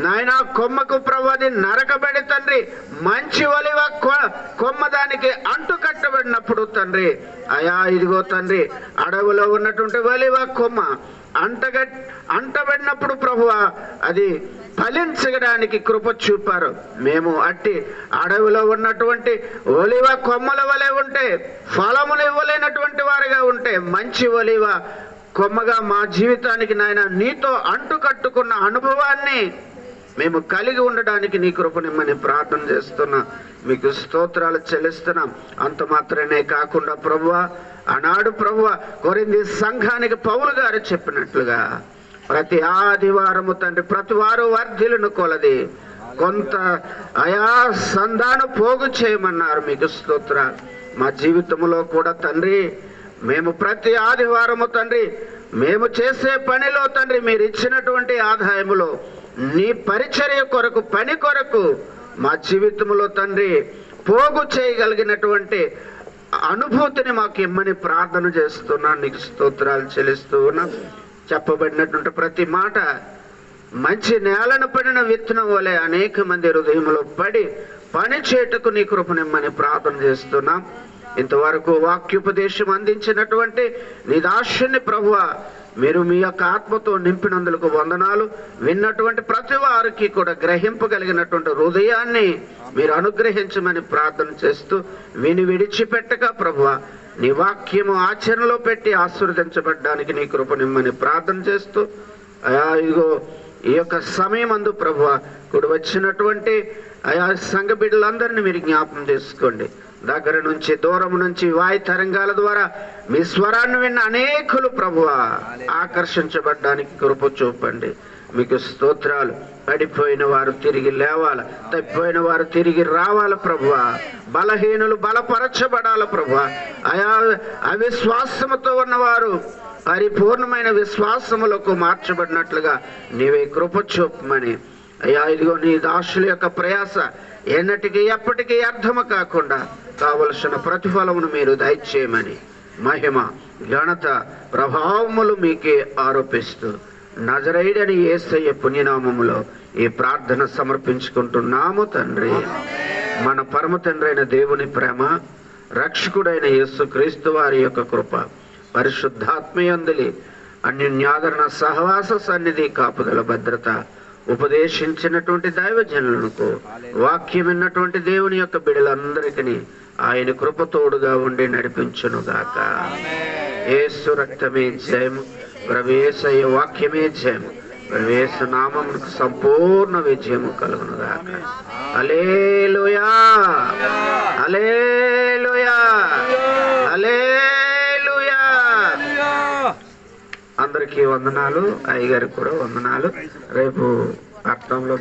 నాయన కొమ్మకు ప్రభువది నరకబడి తండ్రి మంచి ఒలివ కొమ్మ దానికి అంటు కట్టబడినప్పుడు తండ్రి అయా ఇదిగో తండ్రి అడవిలో ఉన్నటువంటి ఒలివ కొమ్మ అంటబడినప్పుడు ప్రభువా అది ఫలించడానికి కృప చూపారు. మేము అట్టి అడవిలో ఉన్నటువంటి ఒలివ కొమ్మల వలె ఉంటే ఫలములు ఇవ్వలేనటువంటి వారిగా ఉంటే మంచి ఒలివ కొమ్మగా మా జీవితానికి నాయన నీతో అంటు కట్టుకున్న అనుభవాన్ని మేము కలిగి ఉండడానికి నీ కృపనిమ్మని ప్రార్థన చేస్తున్నా. మీకు స్తోత్రాలు చెల్లిస్తున్నాం. అంత మాత్రమే కాకుండా ప్రభువా ఆనాడు ప్రభువా కొరింథీ సంఘానికి పౌలు గారు చెప్పినట్లుగా ప్రతి ఆదివారము తండ్రి ప్రతి వారు వర్ధిల్లును కొలది కొంత అయా సంధాను పోగు చేయమన్నారు. మీకు స్తోత్రాలు. మా జీవితంలో కూడా తండ్రి మేము ప్రతి ఆదివారము తండ్రి మేము చేసే పనిలో తండ్రి మీరు ఇచ్చినటువంటి ఆదాయములో నీ పరిచర్య కొరకు పని కొరకు మా జీవితంలో తండ్రి పోగు చేయగలిగినటువంటి అనుభూతిని మాకు ఇమ్మని ప్రార్థన చేస్తున్నాను. నీకు స్తోత్రాలు చెల్లిస్తూ ఉన్నా. చెప్పబడినటువంటి ప్రతి మాట మంచి నేలను పడిన విత్తనం వలె అనేక మంది హృదయంలో పడి పని చేయుటకు నీ కృపనిమ్మని ప్రార్థన చేస్తున్నాం. ఇంతవరకు వాక్యోపదేశం అందించినటువంటి నీ దాసుని ప్రభువా మీరు మీ యొక్క ఆత్మతో నింపినందుకు వందనాలు. విన్నటువంటి ప్రతి వారికి కూడా గ్రహింపగలిగినటువంటి హృదయాన్ని మీరు అనుగ్రహించమని ప్రార్థన చేస్తూ విని విడిచిపెట్టక ప్రభువా నీ వాక్యము ఆచరణలో పెట్టి ఆశీర్వదించబడ్డానికి నీ కృపనిమ్మని ప్రార్థన చేస్తూ ఇదిగో ఈ యొక్క సమయం అందు ప్రభువా కూడి వచ్చినటువంటి ఆయా సంఘ బిడ్డలందరినీ మీరు జ్ఞాపకం చేసుకోండి. దగ్గర నుంచి దూరం నుంచి వాయు తరంగాల ద్వారా మీ స్వరాన్ని విన్న అనేకులు ప్రభువా ఆకర్షించబడ్డానికి కృప చూపండి. మీకు స్తోత్రాలు. పడిపోయిన వారు తిరిగి లేవాలి, తప్పిపోయిన వారు తిరిగి రావాలి ప్రభువా. బలహీనులు బలపరచబడాల ప్రభువా. ఆయా అవిశ్వాసముతో ఉన్నవారు పరిపూర్ణమైన విశ్వాసములకు మార్చబడినట్లుగా నీవే కృప చూపమని అయ్యా ఇదిగో నీ దాసుల యొక్క ప్రయాస ఎన్నటికీ ఎప్పటికీ అర్థము కాకుండా కావలసిన ప్రతిఫలమును మీరు దయచేయమని మహిమ ఘనత ప్రభావములు మీకే ఆరోపిస్తూ నజరేయుడని యేసయ్య పుణ్యనామములో ఈ ప్రార్థన సమర్పించుకుంటున్నాము తండ్రి. మన పరమ తండ్రి అయిన దేవుని ప్రేమ, రక్షకుడైన యేసుక్రీస్తు వారి యొక్క కృప, పరిశుద్ధాత్మయందలి అన్యోన్యాదరణ సహవాస సన్నిధి కాపుదల భద్రత ఉపదేశించినటువంటి దైవజనులకు వాక్యం విన్నటువంటి దేవుని యొక్క బిడ్డలందరికీ ఆయన కృపతోడుగా ఉండి నడిపించునుగాక. యేసు రక్తమే జయము, ప్రభు యేసయ్య వాక్యమే జయము, ప్రభు యేసు నామమునకు సంపూర్ణ విజయము కలుగును గాక. హల్లెలూయా, హల్లెలూయా, హల్లెలూయా. అందరికీ వందనాలు, అయ్యగారికి కూడా వందనాలు. రేపు పట్టణంలో